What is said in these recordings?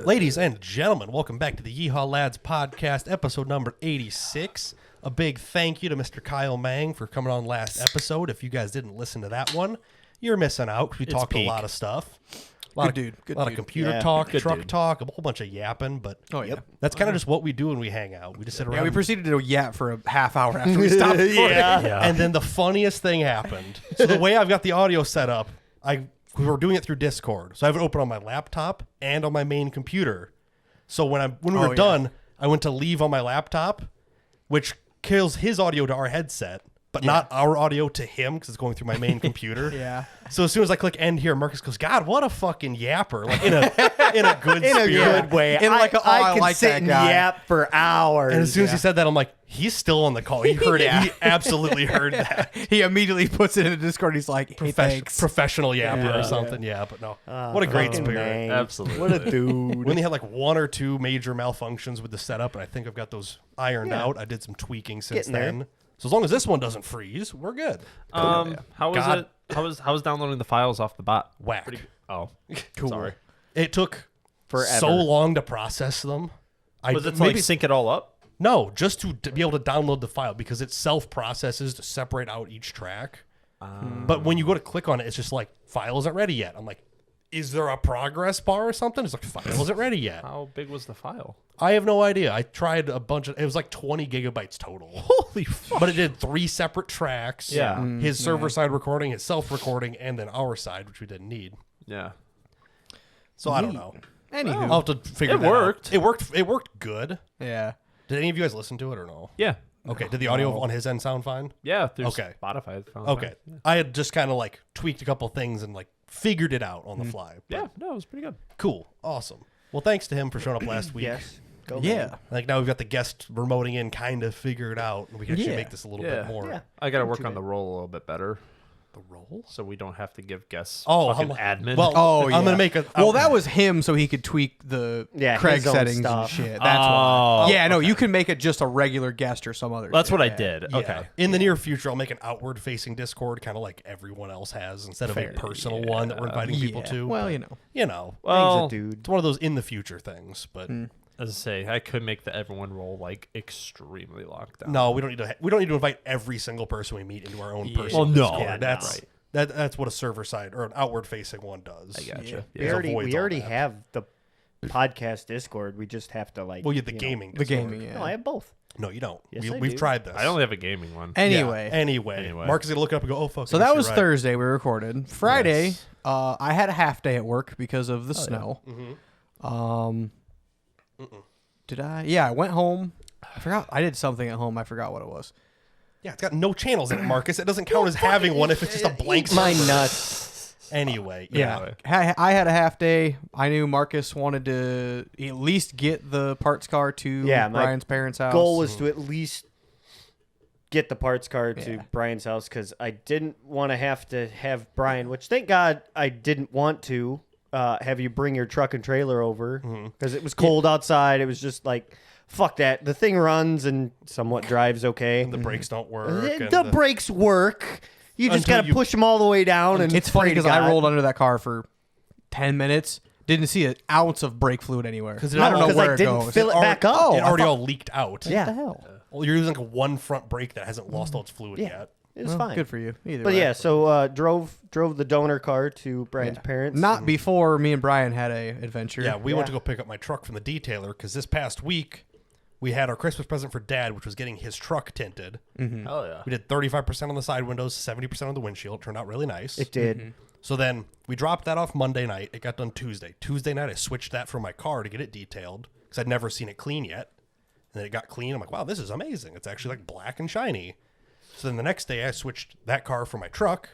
Ladies and gentlemen, welcome back to the Yeehaw Lads podcast, episode number 86. A big thank you to Mr. Kyle Mang for coming on last episode. If you guys didn't listen to that one, you're missing out. We talked a lot of stuff. A lot of computer talk, truck talk, a whole bunch of yapping, but that's kind of just what we do when we hang out. We just sit around. Yeah, we proceeded to yap for a half hour after we stopped recording. And then the funniest thing happened. So the way I've got the audio set up, we were doing it through Discord. So I have it open on my laptop and on my main computer. So when we were done, I went to leave on my laptop, which kills his audio to our headset, but not our audio to him because it's going through my main computer. So as soon as I click end here, Marcus goes, "God, what a fucking yapper!" Like in a good in spirit. a good way. I can sit and yap for hours. And as soon as he said that, I'm like, he's still on the call. He heard it. He absolutely heard that. He immediately puts it in the Discord. He's like, hey, thanks. Professional yapper or something. Yeah, but no. What a great spirit. Man. Absolutely. What a dude. We only had like one or two major malfunctions with the setup, and I think I've got those ironed out. I did some tweaking since then. So as long as this one doesn't freeze, we're good. How was it? How was downloading the files off the bot? Whack. Oh, cool. Sorry. It took forever. So long to process them. Was it to like sync it all up? No, just to be able to download the file because it self-processes to separate out each track. But when you go to click on it, it's just like, file isn't ready yet. I'm like, is there a progress bar or something? It's like, file isn't ready yet. How big was the file? I have no idea. I tried a bunch of, it was like 20 gigabytes total. Holy fuck. But it did 3 separate tracks. Yeah. His server side recording, his self-recording, and then our side, which we didn't need. Yeah. So I don't know. Anywho. I'll have to figure that worked. out. It worked good. Yeah. Did any of you guys listen to it or no? Yeah. Okay. Did the audio on his end sound fine? Yeah. Through Okay. Spotify. Okay. Yeah. I had just kind of like tweaked a couple things and like figured it out on the fly. Yeah. No, it was pretty good. Cool. Awesome. Well, thanks to him for showing up last week. Yes. Go Yeah. Like now we've got the guest remoting in kind of figured out, and we can actually make this a little bit more. Yeah. I got to work on the roll a little bit better. The roll? So we don't have to give guests Oh, fucking admin. Well, I'm gonna make a. Well, that was him, so he could tweak the Craig his own settings and stuff. shit. That's why. Yeah, no, okay. you can make it just a regular guest or some other. That's shit. what I did. Yeah. Okay. In the near future, I'll make an outward-facing Discord, kind of like everyone else has, instead of a personal one that we're inviting people to. Well, Well, Thing's a dude. it's one of those in the future things. But as I say, I could make the everyone roll like extremely locked down. no, we don't need to invite every single person we meet into our own personal Well, no. Discord. Yeah, that's right. That's what a server side or an outward-facing one does. I gotcha. We already have the podcast Discord. We just have to like. Well, you have the gaming. the Discord. gaming. Yeah. No, I have both. No, you don't. Yes, I We've do. tried this. I only have a gaming one. Anyway. Anyway, Mark is gonna look it up and go, "Oh fuck." So I guess that you're was right. Thursday. We recorded. Friday, Yes. I had a half day at work because of the snow. Did I? Yeah, I went home. I forgot. I did something at home. I forgot what it was. Yeah, it's got no channels in it, Marcus. It doesn't count as having one if it's just a blank. My server. nuts. Anyway, Yeah, I had a half day. I knew Marcus wanted to at least get the parts car to My Brian's parents' house. Goal was to at least get the parts car to Yeah. Brian's house because I didn't want to have Brian, which thank God I didn't want to have you bring your truck and trailer over because it was cold outside. It was just like, fuck that. The thing runs and somewhat drives okay. the brakes don't work. and The brakes work. You just Until got to push them all the way down. And It's funny pray to because I God. rolled under that car for 10 minutes. Didn't see an ounce of brake fluid anywhere. it I don't know all- where I it didn't goes. fill it back up. it already all leaked out. Yeah. What the hell? Well, you're using like a one front brake that hasn't lost all its fluid Yeah. yet. It was Well, fine. Good for you. Either But way. yeah, so drove the donor car to Brian's parents. Not before me and Brian had a adventure. Yeah, we went to go pick up my truck from the detailer because this past week we had our Christmas present for Dad, which was getting his truck tinted. Hell yeah. We did 35% on the side windows, 70% on the windshield. Turned out really nice. It did. So then we dropped that off Monday night. It got done Tuesday. Tuesday night, I switched that for my car to get it detailed because I'd never seen it clean yet. And then it got clean. I'm like, wow, this is amazing. It's actually like black and shiny. So then the next day, I switched that car for my truck.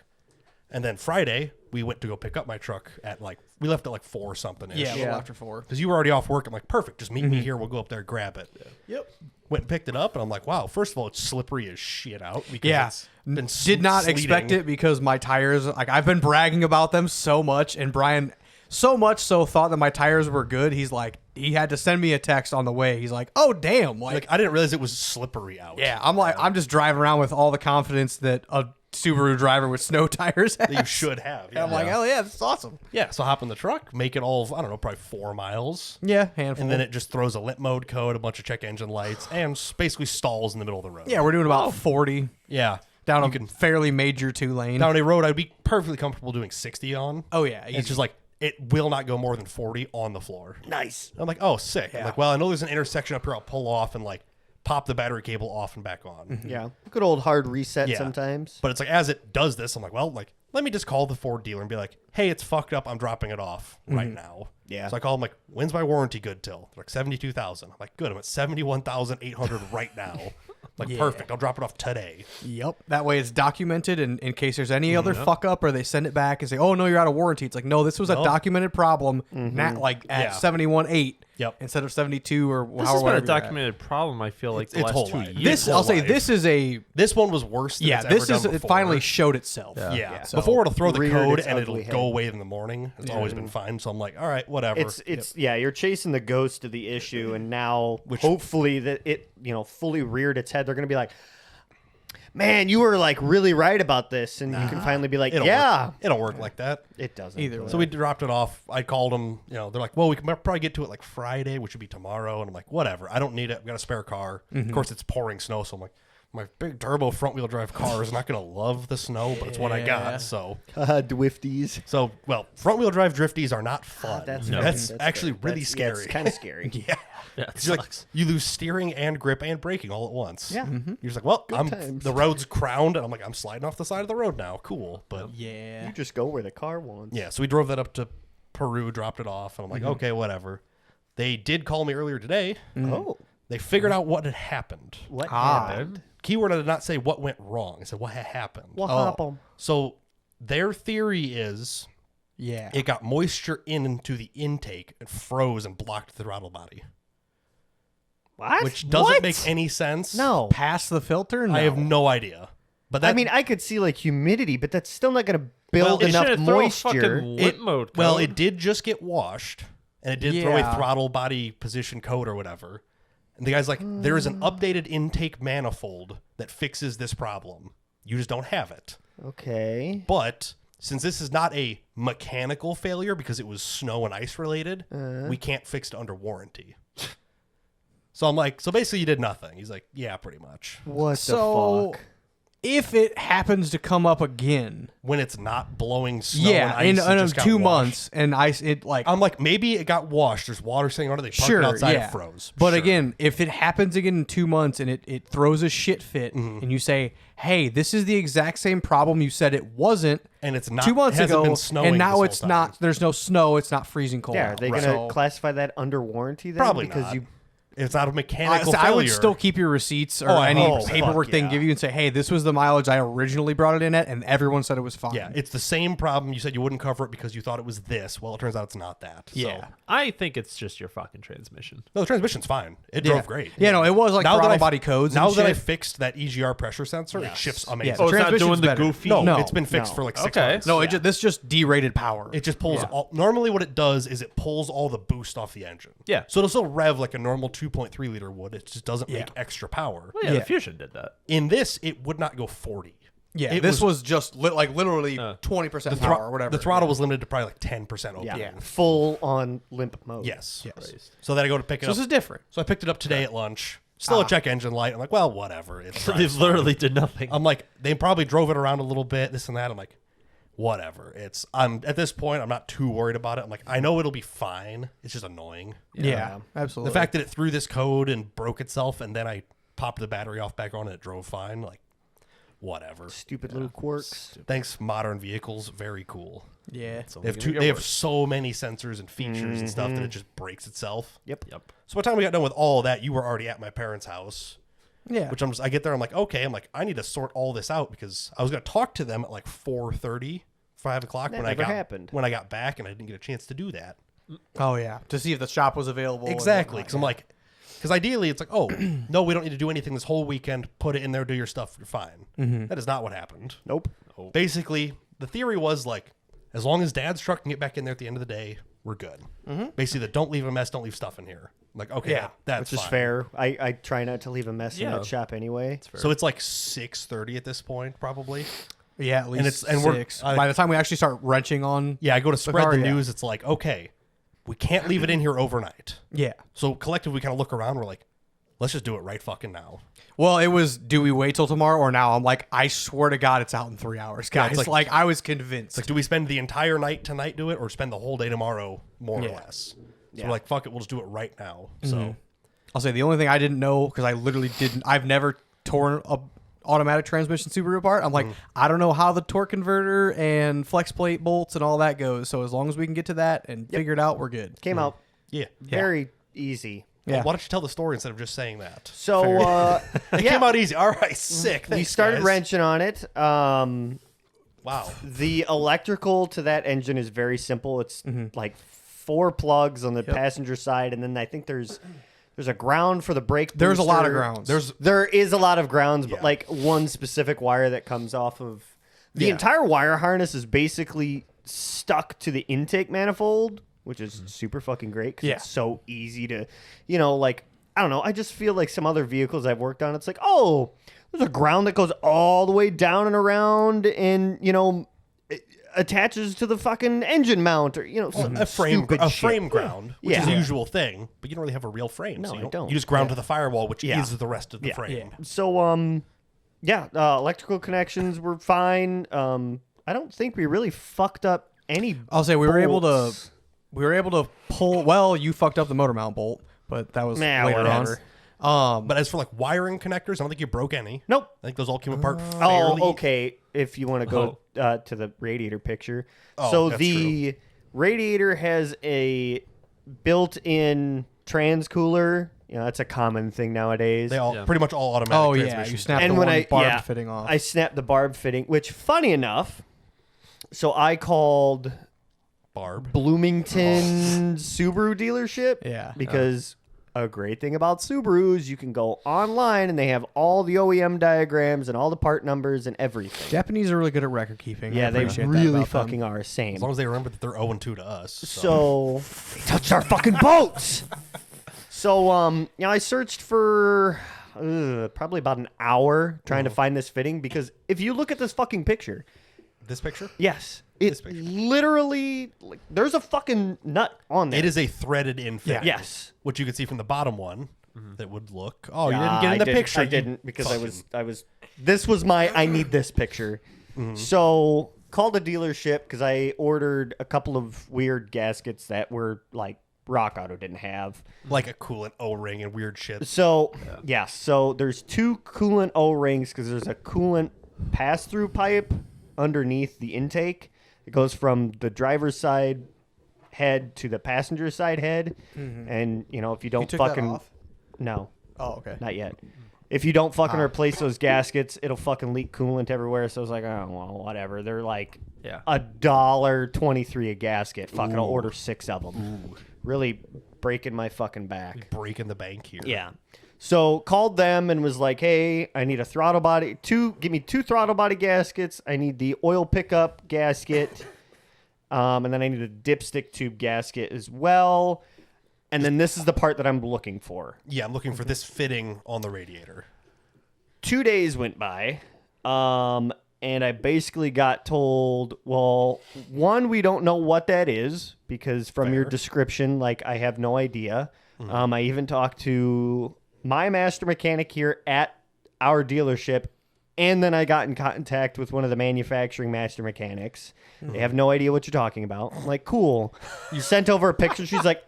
And then Friday, we went to go pick up my truck at we left at like 4 or something. Yeah, a little after 4. Because you were already off work. I'm like, perfect. Just meet me here. We'll go up there and grab it. Yep. Went and picked it up. And I'm like, wow, first of all, it's slippery as shit out. Because Yeah. it's been Did not sleeting. expect it because my tires, like I've been bragging about them so much, and Brian so much so thought that my tires were good. He's like, he had to send me a text on the way. He's like, oh, damn. Like, I didn't realize it was slippery out. Yeah, I'm like, I'm just driving around with all the confidence that a Subaru driver with snow tires has. that you should have. And I'm like, hell yeah, this is awesome. yeah. So hop in the truck, make it all, I don't know, probably 4 miles. Yeah, handful. And then it just throws a limp mode code, a bunch of check engine lights, and basically stalls in the middle of the road. yeah, we're doing about 40 Yeah. down You a fairly major 2-lane. Down a road I'd be perfectly comfortable doing 60 on. Oh yeah, It's just like, it will not go more than 40 on the floor. Nice. I'm like, oh, sick. I'm Yeah. like, well, I know there's an intersection up here. I'll pull off and like pop the battery cable off and back on. Yeah. Good old hard reset Yeah. sometimes. But it's like, as it does this, I'm like, well, like, let me just call the Ford dealer and be like, hey, it's fucked up. I'm dropping it off right now. Yeah. So I call them like, when's my warranty good till? They're like 72,000. I'm like, good. I'm at 71,800 right now. Like, Yeah. perfect. I'll drop it off today. Yep. That way it's documented, and in case there's any other fuck up or they send it back and say, "Oh no, you're out of warranty." It's like, no, this was a documented problem. Not like at Yeah. 71.8 Yep. instead of 72 or This however. has been a documented problem. I feel like the it's last whole 2 life. years. This whole I'll say life. this is a This one was worse than it's this ever is done it before. finally showed itself. Yeah. So- Before it'll throw the Reared code its and it'll ugly go head. away in the morning. It's always been fine. So I'm like, all right, whatever. It's yeah, you're chasing the ghost of the issue, and now hopefully that it fully reared its head. They're gonna be like, man, you were like really right about this, and you can finally be like, It'll yeah, work. It'll work like that. it doesn't. Either way. So we dropped it off. I called them. They're like, well, we can probably get to it like Friday, which would be tomorrow. And I'm like, whatever. I don't need it. I've got a spare car. Of course, it's pouring snow. So I'm like, my big turbo front wheel drive car is not going to love the snow, but it's what I Yeah. got. So, Dwifties. well, front wheel drive drifties are not fun. That's actually good. really That's scary. kind of scary. Yeah. Yeah, it 'Cause you're like, sucks. you lose steering and grip and braking all at once. Yeah. You're just like, well, times. the road's crowned, and I'm like, I'm sliding off the side of the road now. Cool. But Yeah. You just go where the car wants. yeah, so we drove that up to Peru, dropped it off, and I'm like, okay, whatever. They did call me earlier today. Oh, They figured out what had happened. what Ah. happened? Keyword did not say what went wrong. It said what had happened. What happened? So their theory is Yeah. it got moisture into the intake and froze and blocked the throttle body, What? which doesn't What? make any sense. No. Pass the filter? No. I have no idea. But that, I mean, I could see like humidity, but that's still not going to Well, build it enough should've thrown a moisture. fucking limp mode well, code. it did just get washed, and it did throw a Yeah. throttle body position code or whatever. And the guy's like, there is an updated intake manifold that fixes this problem. You just don't have it. Okay. But since this is not a mechanical failure because it was snow and ice related, we can't fix it under warranty. So I'm like, so basically you did nothing. He's like, yeah, pretty much. What So the fuck? if it happens to come up again, When it's not blowing snow and yeah, ice, in it just got 2 washed. months, and ice, it like I'm like, maybe it got washed. There's water sitting on it. They parked sure, it outside. yeah. It froze. But Sure. again, if it happens again in 2 months and it throws a shit fit, and you say, "Hey, this is the exact same problem you said it wasn't," and it's not 2 months it hasn't ago, been snowing and this now whole it's time. not. There's no snow. It's not freezing cold. Yeah, are out. they Right. going to classify that under warranty then? Probably because not. you It's not a mechanical I would failure. still keep your receipts or Oh, any oh, paperwork fuck they yeah. can give you and say, "Hey, this was the mileage I originally brought it in at, and everyone said it was fine." Yeah, it's the same problem. You said you wouldn't cover it because you thought it was this. Well, it turns out it's not that. Yeah. So, I think it's just your fucking transmission. no, the transmission's fine. It Yeah. drove great. Yeah, no, it was like Now that throttle I've- body codes. Now and that I shit. fixed that EGR pressure sensor, it shifts amazing. Yeah, Oh, it's not transmission's doing the better. goofy. No. It's been fixed No. for like 6 Okay. months. No, Yeah. this just derated power. It just pulls all. Normally, what it does is it pulls all the boost off the engine. Yeah. So it'll still rev like a normal 2.3 liter would. It just doesn't make Yeah. extra power. Well, yeah, Yeah. the Fusion did that. In this, it would not go 40. yeah, it this was just literally 20% The, power or whatever. the throttle was limited to probably like 10% open. yeah, full on limp mode. Yes. Yes. So then I go to pick it So up. this is different. So I picked it up today at lunch. Still a check engine light. I'm like, well, whatever. It They drives literally did nothing. I'm like, they probably drove it around a little bit, this and that. I'm like, whatever. I'm at this point, I'm not too worried about it. I'm like, I know it'll be fine. It's just annoying. Yeah, absolutely. The fact that it threw this code and broke itself, and then I popped the battery off back on and it drove fine. Like, whatever. Stupid little quirks. Thanks, modern vehicles. Very cool. yeah. They have so many sensors and features and stuff that it just breaks itself. Yep. Yep. So by the time we got done with all of that, you were already at my parents' house. Yeah. Which I get there, I'm like, okay, I need to sort all this out because I was going to talk to them at like 4:30, 5 o'clock That when never happened. when I got back, and I didn't get a chance to do that. Oh yeah, to see if the shop was available. and Exactly, whatnot, because I'm like, because ideally it's like, oh, no, we don't need to do anything this whole weekend. Put it in there, do your stuff, you're fine. That is not what happened. Nope. Basically, the theory was like, as long as Dad's truck can get back in there at the end of the day, we're good. Basically, don't leave a mess, don't leave stuff in here. I'm like, okay, Yeah, that's Which is fine. fair. I try not to leave a mess in Yeah. that shop anyway. So it's like 6:30 at this point, probably. Yeah, at least and we're 6. By the time we actually start wrenching on, I go to spread car, the yeah. news. It's like, okay, we can't leave it in here overnight. yeah. So collectively, we kind of look around. We're like, let's just do it right fucking now. Well, it was, do we wait till tomorrow or now? I'm like, I swear to God, it's out in 3 hours, Yeah, guys. it's like, I was convinced. It's like, do we spend the entire night tonight do it, or spend the whole day tomorrow, more or Yeah. less? So we're like, fuck it, we'll just do it right now. So I'll say the only thing I didn't know, because I literally didn't, I've never torn a automatic transmission Subaru apart. I'm like, I don't know how the torque converter and flex plate bolts and all that goes. So as long as we can get to that and figure it out, we're good. Came out yeah. very easy. Yeah. Well, why don't you tell the story instead of just saying that? So It came out easy. All right, sick. we Thanks, started guys. wrenching on it. Wow. The electrical to that engine is very simple. It's like 4 plugs on the passenger side, and then I think there's a ground for the brake booster. There's a lot of grounds. There is a lot of grounds, but Yeah. like one specific wire that comes off of the Yeah. entire wire harness is basically stuck to the intake manifold, which is super fucking great because Yeah. it's so easy to, like, I don't know. I just feel like some other vehicles I've worked on, it's like, oh, there's a ground that goes all the way down and around and, it attaches to the fucking engine mount or, some A frame, stupid shit. frame ground, which is a Yeah. usual thing, but you don't really have a real frame. No, so I don't. You just ground to the firewall, which Yeah. is the rest of the frame. Yeah. So, electrical connections were fine. I don't think we really fucked up any. I'll say we were able bolts. to pull, well, you fucked up the motor mount bolt, but that was Nah, later whatever. on. But as for like wiring connectors, I don't think you broke any. Nope. I think those all came apart fairly. Oh, okay. If you want to go to the radiator picture. Oh, So that's the radiator has a built-in trans cooler. That's a common thing nowadays. They all Yeah. pretty much all automatic. Oh, yeah, transmissions. you snapped And the when one I barb fitting off. I snapped the barb fitting, which funny enough, so I called Barb. Bloomington Subaru dealership. Yeah. Because a great thing about Subarus, you can go online and they have all the OEM diagrams and all the part numbers and everything. Japanese are really good at record keeping. Yeah, I they appreciate that really about them. fucking are. Same. As long as they remember that they're 0-2 to us. So they touched our fucking boats. So I searched for probably about an hour trying to find this fitting because if you look at this fucking picture, This picture? yes, it's picture. literally like there's a fucking nut on there. It is a threaded in fit. Yes. Which you can see from the bottom one that would look. Oh, you Nah, didn't get in the I picture. I you didn't because fucking- I was. This was my. I need this picture. So called a dealership because I ordered a couple of weird gaskets that were like Rock Auto didn't have. like a coolant O-ring and weird shit. So so there's 2 coolant O-rings because there's a coolant pass-through pipe underneath the intake. It goes from the driver's side head to the passenger side head, and if you don't took that fucking off? no, Oh, okay. not yet. If you don't fucking replace those gaskets, it'll fucking leak coolant everywhere. So I was like, oh well, whatever. They're like Yeah. $1.23 a gasket. Fucking, I'll order 6 of them. Really breaking my fucking back. Breaking the bank here. Yeah. So called them and was like, hey, I need a throttle body. Give me 2 throttle body gaskets. I need the oil pickup gasket. And then I need a dipstick tube gasket as well. And then this is the part that I'm looking for. Yeah, I'm looking for this fitting on the radiator. 2 days went by. And I basically got told, well, one, we don't know what that is because from your Fair. description, like, I have no idea. I even talked to my master mechanic here at our dealership, and then I got in contact with one of the manufacturing master mechanics. They have no idea what you're talking about. I'm like, cool. You sent over a picture. She's like,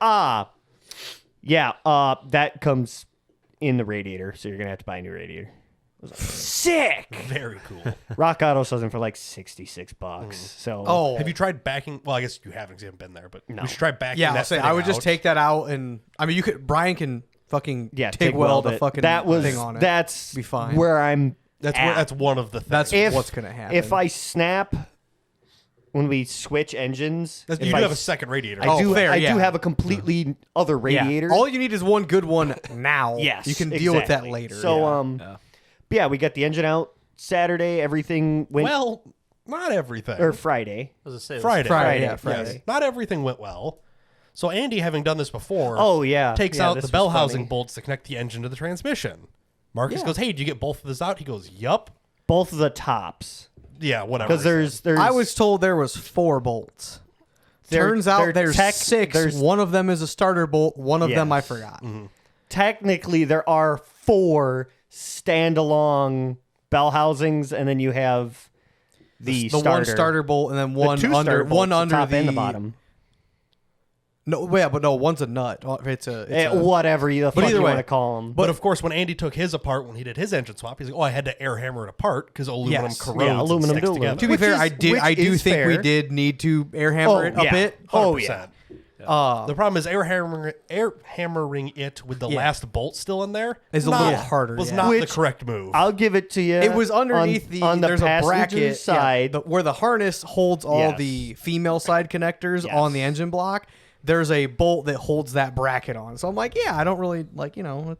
yeah, that comes in the radiator, so you're going to have to buy a new radiator. I was like, sick! Very cool. Rock Auto sells them for like $66. So Oh, Have you tried backing? Well, I guess you haven't 'cause you haven't been there, but No. we should try backing yeah. that I'll say fitting I would just out. take that out, and I mean, you could. Brian can fucking yeah, TIG weld the it. fucking that was thing on it. that's Be fine. where I'm. That's one of the things. That's If- what's gonna happen. If I snap when we switch engines, you if do I have a s- second radiator. I Oh, do. fair, I yeah. do have a completely other radiator. All you need is one good one now. Yes, you can deal with that exactly. later. So yeah. but yeah, we got the engine out Saturday. Everything went Well, not everything. or Friday. I was gonna say, it was Friday. Friday, yeah, Yes. Friday. Not everything went well. So Andy, having done this before, Oh yeah, takes yeah, out this the was bell funny. housing bolts to connect the engine to the transmission. Marcus Yeah. goes, "Hey, did you get both of those out?" He goes, "Yup." Both of the tops. Yeah, whatever. Because there's I was told there was 4 bolts. Turns out there's 6. One of them is a starter bolt. One of them I forgot. Technically there are 4 standalone bell housings, and then you have the one starter bolt, and then The one 2 starter bolts, one the under top the and the bottom. No, yeah, but no, one's a nut. It's a Whatever the fuck either you way, want to call them. But of course, when Andy took his apart, when he did his engine swap, he's like, "Oh, I had to air hammer it apart because aluminum Yes. corrodes Yeah, aluminum and sticks do together." To be Which fair, is- I do which think is we fair. did need to air hammer it a bit. 100%. Oh, The problem is air hammering it with the last bolt still in there Is a not- little harder, Was yeah. not the Which- correct move. I'll give it to you. It was underneath on the there's a passenger bracket side. where the harness holds all Yes. the female side connectors Yes. on the engine block. There's a bolt that holds that bracket on. So I'm like, yeah, I don't really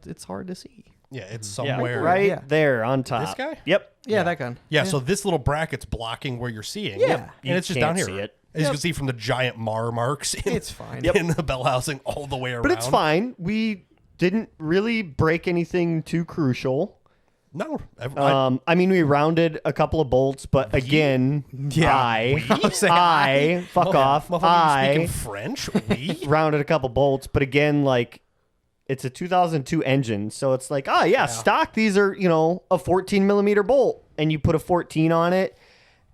it's hard to see. yeah, it's yeah, somewhere. right Yeah. there on top. This guy? Yep. Yeah, that gun. Yeah, so this little bracket's blocking where you're seeing. Yeah. Yep. You And it's just can't down see here. it. As you can see from the giant Mar marks in, It's fine. in the bell housing all the way around. But it's fine. We didn't really break anything too crucial. No. I mean, we rounded a couple of bolts, but again, Yeah. I was saying fuck off. Speaking I French? We? rounded a couple bolts, but again, like, it's a 2002 engine, so it's like, stock. These are, a 14 millimeter bolt, and you put a 14 on it,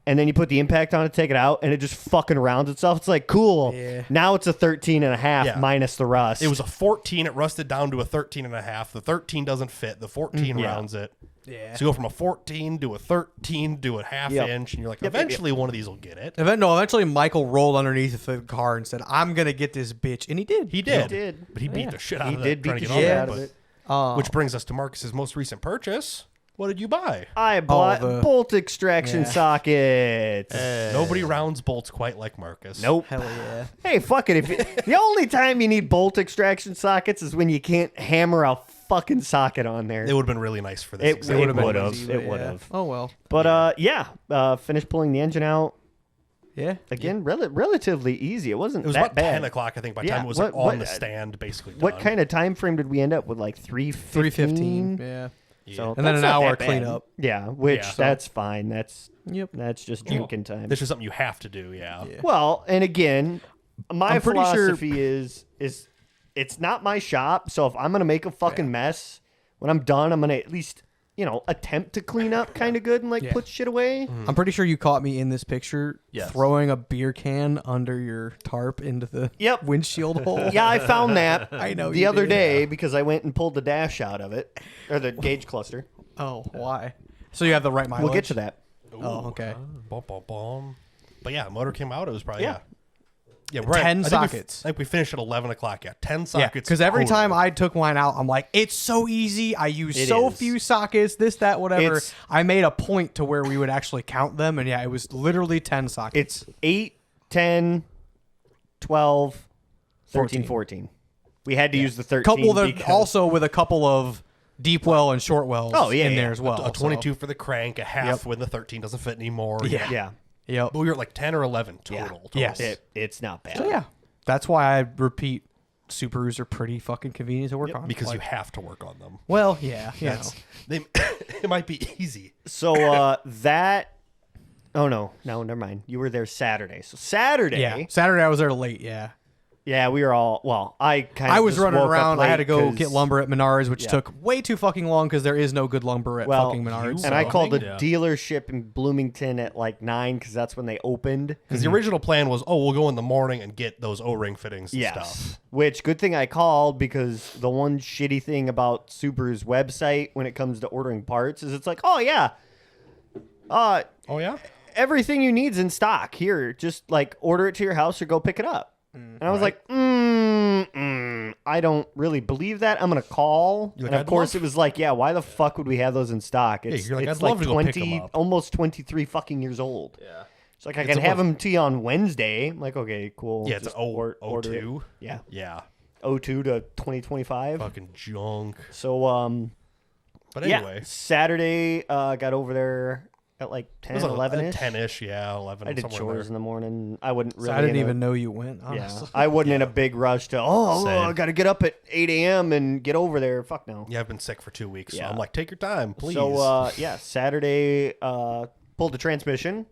and then you put the impact on it, take it out, and it just fucking rounds itself. It's like, cool. Yeah. Now it's a 13 and a half Yeah. minus the rust. It was a 14. It rusted down to a 13 and a half. The 13 doesn't fit. The 14 rounds it. Yeah. So you go from a 14 to a 13 to a half Yep. inch, and you're like, Yep, eventually one of these will get it. Eventually Michael rolled underneath the car and said, "I'm gonna get this bitch," and he did. He did. did. But he beat Yeah. the shit out He of did that. beat trying the to get shit on out that, of it. but- Which brings us to Marcus's most recent purchase. What did you buy? I bought the- bolt extraction Yeah. sockets. Nobody rounds bolts quite like Marcus. Nope. Hell yeah. Hey, fuck it. The only time you need bolt extraction sockets is when you can't hammer a fucking socket on there. It would have been really nice for this. It example. would have. easy, It but would yeah. have. Oh well. But finished pulling the engine out. Yeah. Again, relatively easy. It wasn't It was that about bad. 10 o'clock, I think, by the Yeah, time it was what- on what- the stand, basically. What done. kind of time frame did we end up with? Like 3:15. 3:15. Yeah. So And then that's an not hour that bad. cleanup. Yeah, which Yeah. that's fine. That's Yep. just drinking time. This is something you have to do, yeah. Well, and again, my I'm pretty sure- philosophy is it's not my shop. So if I'm gonna make a fucking mess, when I'm done, I'm gonna at least attempt to clean up kind of good and like Yeah. put shit away. I'm pretty sure you caught me in this picture Yes. throwing a beer can under your tarp into the Yep. windshield hole. Yeah, I found that. I know the you other did. day because I went and pulled the dash out of it or the gauge cluster. Oh, why? So you have the right mileage? We'll get to that. Oh, okay. Bum, bum, bum. But yeah, motor came out. It was probably, Yeah. Yeah, right. 10 I think sockets. I think we finished at 11 o'clock. Yeah, 10 Yeah, sockets. because every total. time I took mine out, I'm like, it's so easy. I use It so is. few sockets, this, that, whatever. It's- I made a point to where we would actually count them, and yeah, it was literally 10 sockets. It's 8, 10, 12, 13, 14. We had to use the 13. couple that because- also with a couple of deep well and short wells Oh, yeah, in yeah. there as well. a 22 for the crank, a half when the 13 doesn't fit anymore. Yeah. Yeah. Yep. But we were at like 10 or 11 Yeah. total. Yes. It's not bad. So yeah, that's why I repeat, Subarus are pretty fucking convenient to work on. Because Like, you have to work on them. well, yeah, you know. That's, they, it might be easy. So that. Oh no, never mind. You were there Saturday. So Saturday. Yeah, Saturday I was there late. Yeah, Yeah, we were all. Well, I kind of. I was running woke up around. I had to late go 'cause- get lumber at Menards, which Yeah. took way too fucking long because there is no good lumber at Well, fucking Menards. And I called the Yeah. dealership in Bloomington at like 9 because that's when they opened. Because the original plan was, we'll go in the morning and get those O-ring fittings and Yes. stuff. Which good thing I called because the one shitty thing about Subaru's website when it comes to ordering parts is it's like, oh yeah, Oh, yeah? everything you need's in stock. Here, just like order it to your house or go pick it up. And I was Right. like, I don't really believe that. I'm gonna call. You're like, And of "I'd course, love-" it was like, yeah, why the fuck would we have those in stock? It's, you're like, it's "I'd love to go pick 'em up." almost 23 fucking years old. Yeah. It's like I can have them to you on Wednesday. I'm like, okay, cool. Yeah, it's Just an order it. 02. Yeah, Yeah. 02 to 2025. Fucking junk. So But yeah, anyway. Saturday got over there at like 10, It was 11ish. 10-ish, yeah, 11. I did somewhere chores in there. the morning. I wouldn't really. So I didn't in a- even know you went. Yeah, Honestly. I wasn't in a big rush to. I Same. got to get up at 8 a.m. and get over there. Fuck no. Yeah, I've been sick for 2 weeks, so Yeah. I'm like, take your time, please. So yeah, Saturday pulled pulled the transmission,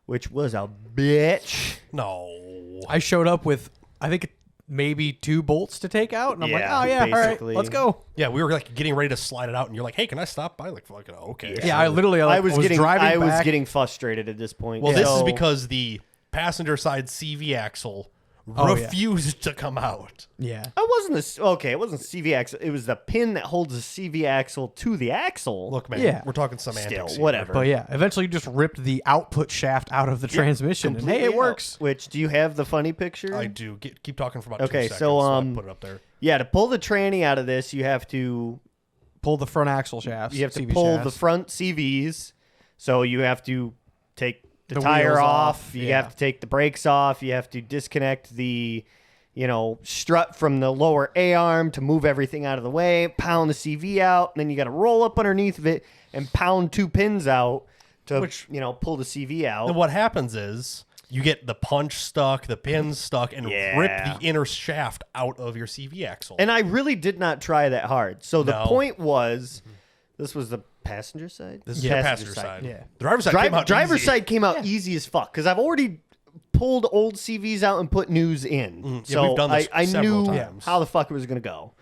which was a bitch. No. I showed up with, I think, maybe 2 bolts to take out, and I'm like, Yeah, oh yeah, all right, basically. let's go. Yeah, we were like getting ready to slide it out, and you're like, "Hey, can I stop by?" Like, fucking okay. Yeah, I literally I was driving back. getting frustrated at this point. Well, this is So- because the passenger side CV axle Oh, yeah. refused to come out. Yeah. it wasn't CV axle. It was the pin that holds the CV axle to the axle. Look, man, Yeah. we're talking semantics. Still, here. whatever. But yeah, eventually you just ripped the output shaft out of the transmission, and hey, Completely it out. works. Which, do you have the funny picture? I do. Keep talking for about Okay, 2 seconds. so, I put it up there. Yeah, to pull the tranny out of this, you have to Pull the front axle shafts. you have to CV pull shafts. the front CVs. So you have to take the The tire wheels off. off, You yeah. have to take the brakes off. You have to disconnect the, strut from the lower A arm to move everything out of the way. Pound the CV out, and then you got to roll up underneath of it and pound 2 pins out to pull the CV out. Then what happens is you get the punch stuck, the pins stuck, and Yeah. rip the inner shaft out of your CV axle. And I really did not try that hard. So the No. point was, this was the passenger side. This is your passenger side. Yeah. The driver's side came out Driver's easy. side came out easy as fuck because I've already pulled old CVs out and put news in. Yeah, So we've done this I several knew times. how the fuck it was going to go.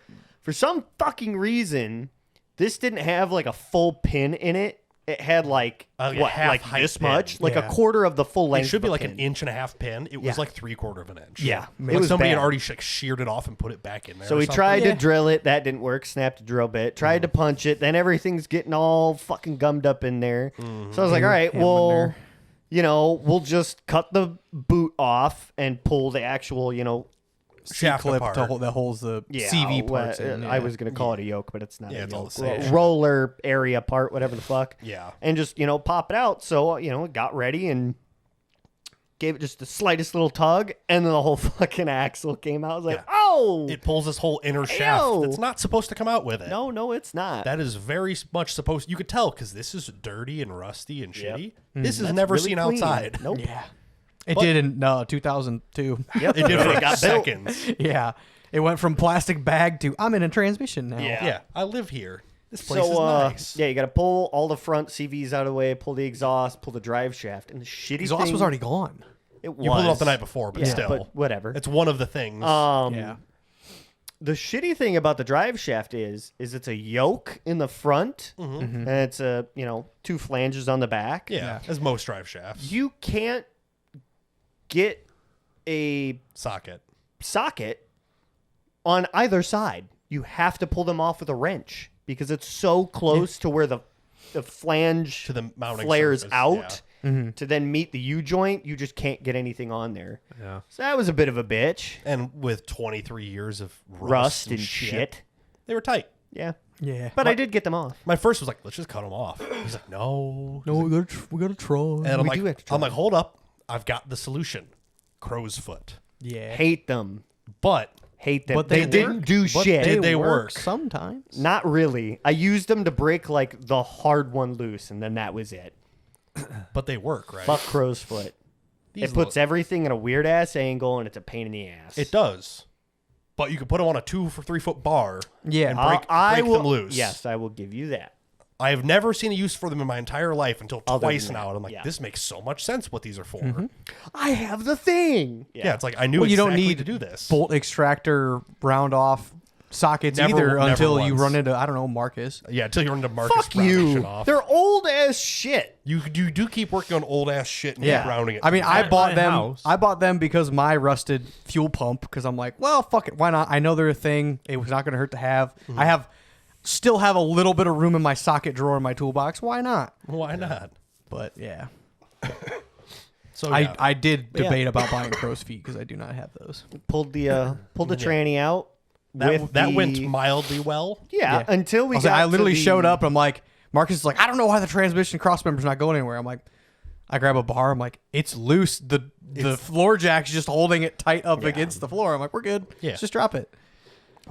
For some fucking reason, this didn't have like a full pin in it. It had like Like a half like height this pin. much, like Yeah. a quarter of the full length. It should be of a like pin. an 1.5 pin. It was Yeah. like 3/4 of an inch. Yeah, Like it was somebody had bad. already sheared it off and put it back in there. So or we something. tried Yeah. to drill it. That didn't work. Snapped the drill bit. Tried to punch it. Then everything's getting all fucking gummed up in there. So I was like, all right, Hammer well, there. we'll just cut the boot off and pull the actual, shaft clip apart. that holds the yeah, CV well, parts in. I was going to call it a yoke, but it's not Yeah, a it's all yoke. the same shit. Roller area part, whatever the fuck. Yeah. And just, pop it out. So, it got ready and gave it just the slightest little tug, and then the whole fucking axle came out. I was like, Yeah. oh! It pulls this whole inner shaft Ew. that's not supposed to come out with it. No, it's not. That is very much supposed. You could tell because this is dirty and rusty and Yep. shitty. This is That's never really seen clean. outside. Nope. Yeah. It did in 2002. Yep. It did for It got built. seconds. Yeah. It went from plastic bag to I'm in a transmission now. Yeah. Yeah, I live here. This place So, is nice. yeah, you got to pull all the front CVs out of the way, pull the exhaust, pull the drive shaft, and the shitty Exhaust thing, was already gone. It was. You pulled it off the night before, but Yeah, still, but whatever. it's one of the things. Yeah. The shitty thing about the drive shaft is it's a yoke in the front, and it's a 2 flanges on the back. yeah, as most drive shafts. You can't get a Socket. socket on either side. You have to pull them off with a wrench because it's so close to where the flange To the mounting flares surface, out Mm-hmm. to then meet the U joint. You just can't get anything on there. Yeah. So that was a bit of a bitch. And with 23 years of Rust and and shit. they were tight. Yeah. Yeah. But I did get them off. My first was like, let's just cut them off. He's like, no. No, we gotta try. And I'm We do have to try. I'm like, hold up. I've got the solution. Crow's foot. Yeah. Hate them. But Hate them. But they they didn't work. do But shit. Did they work? sometimes? Not really. I used them to break like the hard one loose, and then that was it. they work, right? Fuck crow's foot. These It puts little- everything in a weird ass angle, and it's a pain in the ass. It does. But you can put them on a 2 for 3 foot bar. Yeah. And I break will, them loose. Yes, I will give you that. I have never seen a use for them in my entire life until Other twice than now. that, And I'm like, yeah. this makes so much sense what these are for. I have the thing. Yeah, it's like I knew Well, you don't exactly need to do this. bolt extractor round off sockets Never- either never until you once. run into Marcus. Yeah, until you run into Marcus Fuck rounding you. shit off. They're old as shit. You do keep working on old ass shit and Yeah. keep rounding it. I mean, I At bought my them. house. I bought them because my rusted fuel pump. Because I'm like, well, fuck it, why not? I know they're a thing. It was not going to hurt to have. I still have a little bit of room in my socket drawer in my toolbox. Why not? why not? But yeah, So yeah. I did Yeah. debate about buying crow's feet because I do not have those. Pulled the tranny out. with that the- went mildly well. Yeah, Yeah. until we I was like- got. I literally to the, showed up. I'm like, Marcus is like, I don't know why the transmission cross member's not going anywhere. I'm like, I grab a bar. I'm like, it's loose. The floor jack's just holding it tight up against the floor. I'm like, we're good. Yeah. Let's just drop it.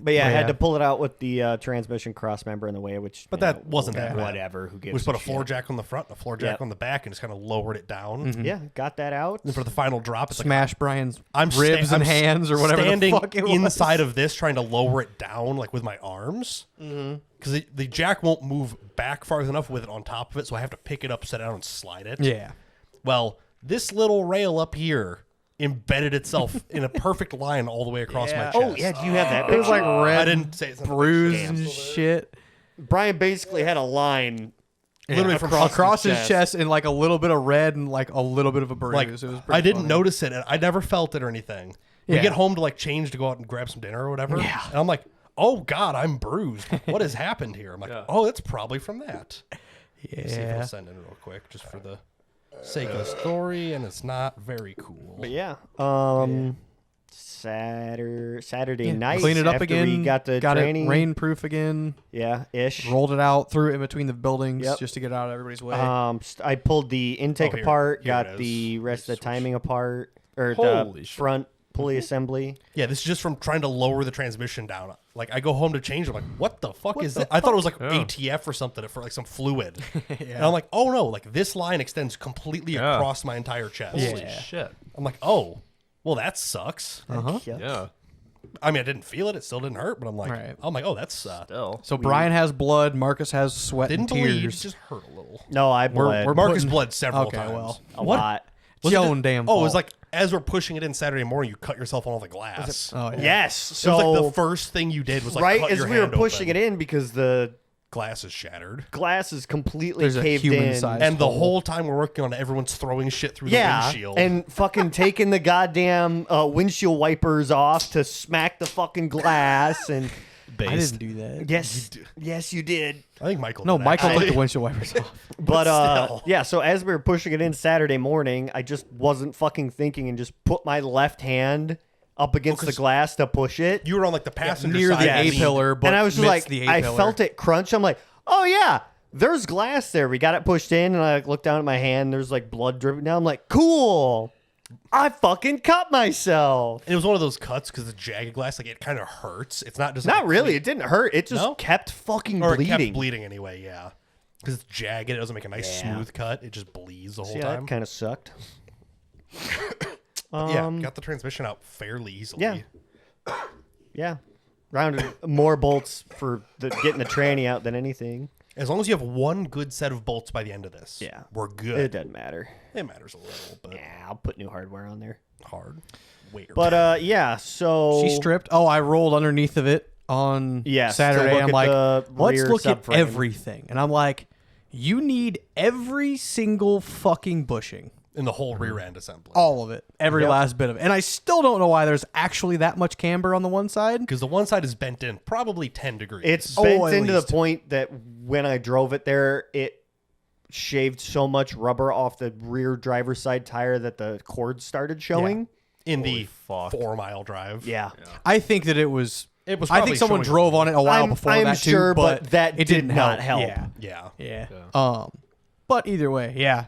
But yeah, I Yeah. had to pull it out with the transmission cross member in the way, which. But that wasn't that bad. whatever. Who gives? We just put a shit? floor jack on the front, and a floor jack Yep. on the back, and just kind of lowered it down. Yeah, got that out. And for the final drop, it's Smash Brian's I'm ribs and I'm hands or whatever standing the fuck it was. inside of this, trying to lower it down like with my arms, because the jack won't move back far enough with it on top of it, so I have to pick it up, set it down, and slide it. Yeah. Well, this little rail up here embedded itself in a perfect line all the way across my chest. Oh yeah, do you have that? It was picture? like red, I didn't say it's not bruised Damn. and shit. Brian basically had a line. Literally from across his chest and like a little bit of red and like a little bit of a bruise. Like, it was pretty I didn't funny. notice it, and I never felt it or anything. We Yeah. get home to like change to go out and grab some dinner or whatever. Yeah. And I'm like, oh God, I'm bruised. What has happened here? I'm like, oh, it's probably from that. Let's see if Yeah. it'll send in real quick, just for the sake of the story, and it's not very cool. But yeah, Saturday night. Clean it up after again. We got the got training. it rainproof again. Yeah, ish. Rolled it out, threw it in between the buildings Yep. just to get it out of everybody's way. I pulled the intake Oh, here- apart, here it got is. the rest of the timing apart, or Holy the shit. front pulley assembly. Yeah, this is just from trying to lower the transmission down. Like, I go home to change. I'm like, what the fuck is this? I thought it was like ATF or something for like some fluid. And I'm like, oh no, like this line extends completely Yeah. across my entire chest. Holy shit. I'm like, oh, well, that sucks. Yeah. I mean, I didn't feel it. It still didn't hurt, but I'm like, Right. oh, that's Still. so Brian has blood. Marcus has sweat didn't and bleed, tears. just hurt a little. No, I bled we're Marcus putting- bled several Okay, times. well. a lot. It's your own damn Oh, fault. it was like as we're pushing it in Saturday morning, you cut yourself on all the glass. Oh, yeah. Yes. It So was like the first thing you did was like right cut as your we were hand pushing open. it in because the Glass is shattered. glass is completely There's a caved human in. size. And the hole. whole time we're working on it, everyone's throwing shit through the Yeah, windshield. and fucking taking the goddamn windshield wipers off to smack the fucking glass. And I didn't do that. yes, you did. I think Michael No, did, Michael actually. took the windshield wipers off. But still. yeah, so as we were pushing it in Saturday morning, I just wasn't fucking thinking and just put my left hand up against the glass to push it. You were on like the passenger Near side. the A lead. pillar, but and I was just missed like, the I A-pillar. felt it crunch. I'm like, oh yeah, there's glass there. We got it pushed in, and I like looked down at my hand. There's like blood dripping down. I'm like, cool. I fucking cut myself. And it was one of those cuts because the jagged glass, like it kind of hurts. It's not just Not like, really. It didn't hurt. It just No? kept fucking or it bleeding. kept bleeding anyway. Yeah, because it's jagged. It doesn't make a nice Yeah. smooth cut. It just bleeds the whole Yeah, time. that kind of sucked. Yeah, got the transmission out fairly easily. Yeah. Yeah. Rounded more bolts for getting the tranny out than anything. As long as you have one good set of bolts by the end of this, Yeah. we're good. It doesn't matter. It matters a little, but Yeah, I'll put new hardware on there. hard. Weird. But yeah, so She stripped. Oh, I rolled underneath of it on Yes, to Saturday. look I'm at like, the let's rear look at subframe. everything. And I'm like, you need every single fucking bushing. in the whole rear end assembly. All of it. Every Yep. last bit of it. And I still don't know why there's actually that much camber on the one side. Because the one side is bent in probably 10 degrees. it's Oh, bent at into least. the point that when I drove it there, it shaved so much rubber off the rear driver's side tire that the cords started showing. in the fuck. 4-mile drive. Yeah. I think that it was. It was I probably think someone showing- drove on it a while before I'm that sure, too, but that it did didn't not help. Yeah. Yeah. Yeah. But either way, yeah.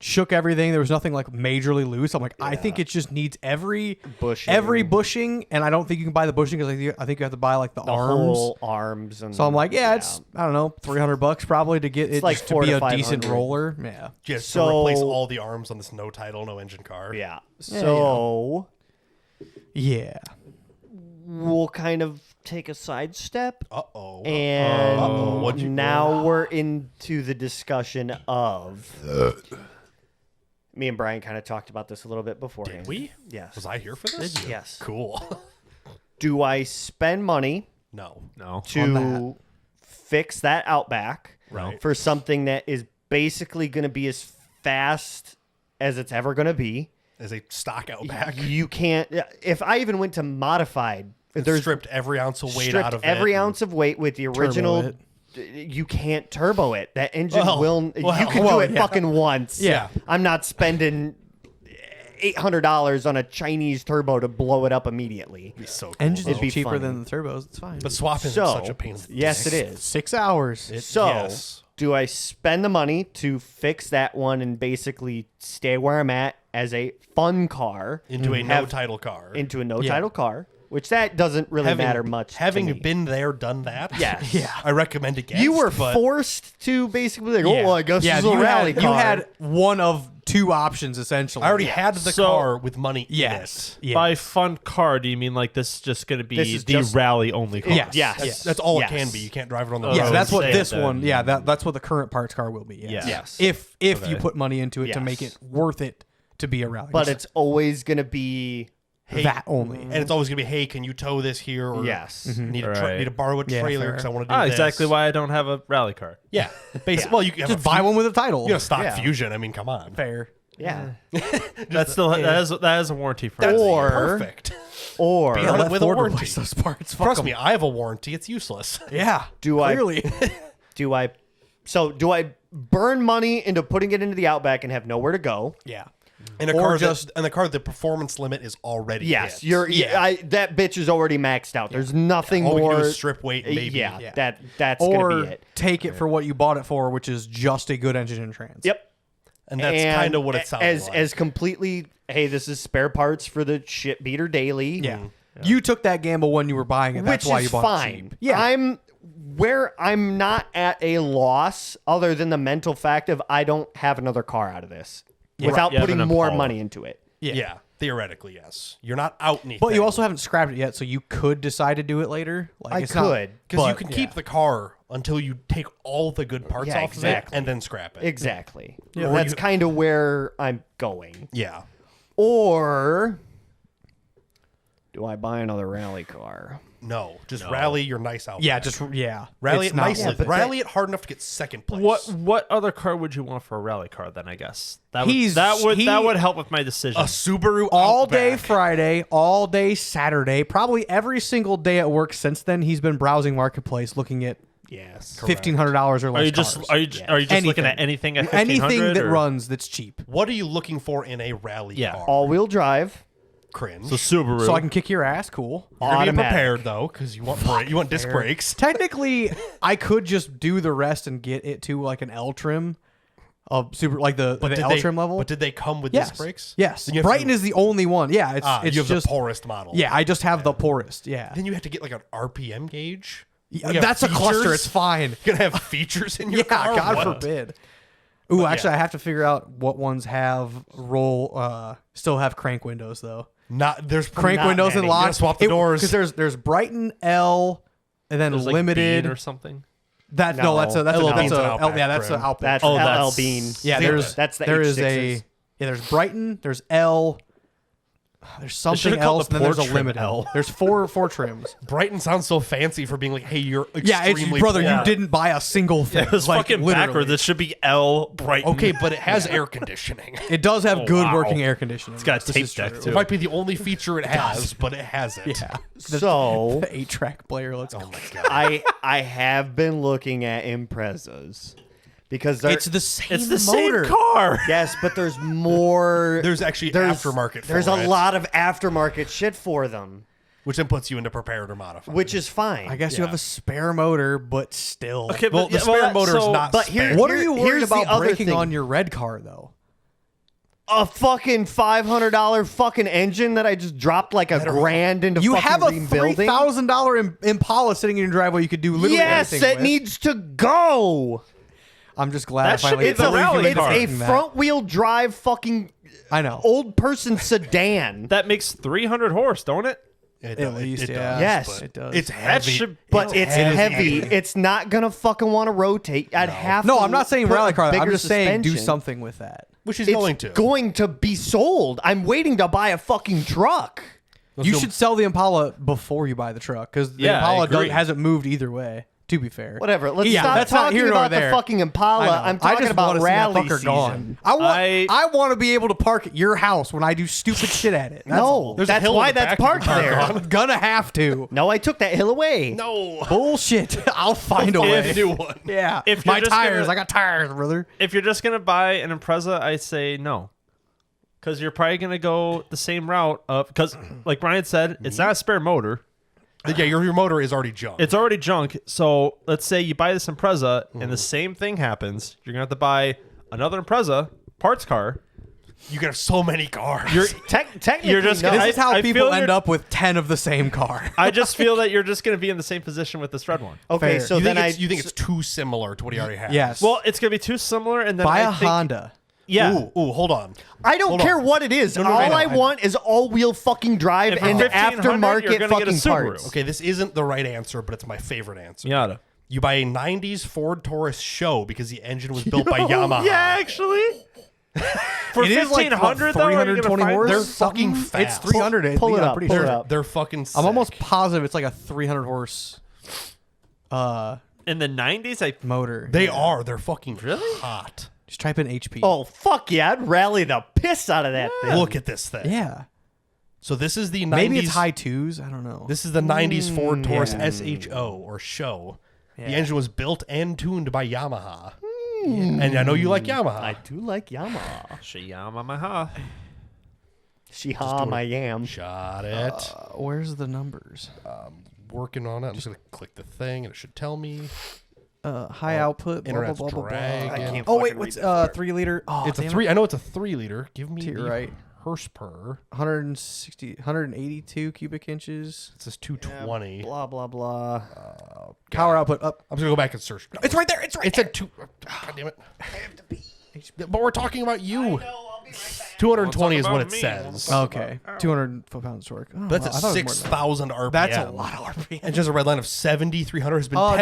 Shook everything. There was nothing like majorly loose. I'm like, I think it just needs every bushing, and I don't think you can buy the bushing because I think you have to buy like the arms. Whole arms. And So I'm like, yeah, it's I don't know, $300 probably to get it like just to be $400 a to decent $500. roller. Yeah. Just So- to replace all the arms on this no title, no engine car. Yeah. So Yeah. we'll kind of take a sidestep. Uh-oh. And What'd you- now we're into the discussion of. Me and Brian kind of talked about this a little bit beforehand. Did we? Yes. Was I here for this? Yes. Cool. Do I spend money No. No. to fix that Outback Right. for something that is basically going to be as fast as it's ever going to be? As a stock Outback. You can't. If I even went to modified, There's stripped every ounce of weight stripped out of every it. ounce of weight with the original. it. You can't turbo it. That engine Well, you can do it yeah. fucking once. Yeah. I'm not spending $800 on a Chinese turbo to blow it up immediately. It'd be so cool. Engines though. It'd be are cheaper funny. than the turbos. It's fine. But swapping So is such a pain in the yes, dick. it is. 6 hours. So yes. do I spend the money to fix that one and basically stay where I'm at as a fun car Into a have- no title car. into a no title car, which that doesn't really matter much. Having to me. been there, done that. Yes. Yeah. I recommend against. You were but forced to basically like, oh, well, I guess yeah, this is a rally car. You had one of two options essentially. I already had the So- car with money. Yes. In it. Yeah. By fun car, do you mean like this is just going to be This is the just- rally only car? Yes. Yes. That's all Yes. it can be. You can't drive it on the Oh, road. Yeah, that's what say this it then. one. Yeah, that's what the current parts car will be. Yes. Yeah. Yes. If you Okay. put money into it to Yes. make it worth it to be a rally. But it's always going to be that only. And it's always gonna be, hey, can you tow this here? Or yes. need Right. need to borrow a Yeah, trailer fair. because I want to do Ah, this. exactly why I don't have a rally car. Yeah, basically. Well, you can have Just a buy one with a title. You got a stock Yeah. Fusion. I mean, come on. Fair. Yeah. That's still that is a warranty for That's us. Or- perfect. Or Yeah, let with a Ford warranty. replace those parts. Fuck Trust 'em. me, I have a warranty. It's useless. Yeah. Do I- Clearly. do I burn money into putting it into the Outback and have nowhere to go? yeah. In a Or car, just- in the car, the performance limit is already Yes, hit. that bitch is already maxed out. There's nothing All we more. can do is strip weight, maybe. Yeah, Yeah. that's Or gonna be it. take it for what you bought it for, which is just a good engine and trans. Yep. And that's And kind of what it sounds as like. as completely. Hey, this is spare parts for the shit beater daily. Yeah. You took that gamble when you were buying it. That's which why is you bought fine. it cheap. Yeah. I'm not at a loss other than the mental fact of I don't have another car out of this without You have putting an more Impala. money into it. yeah, theoretically, yes. You're not out anything. But you also haven't scrapped it yet, so you could decide to do it later. Like I it's not- could. because you but, can yeah. keep the car until you take all the good parts Yeah, off exactly. of it and then scrap it. Exactly. Yeah. That's Or you- kind of where I'm going. Yeah. Or do I buy another rally car? No, just rally your nice Outback. Yeah, just yeah. rally It's it not nicely. worth it. Rally it hard enough to get second place. What other car would you want for a rally car then? I guess that He's- would he- that would help with my decision. A Subaru All day Outback. Friday, all day Saturday, probably every single day at work since then. He's been browsing Marketplace, looking at Yes. $1,500 or less. Are you just cars. are you just looking at anything at anything 1500 that or? runs that's cheap, What are you looking for in a rally Yeah. car? All-wheel drive. Cringe. So Subaru. so I can kick your ass? Cool. You're being Automatic. prepared though, because you want disc brakes. Technically, I could just do the rest and get it to like an L trim, super like the did L they, trim level. But did they come with yes, disc brakes? yes. Then you have Brighton to, is the only one. Yeah, it's you have just the poorest model. yeah. I just have the poorest. Yeah, Then you have to get like an RPM gauge. Yeah, You have that's a cluster. features? It's fine. You're gonna have features in your Yeah, car. God What? forbid. Ooh, actually, I have to figure out what ones have still have crank windows though. Not there's Crank not windows many. and You gotta locks. swap the doors. because there's Brighton L, and then There's like limited Bean or something. That's No. that's a LL Bean's an Outback yeah, that's an trim. Outback. That's Oh, LL that's- Bean. Yeah, See, there's that's the there is H6s. there's Brighton, there's L, there's something should've called else, the and then there's Poor a Trim limited. L. There's four trims. Brighton sounds so fancy for being like, hey, you're Yeah, extremely it's brother. poor. You didn't buy a single thing. It was like, fucking literally. backwards. It should be L Brighton. Okay, but it has air conditioning. It does have good wow. working air conditioning. It's got a This tape is deck true. too. It might be the only feature it has, but it has it. Yeah, So the 8-track player. Let's Oh go. my god. I have been looking at Imprezas because they're, It's the same. It's the motor. same car. yes, but there's more. There's actually aftermarket for There's it, a lot of aftermarket shit for them, which then puts you into prepared or modified. which is fine. I guess you Yeah. have a spare motor, but still. Okay, well, but the spare motor is not. but spare. here- What are you worried here's the about other breaking thing. on your red car though? a fucking $500 fucking engine that I just dropped like $1,000 into You fucking have a rebuilding. $3,000 Impala sitting in your driveway. You could do literally Yes, anything it with. needs to go. I'm just glad That I should finally be It's the a rally it's car. a front wheel drive fucking I know. old person sedan. That makes 300 horse, don't it? It At does, least, it yeah. does, Yes. but It does. It's That heavy. should- But it's heavy. heavy. It's not gonna fucking want to rotate. I'd have No, to I'm not saying put rally a car. I'm bigger just saying do suspension. something with that. which is It's going to. be sold. I'm waiting to buy a fucking truck. Let's You go- should sell the Impala before you buy the truck because the Yeah, I Impala agree. hasn't moved either way. To be fair, Whatever. Let's Yeah, stop that's not talking here nor about the there. fucking Impala. I know. I'm I talking just about wanna see that rally fucker season. gone. I- I want to be able to park at your house when I do stupid shit at it. That's No, all. There's a that's hill in why the that's back you can parked park there. on. I'm gonna have to. No, I took that hill away. No. Bullshit. I'll find a Find way. a new one. Yeah. If you're my just tires, gonna- I got tires, brother. If you're just gonna buy an Impreza, I say no, because you're probably gonna go the same route of because, like Brian said, it's not a spare motor. Yeah, your motor is already junk. It's already junk. So let's say you buy this Impreza and the same thing happens. You're gonna have to buy another Impreza parts car You can have so many cars. Technically, You're just gonna- This is how I people feel end you're- up with 10 of the same car. I just feel that you're just going to be in the same position with this red one. okay, Fair. so you then think you think it's too similar to what he already has? Yes. Well, it's going to be too similar, and then Buy I a think, Honda. Yeah. Ooh, hold on. I don't Hold care on. what it is. No, All I know, I I know. want is all-wheel fucking drive And for and $1,500, you're aftermarket gonna get a fucking Subaru. parts. Okay, this isn't the right answer, but it's my favorite answer. Yada. You buy a 90s Ford Taurus Show because the engine was built by Yamaha. Yeah, actually. For It is like, what, 1,500 though, are you gonna 320 find horse? They're this? fucking It's fast. 300. Pull it I'm up, pretty pull sure. it up. They're fucking sick. I'm almost positive it's like a 300 horse In the 90s, motor. They Yeah. are. They're fucking hot. Just type in HP. Oh, fuck yeah. I'd rally the piss out of that thing. Look at this thing. yeah. So this is the 90s. Maybe it's high twos. I don't know. This is the 90s Ford Taurus yeah. SHO or Show. Yeah. The engine was built and tuned by Yamaha. And I know you like Yamaha. I do like Yamaha. Shiyamaha. Shiha my yam. Shot it. Where's the numbers? Working on it. I'm just going to click the thing and it should tell me. High output. Blah, blah, Internet's blah, blah, blah. dragging. I can't Oh wait, fucking what's read that far. 3 liter? Oh, It's a damn 3. I know it's a 3 liter. Give me To your the right. horsepower. 182 cubic inches. It says 220. Blah, blah, blah. Power output up. I'm just going to go back and search. It's right there. It's right It said 2. God damn it. But we're talking about you. 220 is what it about me. says. Okay. 200 foot-pounds torque. Oh, That's wow, I at thought it was more than 6,000 RPM. That's a lot of RPM. And just a red line of 7,300 has been Did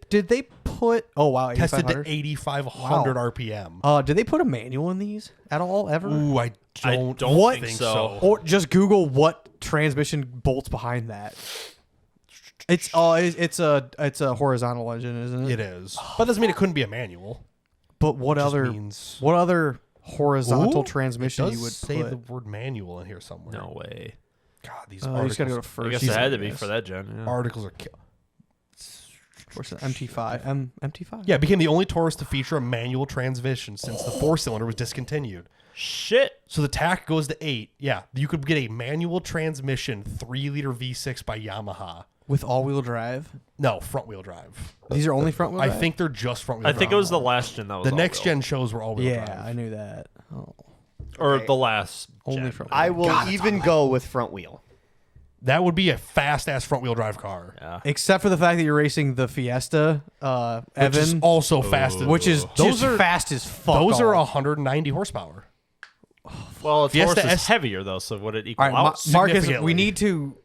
tested. they put? Oh wow, Tested to 8,500. 8,500 Wow. RPM. Did they put a manual in these at all ever? Ooh, I don't don't think so. so. Or just Google what transmission bolts behind that. It's a horizontal engine, isn't it? It is. But doesn't mean it couldn't be a manual. But what Just other means- horizontal Ooh, transmission it does you would say put? the word manual in here somewhere. No way. God, these You articles, just gotta go to I first. guess it had to be for that gen. Yeah. articles are What's the MT5? MT5. Yeah, it became the only Taurus to feature a manual transmission since the 4-cylinder was discontinued. Shit. So the TAC goes to 8. Yeah, you could get a manual transmission 3-liter V6 by Yamaha. With all-wheel drive. No, front-wheel drive. These are only front-wheel I drive? think they're just front-wheel I drive. think it was the last gen that was The next all-wheel. gen shows were all-wheel Yeah, drive. I knew that. Oh. Or the last Only gen. front. I will even go with front wheel. That would be a fast-ass front-wheel drive car. Yeah. Except for the fact that you're racing the Fiesta, Which is Evan, also fast. which is those just are fast as fuck. those are all. 190 horsepower. Well, its Fiesta horse is S- heavier though, so would it equal All right, out? Marcus, significantly.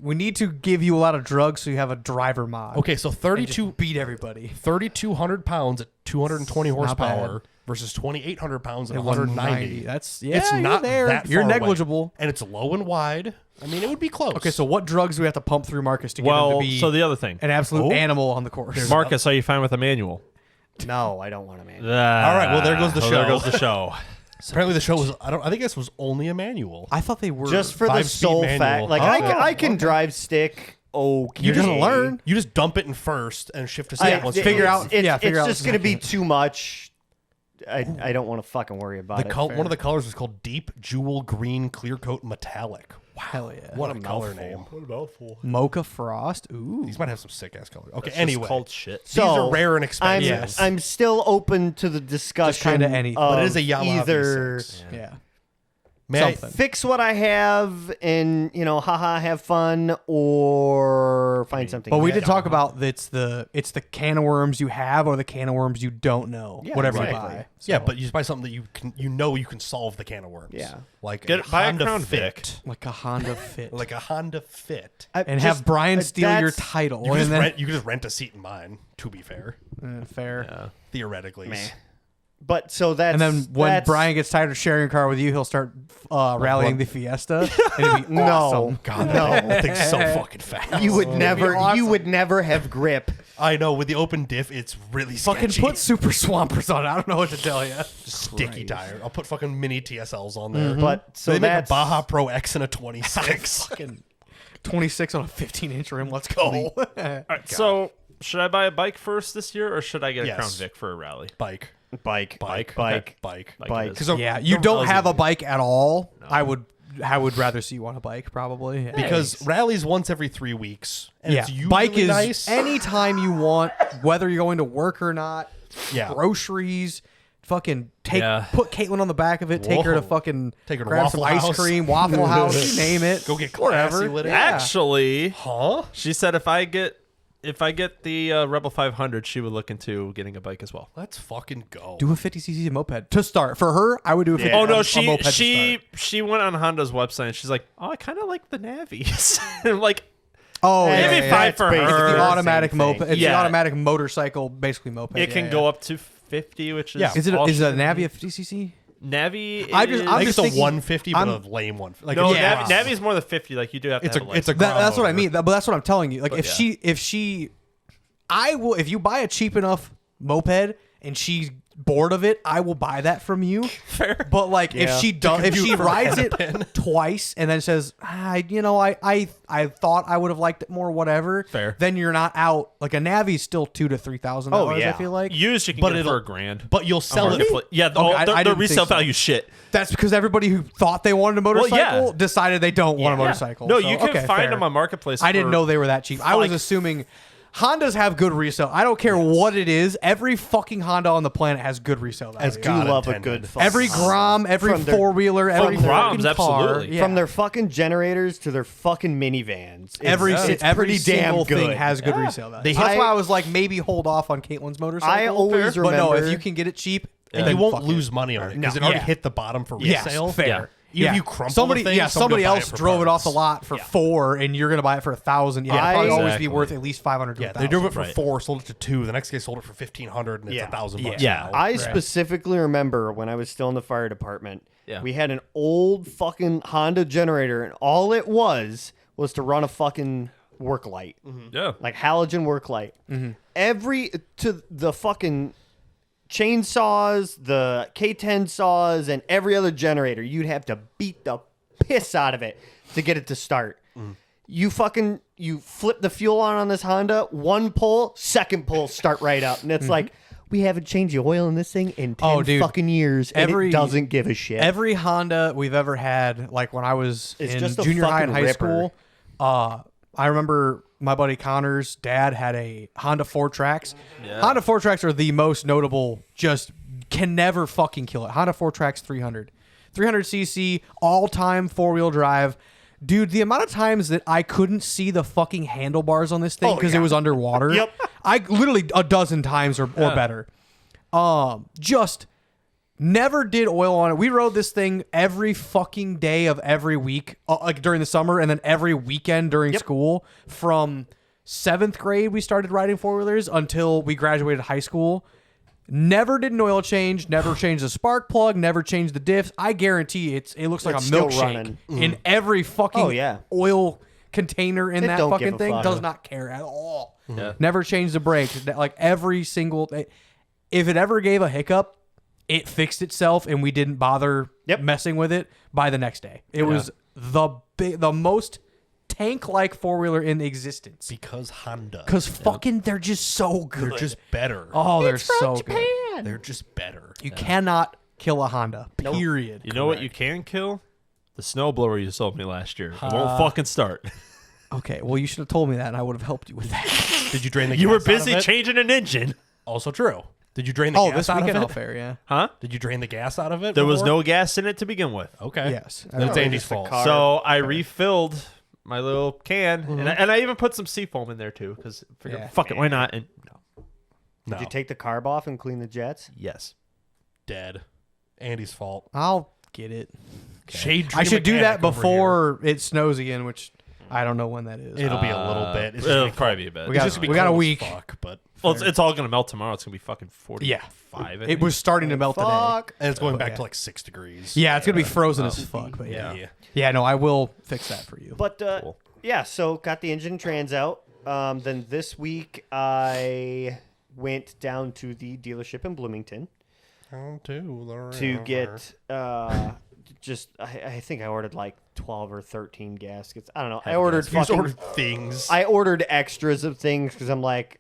we need to give you a lot of drugs so you have a driver mod. Okay, so And just 32 beat everybody. 3,200 pounds at 220 Not horsepower bad. versus 2,800 pounds at At 190. That's yeah. It's you're not there. that You're far away. negligible. And it's low and wide. I mean, it would be close. Okay, so what drugs do we have to pump through Marcus to get him Well, to be so the other thing, an absolute Oh. animal on the course? Marcus, are you fine with a manual? No, I don't want to man. All right, well, there goes the There show. goes the show. apparently the show was I think this was only a manual. I thought they were Just for the 5-speed sole manual. fact, like Oh, I can drive stick. Okay, You're gonna learn. You just dump it in first and shift to I, second. once you figure do it. out- It's, yeah, figure it's out just gonna be second. too much. I don't want to fucking worry about The it. one of the colors was called Deep Jewel Green Clear Coat Metallic. Hell yeah. What a color name. Mocha Frost. Ooh. These might have some sick ass colors. Okay, It's anyway. just called shit. These are rare and I'm, expensive. I'm still open to the discussion. kinda anything. Of But it is a Yamaha either V6. Yeah. May I- something. fix what I have and haha, have fun, or find something. But we else. did talk about it's the can of worms you have or the can of worms you don't know. Yeah, whatever exactly. you buy. Yeah, but you just buy something that you can solve the can of worms. Yeah. Like Buy a Honda Crown Fit. Like a Honda Fit. Like a Honda Fit. and have Brian steal your title. You can, and then, you can just rent a seat in mine, to be fair. fair. Theoretically. Meh. But so that's And then when that's- Brian gets tired of sharing a car with you, he'll start rallying the Fiesta. And it'd be No. awesome. God, that thing's so fucking fast. you would never awesome. you would never have grip. I know, with the open diff, it's really Fucking sketchy. put Super Swampers on it. I don't know what to tell you. sticky tire. I'll put fucking mini TSLs on there. But so they make a that's Baja Pro X and a 26. Fucking 26 on a 15-inch rim. Let's go. All right, so should I buy a bike first this year, or should I get a Yes. Crown Vic for a rally? Bike. bike. Bike. Bike. Bike. Bike. it is. Yeah, you don't have a bike at all. I would rather see you on a bike probably. Yeah. Because rallies once every 3 weeks. And Yeah, it's usually bike is nice. anytime you want, whether you're going to work or not. Yeah. Groceries, fucking Yeah. put Caitlin on the back of it, take her to Whoa. fucking Take her to grab some Waffle ice House. cream, Waffle House, you name it. Go get whatever. classy with it. Yeah. Actually, Huh? she said if I get the Rebel 500, she would look into getting a bike as well. Let's fucking go. Do a 50cc moped to start. For her, I would do a 50 Yeah. Oh no, a moped to she went on Honda's website and she's like, oh, I kind of like the Navies. I'm like, Oh, Maybe maybe yeah, five It's for basically It's her. the the automatic same thing. moped. It's the Yeah. automatic motorcycle, basically moped. It can go up to 50, which is Yeah. Is it all is she a can Navi do. a 50cc? Navi? I just- is- I'm I think just it's a thinking- 150, but I'm- a lame one. Like no, it's Yeah. Navi is more than 50. Like you do have to It's have a a it's a license. ground That's what I motor. mean. But that's what I'm telling you. Like But if she, I will. If you buy a cheap enough moped and she's bored of it, I will buy that from you. Fair. But like if Yeah. she does, if she for rides it Hennepin. twice and then says, I thought I would have liked it more, whatever. Fair. Then you're not out. Like a Navi's still $2,000 to $3,000. Oh, I yeah. feel like. Used, you can But get it it'll- for $1,000. But you'll sell it. Marketplace. Yeah, Okay, I the didn't think resale so. value shit. That's because everybody who thought they wanted a motorcycle yeah. decided they don't want a Yeah. motorcycle. No, So, you can okay, find fair. them on Marketplace. I didn't for- know they were that cheap. I was like- assuming Hondas have good resale. I don't care what it is. Every fucking Honda on the planet has good resale value. As Do God love a intended. good fucking Every Grom, every From their- four wheeler, every Groms, fucking car, absolutely. yeah. From their fucking generators to their fucking minivans. every it's every pretty single damn good. thing has good resale value. They- So that's I- why I was like, maybe hold off on Caitlin's motorcycle. I always but no, if remember- you can get it cheap, And then you won't fuck lose it. money on it because No. it already Yeah. hit the bottom for Yes, resale. fair. Yeah. Even if you crumple somebody, the thing, somebody will buy else it for drove it off the parts. lot for $4,000, and you're gonna buy it for $1,000. Yeah, it'll I- probably always be Exactly. worth at least $500 to Yeah, $1,000. they drove it for Right. 4, sold it to 2. The next guy sold it for 1,500, and it's Yeah. $1,000 Yeah. now. I specifically remember when I was still in the fire department, Yeah. we had an old fucking Honda generator, and all it was to run a fucking work light, Yeah. like halogen work light. Every to the fucking chainsaws, the K10 saws, and every other generator, you'd have to beat the piss out of it to get it to start. You flip the fuel on this Honda, one pull, second pull, start right up, and it's like, we haven't changed the oil in this thing in 10 dude. fucking years, and Every- it doesn't give a shit. Every Honda we've ever had, like when I was It's in just a junior high and fucking high ripper. school, I remember my buddy Connor's dad had a Honda 4Trax. Honda 4Trax are the most notable, just can never fucking kill it. Honda 4Trax 300. 300cc, all-time four-wheel drive. Dude, the amount of times that I couldn't see the fucking handlebars on this thing because it was underwater. Yep. I literally a dozen times or better. Just never did oil on it. We rode this thing every fucking day of every week, like during the summer, and then every weekend during school. From 7th grade, we started riding four-wheelers until we graduated high school. Never did an oil change, never changed the spark plug, never changed the diffs. I guarantee it looks like It's a still milkshake running. in every fucking Oh, yeah. oil container in It that don't fucking give a thing. fuck. Does not care at all. Yeah. Never changed the brakes. Like every single, if it ever gave a hiccup, it fixed itself, and we didn't bother Yep. messing with it by the next day. It was the most tank-like four-wheeler in existence. because Honda. Because fucking, they're just so good. they're just better. Oh, they're so good. They're just better. You cannot kill a Honda. Period. You know what you can kill? The snowblower you sold me last year. It won't fucking start. Okay, well, you should have told me that, and I would have helped you with that. Did you drain the You gas were out of busy it? changing an engine. Also true. Did you drain the Oh, gas this out weekend, of all it? fair, yeah. Huh? Did you drain the gas out of it? There was before? no gas in it to begin with. Okay. Yes. Then it's Probably Andy's just a fault. car. So I refilled my little can, and I even put some seafoam in there too, because Yeah. fuck it, why not? And no. No. Did you take the carb off and clean the jets? Yes. Dead. Andy's fault. I'll get it. Shade I tree should do that mechanic over before it snows again, which I don't know when that is. here. It'll be a little bit. It's just It'll gonna be probably be a bit. We got- It's just gonna be we got a cold as week. Fuck, but Well, it's all gonna melt tomorrow. It's gonna be fucking 45. I It was starting to melt today. Fuck. and it's going But back yeah. to like 6 degrees. Yeah, it's gonna be frozen as fuck. But yeah. Yeah. No, I will fix that for you. But Cool. yeah, so got the engine and trans out. Then this week I went down to the dealership in Bloomington to get I think I ordered like 12 or 13 gaskets. I don't know. I ordered You just fucking ordered things. I ordered extras of things because I'm like,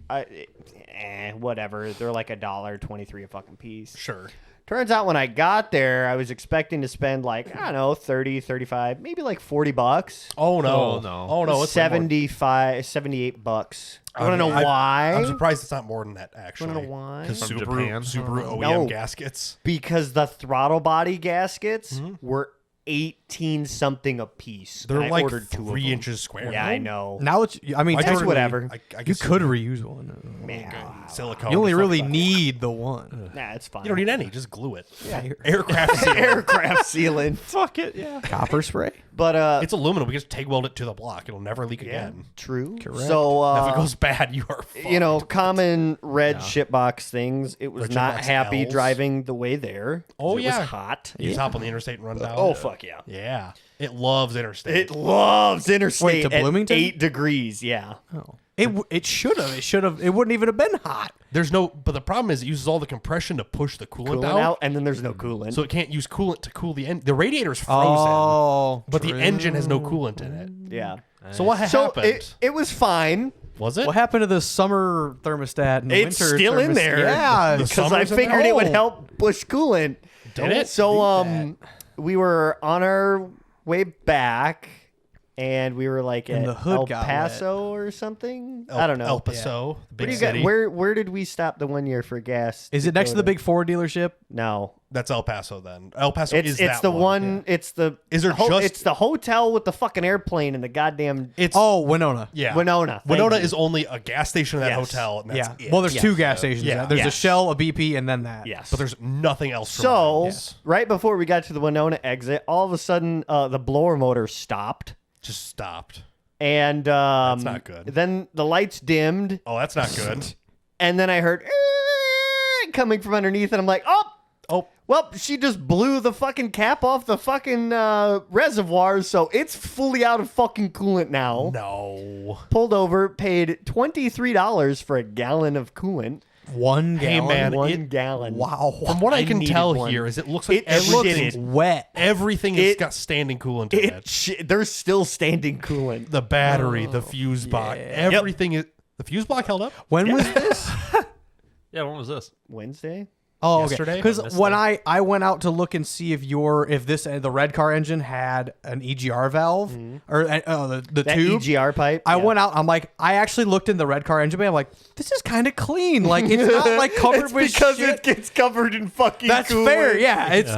whatever. They're like $1.23 a fucking piece. Sure. Turns out when I got there, I was expecting to spend like, I don't know, 30, 35, maybe like $40. Oh no! Oh, no. Oh no! It's way more. 78 $78. I want to know I- why. I'm surprised it's not more than that actually. Wanna know why? Because From Subaru Japan? OEM No. gaskets. Because the throttle body gaskets Mm-hmm. were 18 something a piece. They're and I like ordered 2 of 3 them. inches square. Yeah, I know. Now it's. I mean, I It's technically, whatever. I You guess could reuse one. silicone. You only fuck really that. need the one. Nah, it's fine. You don't need any. Just glue it. Yeah. Aircraft seal. Aircraft sealant. Fuck it, yeah. Copper spray. But It's aluminum. We just TIG weld it to the block. It'll never leak yeah, again. true. Correct. So If it goes bad, you are fucked. you know, common red shitbox things. It was Red not shitbox happy Ls. driving the way there. 'cause Oh, it yeah. was hot. You just hop on the interstate and run down. Oh fuck yeah! Yeah. It loves interstate. It loves interstate Wait, to at Bloomington? 8 degrees. Yeah. Oh. It should have. It should have. It wouldn't even have been hot. There's no, but the problem is it uses all the compression to push the coolant, Coolant out, out, and then there's no coolant. so it can't use coolant to cool the engine. The radiator's frozen, Oh, but the engine has no coolant in it. yeah. So what So happened? it was fine. Was it? What happened to the summer thermostat and the It's winter still in thermostat? there. Yeah, The Because I summer's in there? figured it would Oh. help push coolant. Did it? So we were on our way back, and we were like And at the hood El got Paso or something. I don't know. El Paso, the Where, big do you got- city. where did we stop the one year for gas? Is it next to the big Ford dealership? No, That's El Paso then. El Paso it's is it's that the one. It's the Is there just- it's the hotel with the fucking airplane and the goddamn It's Oh, Winona. yeah. Winona. Thank Winona you. is only a gas station in that Yes. hotel, and that's Yeah. it. Well, there's Yes. 2 gas stations. Yeah. There's a Yes. Shell, a BP, and then that. Yes. but there's nothing else. From So mine. right before we got to the Winona exit, all of a sudden the blower motor stopped. Just stopped. And not good. Then the lights dimmed, Oh, that's not good. and then I heard coming from underneath, and I'm like, Oh, well, she just blew the fucking cap off the fucking reservoir, so it's fully out of fucking coolant now. no. Pulled over, paid $23 for a gallon of coolant. 1 Hey, gallon. man, One gallon. Wow. From what I can needed tell one. here is it looks like It looks everything, wet. everything has It- got standing coolant in it. There's still standing coolant. The battery, the fuse box, everything is. The fuse block held up. When was this? Yeah, when was this? Wednesday? Oh, Yesterday? Because Missed when that. I went out to look and see if the red car engine had an EGR valve or the That tube. EGR pipe? I Yeah. went out. I'm like, I actually looked in the red car engine bay. I'm like, this is kind of clean. Like it's not like covered It's with because shit. it gets covered in fucking That's coolant. fair. Yeah, it's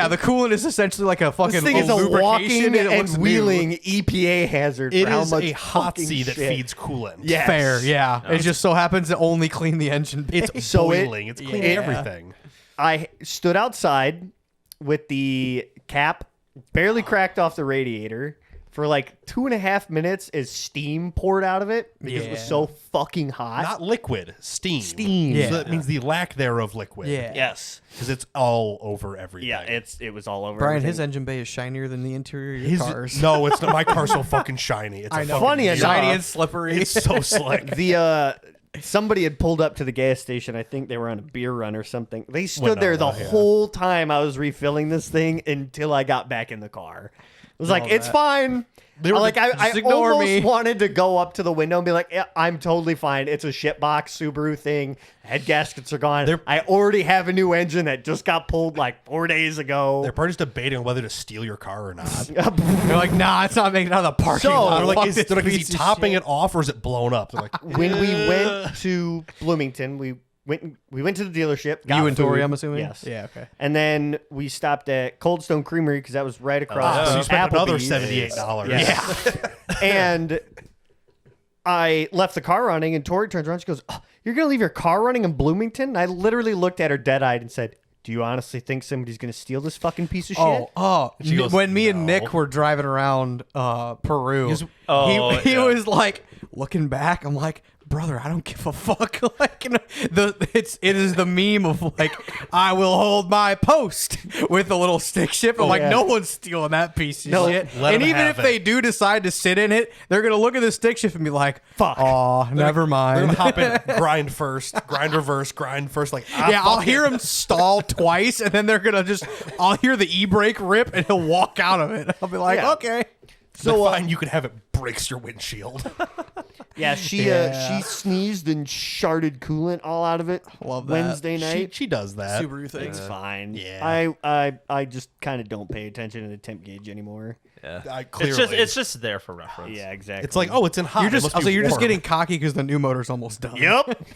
the coolant is essentially like a fucking This thing is a lubrication walking and it and looks new. wheeling EPA hazard It for how is much a hot fucking seat that shit. feeds coolant. Yes. Fair, yeah. It just so happens to only clean the engine bay. It's So it- boiling. It's cleaning Yeah. everything. I stood outside with the cap barely cracked off the radiator for like 2.5 minutes as steam poured out of it because it was Yeah. so fucking hot. Not liquid, steam. Steam. Yeah. So that means the lack thereof liquid. Yeah. Yes. Because it's all over everything. Yeah, it was all over. Brian, everything. his engine bay is shinier than the interior of your His, cars. no, it's not. My car's so fucking shiny. It's I a know. fucking Funny deal. enough- shiny and slippery. It's so slick. The somebody had pulled up to the gas station. I think they were on a beer run or something. They stood Winona, there the yeah. whole time I was refilling this thing until I got back in the car. It was like, All it's that. fine. They were I just ignore almost me. wanted to go up to the window and be like, yeah, I'm totally fine. It's a shitbox Subaru thing. Head gaskets are gone. They're- I already have a new engine that just got pulled like 4 days ago. They're probably just debating on whether to steal your car or not. They're like, nah, it's not making it out of the parking So- lot. They're like, Fuck is, this they're like, is he piece of topping shit. it off or is it blown up? They're like, When we went to Bloomington, we went to the dealership. Got You and Tori, food. I'm assuming? Yes. Yeah, okay. And then we stopped at Cold Stone Creamery because that was right across so from you spent another Applebee's. $78. Yeah. And I left the car running, and Tori turns around. She goes, "Oh, you're going to leave your car running in Bloomington?" And I literally looked at her dead-eyed and said, "Do you honestly think somebody's going to steal this fucking piece of shit?" She goes, when me and "No." Nick were driving around Peru, Oh, he yeah. was like, looking back, I'm like, brother, I don't give a fuck. Like, you know, it is the meme of like, I will hold my post with a little stick shift. I'm like, yeah. no one's stealing that piece of No, shit. let And 'em even have if it. they do decide to sit in it, they're gonna look at the stick shift and be like, Fuck. Oh, never They're mind. gonna hop in, grind first, grind reverse, grind first. Like, Yeah, I'll fuck hear it. him stall twice, and then they're gonna I'll hear the e-brake rip, and he'll walk out of it. I'll be like, Yeah. okay. So fine, you can have it breaks your windshield. Yeah, she sneezed and sharted coolant all out of it. Love that. Wednesday night. She does that. Subaru thing. It's fine. Yeah. I just kind of don't pay attention to the temp gauge anymore. Yeah. Clearly. It's just there for reference. Yeah, exactly. It's like, oh, it's in hot. You're It just must be you're just warm. getting cocky because the new motor's almost done. Yep.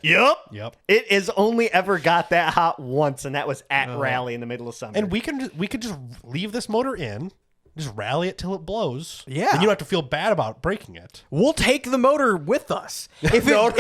Yep. Yep. It has only ever got that hot once, and that was at Rally in the middle of summer. And we could just leave this motor in, just rally it till it blows. Yeah. And you don't have to feel bad about breaking it. We'll take the motor with us. If no.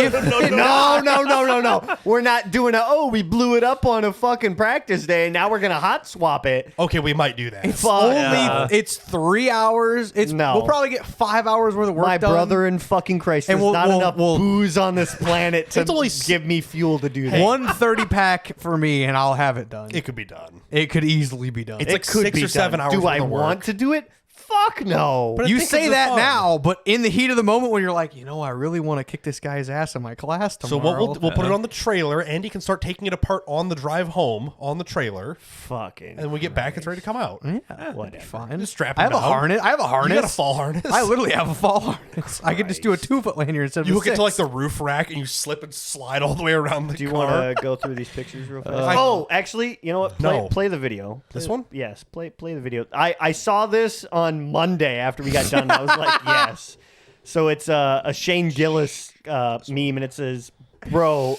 We're not doing we blew it up on a fucking practice day. Now we're gonna hot swap it. Okay, we might do that. It's 3 hours. We'll probably get 5 hours worth of work My done. brother in fucking Christ, And there's not enough we'll- booze on this planet to It's only give me fuel to do that. 130 pack for me, and I'll have it done. It could be done. It could easily be done. It's It like could 6 be or 7 done. hours Do I worth of work. want to do it? Fuck no. But I you think say it's that fun. now, but in the heat of the moment when you're like, I really want to kick this guy's ass in my class So tomorrow. what we'll put it on the trailer. Andy can start taking it apart on the drive home on the trailer. fucking. And when we get back, it's ready to come out. Yeah, Whatever. fine. Just strap I it have a down. harness. I have a harness. You got a fall harness. I literally have a fall harness. I could just do a 2-foot lanyard instead of You a hook it to like 6. the roof rack and you slip and slide all the way around the Do you car. want to go through these pictures real fast? Actually, you know what? No. Play the video. This one? Yes, play the video. I saw this on Monday after we got done. I was like, yes. So it's a Shane Gillis meme, and it says, "Bro,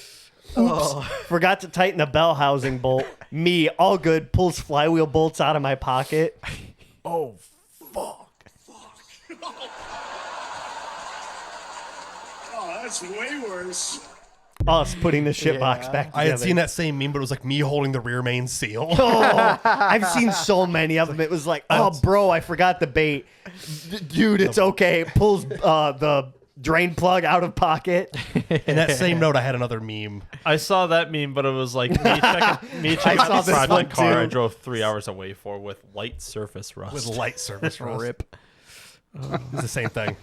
oops, forgot to tighten the bell housing bolt. Me, all good, pulls flywheel bolts out of my pocket. Oh, fuck. Oh, that's way worse. Us putting the shit box back together. I had seen that same meme, but it was like me holding the rear main seal. I've seen so many of them. It was like, oh, bro, I forgot the bait. Dude, it's okay. It pulls the drain plug out of pocket. In that same note, I had another meme. I saw that meme, but it was like me checking saw out the this one project car too. I drove 3 hours away for with light surface rust. With light service rust. Rip. It's the same thing.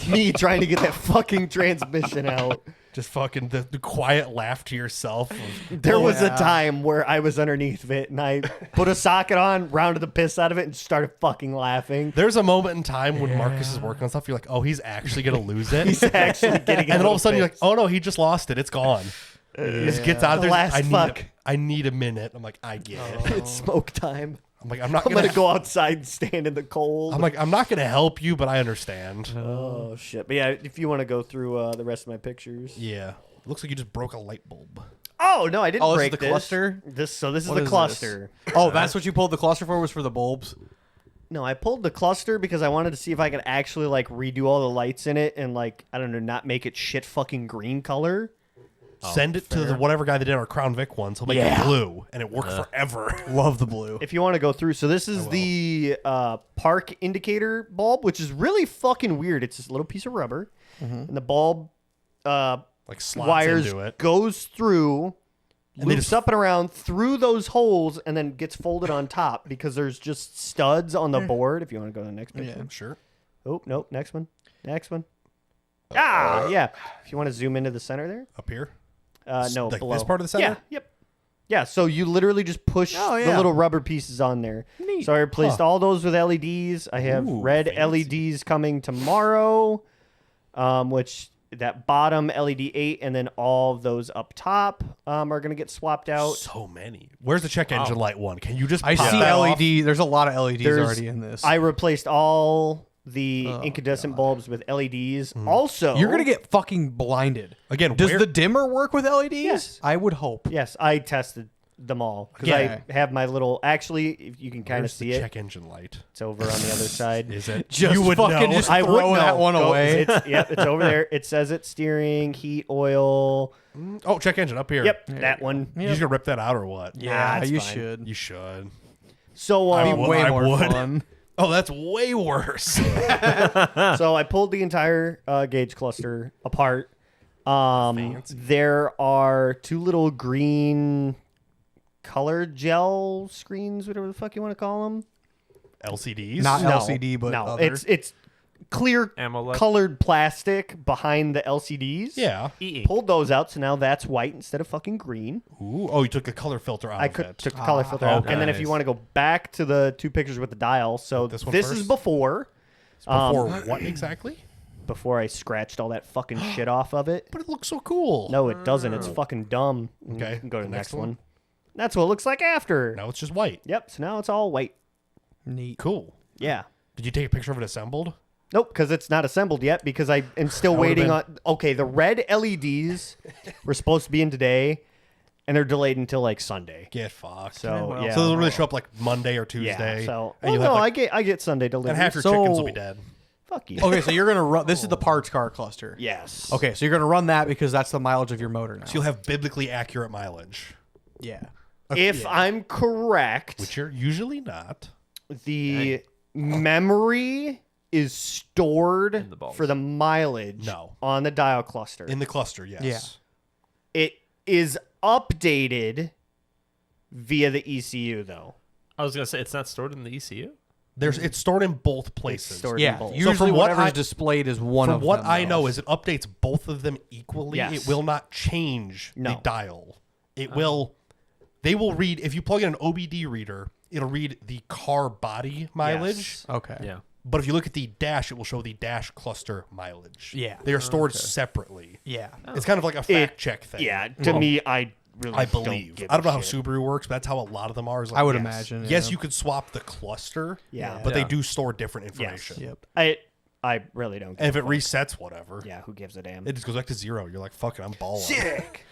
Me trying to get that fucking transmission out. Just fucking the quiet laugh to yourself. There was a time where I was underneath of it and I put a socket on, rounded the piss out of it, and started fucking laughing. There's a moment in time when Marcus is working on stuff. You're like, oh, he's actually going to lose it. He's actually getting And then all of a sudden you're like, fixed. oh no, he just lost it. It's gone. He just gets out The there. last fuck. I need a minute. I'm like, I get it. It's smoke time. I'm like, I'm not I'm gonna gonna go outside and stand in the cold. I'm like, I'm not gonna help you, but I understand. oh shit! But yeah, if you want to go through the rest of my pictures. Yeah. Looks like you just broke a light bulb. Oh no, I didn't Oh, this is break the cluster? This is What the is cluster. Oh, that's what you pulled the cluster for, was for the bulbs? No, I pulled the cluster because I wanted to see if I could actually like redo all the lights in it and like I don't know, not make it shit fucking green color. Send it to the whatever guy that did our Crown Vic ones. He'll make it blue, and it worked forever. Love the blue. If you want to go through, so this is the park indicator bulb, which is really fucking weird. It's this little piece of rubber, and the bulb Like slots wires into it. goes through, And they loops just- up and around through those holes, and then gets folded on top because there's just studs on the board. If you want to go to the next picture. Yeah. Sure. Oh, nope. Next one. Next one. Yeah. If you want to zoom into the center there. Up here. No, like below. this part of the center? Yeah. Yep. Yeah. So you literally just push Oh, the yeah. little rubber pieces on there. Neat. So I replaced all those with LEDs. I have Ooh, red fancy. LEDs coming tomorrow, which that bottom LED 8 and then all of those up top are going to get swapped out. So many. Where's the check engine light one? Can you just I pop see that off? LED. There's a lot of LEDs There's- already in this. I replaced all the incandescent bulbs with LEDs. Also, You're going to get fucking blinded. Again, Does where- the dimmer work with LEDs? Yes. I would hope. Yes, I tested them all because Yeah. I have my little. Actually, if you can kind of Where's see the it, check engine light? it's over on the other side. Is it? Just you would fucking know. just- I would throw know. that one away. Yep, it's over there. It says it steering, heat, oil. Oh, check engine up here. Yep, that one. You just gonna rip that out or what? Yeah, it's you fine. should. You should. So I Be would- way I more would. fun. Oh, that's way worse. so I pulled the entire gauge cluster apart. Fancy. There are two little green color gel screens, whatever the fuck you want to call them. LCDs. Not No, LCD, but no, other. it's clear AMOLED. colored plastic behind the LCDs. Yeah. Pulled those out, so now that's white instead of fucking green. Ooh. Oh, you took the color filter out I of it. took the color filter out, okay. and then if you want to go back to the two pictures with the dial, so This one this first? is before. Before what exactly? before I scratched all that fucking shit off of it. But it looks so cool. No, it doesn't. It's fucking dumb. Okay, You can go to the next next one. one. That's what it looks like after. Now it's just white. Yep. So now it's all white. Neat. Cool. Yeah. Did you take a picture of it assembled? Nope, because it's not assembled yet. Because I am still That would've waiting been- on. Okay, the red LEDs were supposed to be in today, and they're delayed until like Sunday. Get fucked. So yeah. So they'll really show up like Monday or Tuesday. Yeah. So and well, you'll no, have, like, I get Sunday delivery. and half your So- chickens will be dead. Fuck you. Okay, so you're gonna run. This is the parts car cluster. Yes. Okay, so you're gonna run that because that's the mileage of your motor now. So you'll have biblically accurate mileage, Yeah. If I'm correct, which you're usually not. the memory is stored In the balls. for the mileage No. on the dial cluster. In the cluster, yes. Yeah. It is updated via the ECU though. I was gonna say it's not stored in the ECU. It's stored in both places. stored in Yeah. both. Usually, from what whatever's I- displayed is one From of what them. I though. know is it updates both of them equally. Yes. It will not change the No. dial. It will. They will read if you plug in an OBD reader. It'll read the car body mileage. Yes. Okay. Yeah. But if you look at the dash, it will show the dash cluster mileage. Yeah. They are stored separately. Yeah. It's kind of like a fact check thing. Yeah, to me, I really I don't believe. give I don't know a how shit. Subaru works, but that's how a lot of them are. Is like, I would yes. imagine, Yes, yeah. you could swap the cluster. Yeah. But they Yeah. do store different Yes. information. Yep. I really don't. And if give it a fuck. resets, whatever. Yeah, who gives a damn? It just goes back to 0. You're like, fuck it, I'm balling. Sick.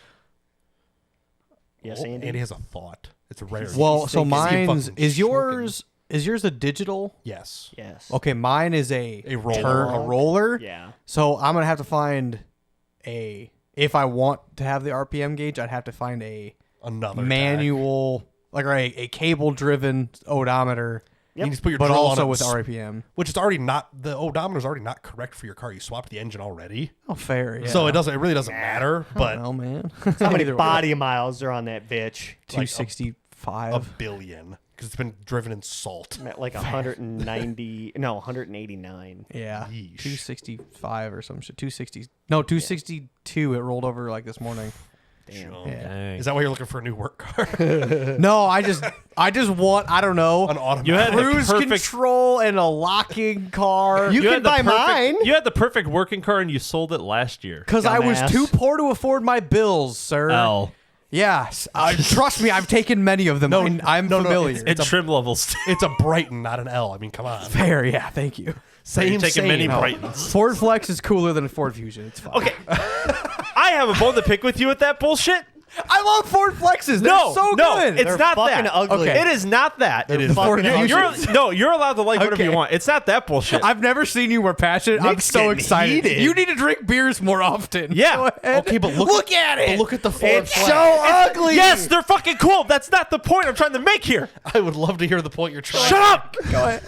Yes, Oh, Andy. Andy has a thought. It's a rare. Well, so thinking- mine's fucking is yours. Is yours a digital? Yes. Yes. Okay, mine is a roller. a roller. Yeah. So I'm gonna have to find a. If I want to have the RPM gauge, I'd have to find a Another manual, like a cable-driven odometer, You just put your but drill also on it, with RPM. which is already not the odometer's already not correct for your car. You swapped the engine already, Oh, fair. Yeah. so it doesn't. It really doesn't matter. But Well, man, How many body miles are on that bitch? 265. a billion because it's been driven in salt. I'm at like 190. No, 189. Yeah, Yeesh. 265 or some shit. 260. No, 262. It rolled over like this morning. Damn. Sure. Yeah. Dang. Is that why you're looking for a new work car? No, I just want. I don't know. An automatic. You had the Cruise perfect- control and a locking car. You can had the buy perfect- mine. You had the perfect working car and you sold it last year. Because I was Dumbass. too poor to afford my bills, sir. L. Yes. Trust me, I've taken many of them. I'm no, familiar. It's trim levels. It's a Brighton, not an L. I mean, come on. fair. Yeah, thank you. Same. taking many same. Brightons. Ford Flex is cooler than a Ford Fusion. It's fine. Okay. I have a bone to pick with you with that bullshit. I love Ford Flexes. They're No, so no, good. it's They're not fucking that. ugly. Okay. It is not that. It is Ford fucking Fusion. You're allowed to like whatever Okay. you want. It's not that bullshit. I've never seen you more passionate. I'm Nick's so getting excited. heated. You need to drink beers more often. Yeah. Go ahead. Okay, but look at it. But look at the Ford It's Flex. so ugly. Yes, they're fucking cool. That's not the point I'm trying to make here. I would love to hear the point you're trying. Shut up. Go ahead.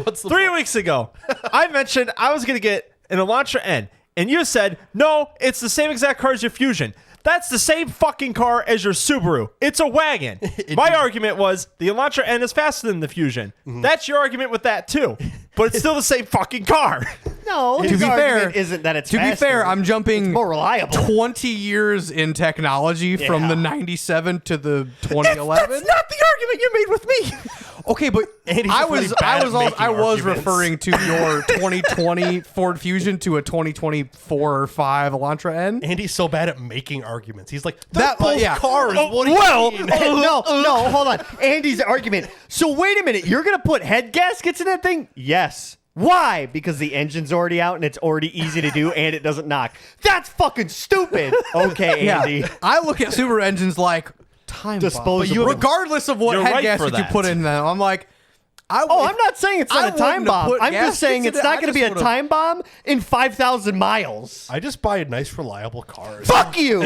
What's the 3 point? weeks ago, I mentioned I was going to get an Elantra N, and you said, no, it's the same exact car as your Fusion. That's the same fucking car as your Subaru. It's a wagon. My argument was the Elantra N is faster than the Fusion. That's your argument with that too. But it's still the same fucking car. No, To his be fair, argument isn't that it's To be faster. fair, I'm jumping more reliable. 20 years in technology from the 97 to the 2011. That's not the argument you made with me. Okay, but Andy's I just really was bad at making I was arguments. referring to your 2020 Ford Fusion to a 2024 or 5 Elantra N. Andy's so bad at making arguments. He's like, That- that both yeah. cars. What do Well, you mean? no, hold on. Andy's argument. So wait a minute. You're gonna put head gaskets in that thing? Yes. Why? Because the engine's already out and it's already easy to do and it doesn't knock. That's fucking stupid. Okay, Andy. I look at Subaru engines like time Disposable. bomb. Regardless of what You're head right gasket for you that. put in them, I'm like, Oh, I'm not saying it's I not a time wouldn't have bomb. put I'm just saying gaskets it's in it. not I going to be just a would've- time bomb in 5,000 miles. I just buy nice, reliable cars. Fuck you,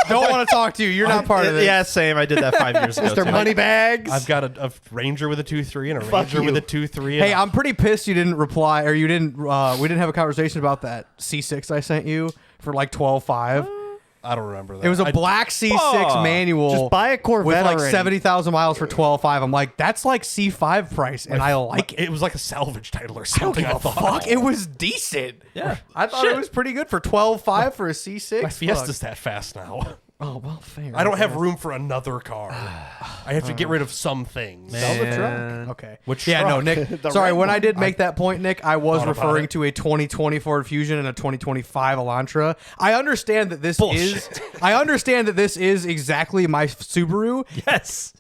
don't want to talk to you. You're not part of this. Yeah, same. I did that 5 years ago. Mr. too. Moneybags. I've got a Ranger with a 2.3 and a Fuck Ranger with you. a 2.3. Hey, I'm pretty pissed you didn't reply, or you didn't. We didn't have a conversation about that C6 I sent you for like 12.5. I don't remember that. It was a I- black C6 Fuck. manual. Just buy a Corvette with like already. 70,000 miles for 12.5. I'm like, that's like C5 price, and I like it. It was like a salvage title or I don't something. give I a thought. fuck. It was decent. Yeah. I thought Shit. it was pretty good for 12.5 for a C6. My Fiesta's Fuck. that fast now. Oh, well, fair. I don't have room for another car. I have to get rid of some things. Sell the Man. truck. Okay. Which Yeah, no, truck? Nick. The Sorry, red when I one. did make that point, Nick, I was thought about referring it. to a 2020 Ford Fusion and a 2025 Elantra. I understand that this is. I understand that this is exactly my Subaru. Yes.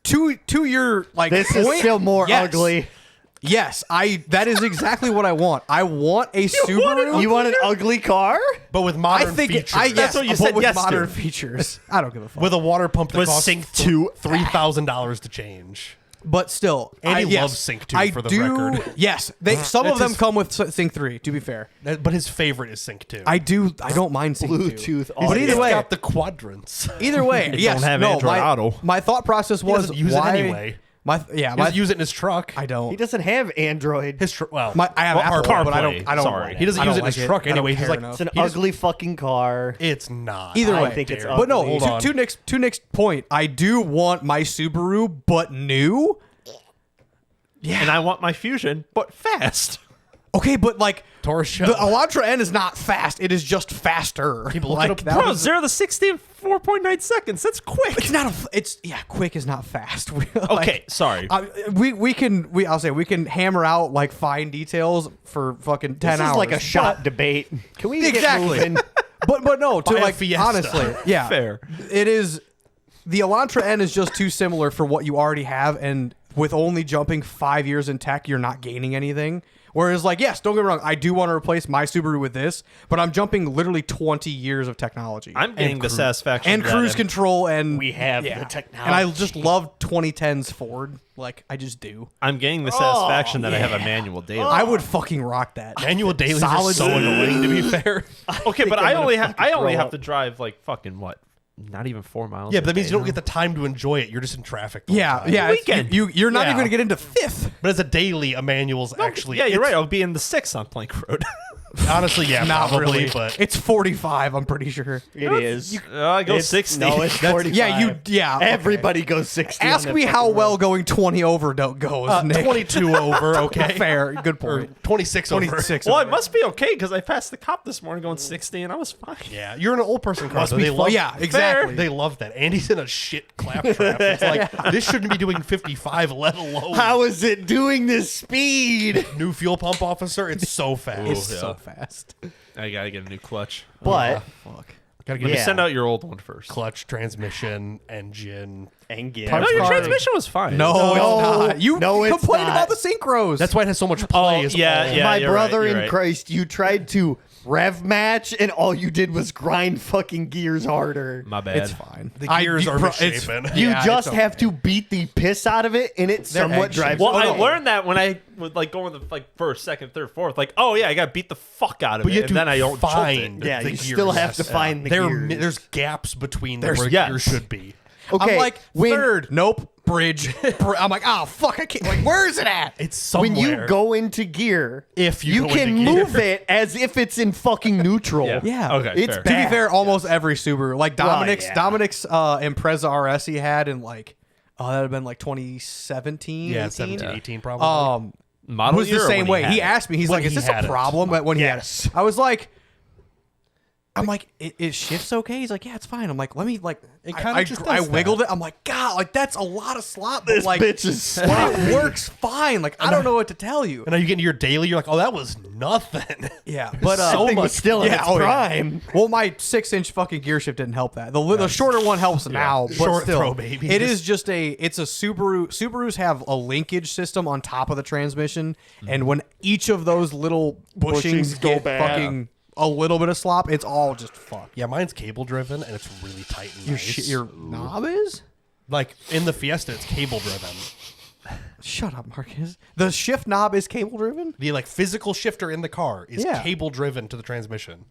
To your like This point, is still more yes. ugly. Yes, that is exactly what I want. I want a Subaru. You want an ugly car? But with I modern think features. yes, what you but said with yes to. modern features. I don't give a fuck. with a water pump that With costs Sync 2. $3,000 to change. But still, Andy yes, loves Sync 2 I for the do, record. Yes, some of That's them his- come with Sync 3. To be fair, But his favorite is Sync 2. I don't mind Sync 2. Bluetooth But audio. either It's way, got the quadrants. either way, yes, don't have no. Android my, Auto. my thought process was doesn't use it why anyway. My He my doesn't use it in his truck. I He don't. doesn't have Android. I have I have Apple, but I don't. I don't. Sorry. want He doesn't I use don't it in his like truck I don't anyway. He's care like- enough. It's an He just- ugly fucking car. It's not. Either I way, think it's but no. ugly. Hold on. To Nick's point, I do want my Subaru, but new. And I want my Fusion, but fast. Okay, but like Taurus show. the Elantra N is not fast. It is just faster. People look like, it up. that Bro, was- 0 to 60 in 4.9 seconds. That's quick. It's not a. It's quick is not fast. Okay, sorry. We can hammer out like fine details for fucking 10 This hours. is like a but- shot debate. Can we Exactly. get moving? but no, to Buy a like Fiesta. honestly, yeah, Fair. It is. The Elantra N is just too similar for what you already have, and with only jumping 5 years in tech, you're not gaining anything. Whereas, like, yes, don't get me wrong, I do want to replace my Subaru with this, but I'm jumping literally 20 years of technology. I'm getting the satisfaction. and that cruise I'm- control, and We have yeah. the technology. And I just love 2010s Ford. Like, I just do. I'm getting the satisfaction that I have a manual daily. I would fucking rock that. Manual dailies are Solid so annoying, to be fair. Okay, but I'm I gonna only fucking have throw to drive like fucking what? Not even 4 miles. Yeah, a but that means day you don't now. get the time to enjoy it. You're just in traffic. The whole Yeah, time. yeah. it's- Weekend. You're not Yeah. even going to get into fifth. But as a daily, a manual's actually. Yeah, you're it's- right. I'll be in the 6 on Plank Road. Honestly, yeah, Not probably. really. But It's 45, I'm pretty sure. It is. I go It's- 60. No, it's 45. Yeah, okay. Everybody goes 60. on Ask that me how fucking well road. going 20 over goes, Nick. 22 over, okay. Fair. Good Or point. 26 over. 26 Well, over. it must be okay because I passed the cop this morning going 60 and I was fine. Yeah, you're in an old person car. Must So be they fun. love, Yeah, exactly. They love that. Andy's in a shit claptrap. It's like, this shouldn't be doing 55, let alone How is it doing this speed? new fuel pump officer. It's so fast. It's yeah. so fast. I gotta get a new clutch. But Fuck. Gotta Let get me Yeah. send out your old one first. clutch, transmission, engine. and get No, your car- transmission was fine. No, No, it's not. You no, it's complained not. about the synchros. That's why it has so much play. is yeah, all- yeah. My you're brother right, in you're right. Christ, you tried to rev match and all you did was grind fucking gears harder. My bad. It's fine. The gears are misshapen. You Yeah, just it's have okay. to beat the piss out of it and it somewhat egg-shaped. drives. Well, Oh, I no. learned that when I would like go in the like first, second, third, fourth. Like, oh yeah, I got to beat the fuck out of But it, you have and to then I don't jolt find it. Yeah, the you gears. still have to Yes. find the There- gears. There's gaps between them There's- where yes. gears should be. Okay, I'm like, when, third. Nope. Bridge. I'm like, oh, fuck. I can't. Like, where is it at? It's somewhere. when you go into gear, If you you go can into gear. move it as if it's in fucking neutral. Yeah. Okay. It's fair. To be bad. fair, almost every Subaru, like Dominic's, yeah. Dominic's Impreza RS he had in like, that would have been like 2017, Yeah, 18? 17, 18 probably. Model Was the year or same when way. He had it? asked me, he's When like, is he this had a it. problem? When he had Yes. it. I was like, I'm like, it shifts okay? He's like, yeah, it's fine. I'm like, let me like, It I- kinda I, just I does wiggled it. I'm like, God, like that's a lot of slop. But This like, bitch is but it works fine. Like, I don't know what to tell you. and now you get into your daily, you're like, oh, that was nothing. Yeah, but So Thing much was still in yeah, its oh, yeah. prime. Well, my 6-inch fucking gear shift didn't help that. The shorter one helps now, but Short still, throw, baby. It is just it's a Subaru. Subarus have a linkage system on top of the transmission, and when each of those little bushings go get bad. fucking a little bit of slop, it's all just fucked. Yeah, mine's cable driven and it's really tight and nice. Your knob is? Like in the Fiesta, it's cable driven. Shut up, Marcus. The shift knob is cable driven? The like physical shifter in the car is Yeah. cable driven to the transmission,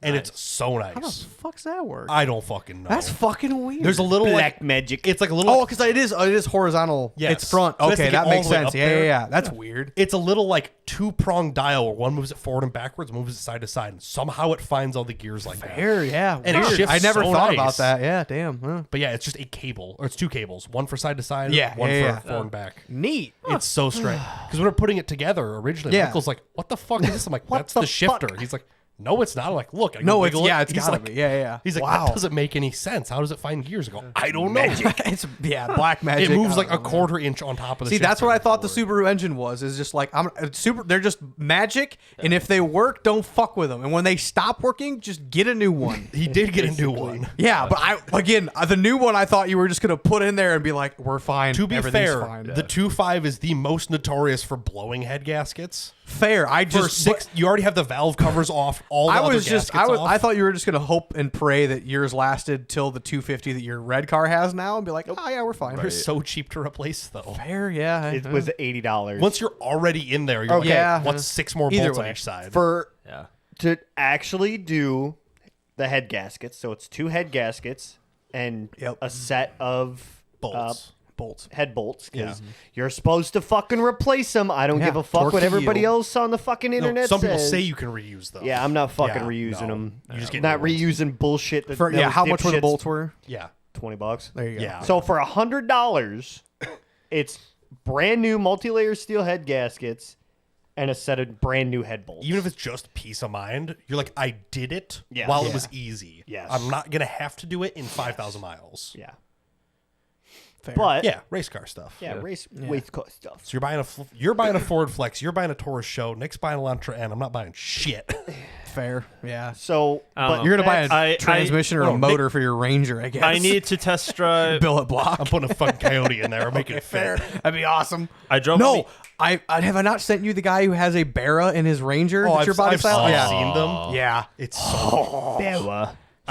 and it's so How the nice. fuck's that work? I don't fucking know. That's fucking weird. There's a little Black like magic. it's like a little. Oh, like, because it is horizontal. Yes. It's front. So it has to Okay, get that all makes the way sense. up Yeah, there. yeah. That's weird. it's a little like 2-pronged dial where one moves it forward and backwards, moves it side to side, and somehow it finds all the gears like that. Fair, yeah. And it weird. shifts I never so thought nice. about that. Yeah, damn. Huh. But yeah, it's just a cable, or it's 2 cables, one for side to side, Yeah, one yeah, for yeah. forward and back. Neat. It's so straight. Because when we're putting it together originally, Yeah. Michael's like, "What the fuck is this?" I'm like, "That's the the shifter." fuck? He's like, no, it's not. I'm like, look, I No, wiggle it's it. He's gotta like, be. Yeah. He's like, wow. that doesn't make any sense. How does it find gears? I go, I don't know. it's black magic. It moves I like a don't know. quarter inch on top of the See, that's what I shift thought the forward. Subaru engine was. Is just like they're just magic, and if they work, don't fuck with them. And when they stop working, just get a new one. He did get a new one. Yeah, but the new one I thought you were just gonna put in there and be like, we're fine. To be everything's fair, fine. the 2.5 is the most notorious for blowing head gaskets. Fair. I For just six, you already have the valve covers off. All the I other was just gaskets off. I thought you were just gonna hope and pray that yours lasted till the 250 that your red car has now, and be like, oh yeah, we're fine. they're so cheap to replace, though. Fair, yeah. It was $80. Once you're already in there, you're Okay. like, Yeah. what's 6 more Either bolts on way. each side? Yeah. To actually do the head gaskets. So it's 2 head gaskets and Yep. a set of bolts. bolts. head bolts because Yeah. you're supposed to fucking replace them. I don't Yeah, give a fuck torque what to everybody yield. else on the fucking No, internet some says. people say you can reuse them. Yeah, I'm not fucking Yeah, reusing no. them. You just get not new ones. reusing bullshit. That Yeah, those how much were the dipshits- bolts were? Yeah. $20. There you go. Yeah. So for $100, it's brand new multi-layer steel head gaskets and a set of brand new head bolts. Even if it's just peace of mind, you're like, I did it Yeah. while Yeah. it was easy. Yes. I'm not going to have to do it in 5,000 miles. yeah, Fair. but Yeah, race car stuff. yeah, race car stuff. So you're buying a Ford Flex, you're buying a Taurus Show, Nick's buying a Elantra N. I'm not buying shit. fair. Yeah. So, I don't but know. You're gonna buy a I- transmission or no, a motor for your Ranger, I guess. I need to test drive. billet block. I'm putting a fucking Coyote in there. I'm making it fit. That'd be awesome. I drove. No, I have I not sent you the guy who has a Barra in his Ranger? Oh, That's your body I've style? Yeah. seen them. Yeah. It's so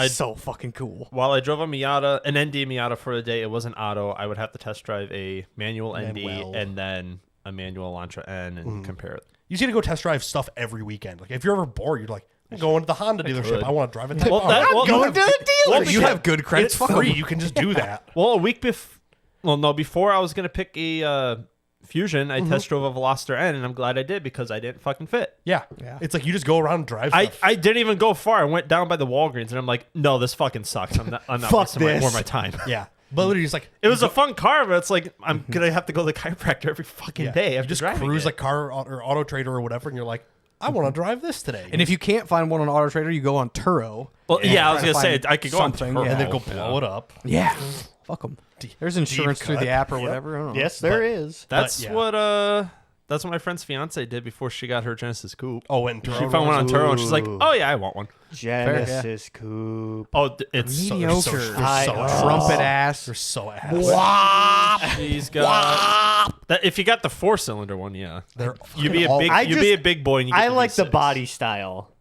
So fucking cool. While I drove a Miata, an ND Miata for the day, it wasn't auto. I would have to test drive a manual ND Manuel. and then a manual Elantra N and compare it. you just need to go test drive stuff every weekend. Like if you're ever bored, you're like, I'm going to the Honda dealership. could. I want to drive it. Well, that- well, going to the dealer. You have good credits. It's Fuck 'em. free. You can just do that. Well, a week before, before I was gonna pick a Fusion, I test drove a Veloster N, and I'm glad I did because I didn't fucking fit. Yeah. Yeah. It's like you just go around and drive I, stuff. I didn't even go far. I went down by the Walgreens, and I'm like, no, this fucking sucks. I'm not Fuck wasting this. more of my time. yeah. But literally just like It was a fun car, but it's like I'm gonna have to go to the chiropractor every fucking day. You After just driving cruise it. like car or Auto Trader or whatever, and you're like, I want to drive this today. And if you can't find one on Auto Trader, you go on Turo. Well, yeah, I was try to gonna say find I could go on something, Turo. yeah. and then go blow it up. Yeah. Fuck them. There's insurance through cut. the app or whatever. I don't know. Yes, there is. That's yeah. that's what my friend's fiance did before she got her Genesis Coupe. Oh, and She found one on Turo, and she's like, "Oh yeah, I want one." Genesis Coupe. Oh, it's Mediocre. so Trumpet ass. They're so ass. she's got that. If you got the 4-cylinder one, yeah, They're you'd be a all- big. I You'd be a just- big boy. And you get I like the V6. body style.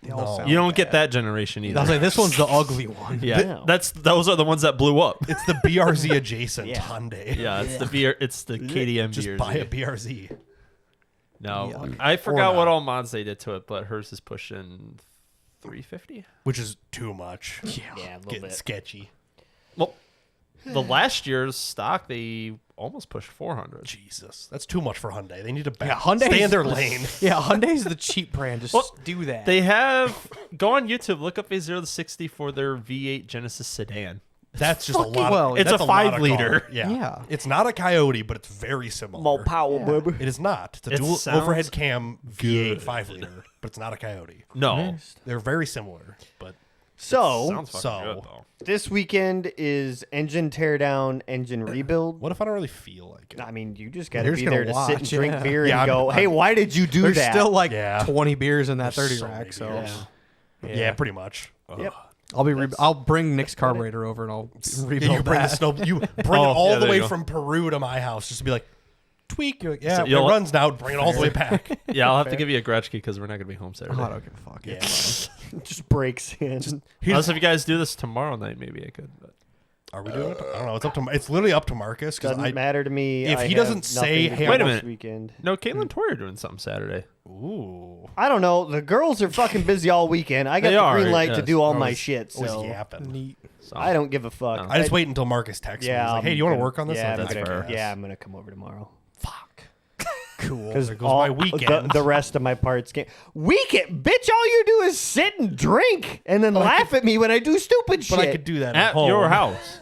no. You don't get that generation either. I was like, this one's the ugly one. yeah, No. those are the ones that blew up. It's the BRZ adjacent Yeah. Hyundai. Yeah, it's the VR. It's the KDM. Just VRZ. buy a BRZ. No, Yeah. I forgot Or what not. all mods they did to it, but hers is pushing 350. Which is too much. Yeah, a little Getting bit. sketchy. Well, the last year's stock they almost pushed 400. Jesus. That's too much for Hyundai. They need to Yeah, Hyundai's- stay in their lane. Yeah, Hyundai's the cheap brand. Just Well, do that. They have go on YouTube, look up a 0 to 60 for their V8 Genesis sedan. That's just a lot. well, it's that's a lot of 5-liter. car. Yeah. Yeah. It's not a Coyote, but it's very similar. More power, baby. It is not. It's a It dual sounds overhead cam V8 5-liter, but it's not a Coyote. No, They're very similar, but So, sounds fucking So- good though. this weekend is engine teardown, engine rebuild. what if I don't really feel like it? I mean, you just got to You're be just there gonna to sit and watch, drink yeah. beer Yeah, and go, I'm- hey, why did you do There's that? still like Yeah. 20 beers in that There's 30 so rack. many So beers. Yeah. Yeah, pretty much. Yep. I'll bring Nick's carburetor over and I'll rebuild Yeah, you bring the that. snow. You bring it Oh, all yeah, the there way you go. from Peru to my house just to be like, tweak. You're like, yeah, So it you'll- runs now. Bring it all the way back. Yeah, I'll have to give you a Gretschke because we're not gonna be home Saturday. Oh, I don't give a fuck. Yeah. Just breaks in. Unless if you guys do this tomorrow night, maybe I could. But Are we doing it? I don't know. It's up to. It's literally up to Marcus because Doesn't matter to me. if I he have doesn't say, nothing to hey, do Wait a this minute. weekend. no, Caitlin and Tori are doing something Saturday. Ooh, I don't know. The girls are fucking busy all weekend. I got They the are, green light to yes. do all I my was- shit. I was So yapping. Neat. So I don't give a fuck. No. I just wait until Marcus texts me. Yeah. He's like, hey, do you want to work on this? Yeah, I'm I'm like, That's gonna, fair. yeah, I'm gonna come over tomorrow. Fuck. Cool. Because There goes my weekend. The rest of my parts can't. Weekend, bitch! All you do is sit and drink, and then laugh at me when I do stupid shit. but I could do that at home. your house.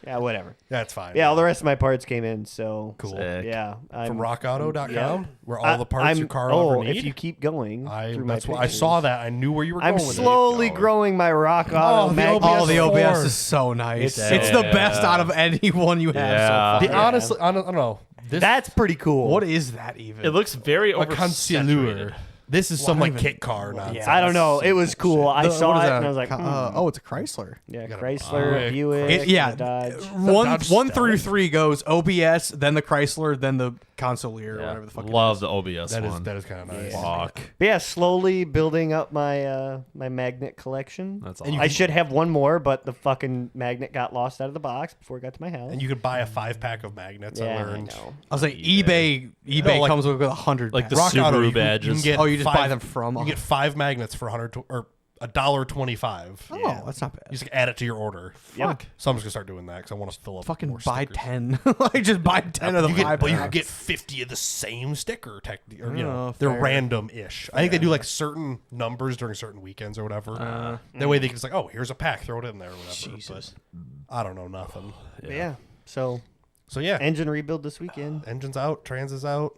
Yeah, whatever. That's fine. Yeah, all the rest of my parts came in, so Cool. Sick. yeah. From rockauto.com, yeah. where all the parts your car will ever need. if you keep going through my That's what I pictures. saw that. I knew where you were going I'm with slowly it. growing my Rock Auto the magnet. Oh, the Ford. OBS is so nice. It's the Yeah. best out of any one you have Yeah. so far. The honestly, I don't know. This That's pretty cool. What is that even? It looks very a consigliere. oversaturated. This is Well, some I like don't even- kit car nonsense. I don't know. It was cool. I The- saw what it is and that? I was like, oh, it's a Chrysler. yeah, got a Chrysler, Buick, Buick, Yeah, Dodge. one Dodge through Stealth? 3 goes OBS, then the Chrysler, then the Consoleer, or whatever the fuck. Love the OBS That one. is kind of nice. Fuck. But yeah, slowly building up my my magnet collection. That's And you I can- should have one more, but the fucking magnet got lost out of the box before it got to my house. And you could buy a 5-pack of magnets. I yeah, I learned. know. I was like, eBay No, like- comes with 100. like the packs. Rock Auto, Subaru you can badges. get Oh, you just buy five- them from. You get 5 magnets for $1.25. Oh, that's not bad. You just add it to your order. Yep. So I'm just gonna start doing that because I want to fill up. Fucking more buy stickers. 10. Like, just buy 10 of the You get, 5 but you can packs. get 50 of the same sticker. Or, you know, Oh, they're fair. random-ish. I think they do like certain numbers during certain weekends or whatever. That way they can just like, oh, here's a pack, throw it in there or whatever. Jesus. But I don't know nothing. But yeah. So So yeah, engine rebuild this weekend. engine's out, trans is out,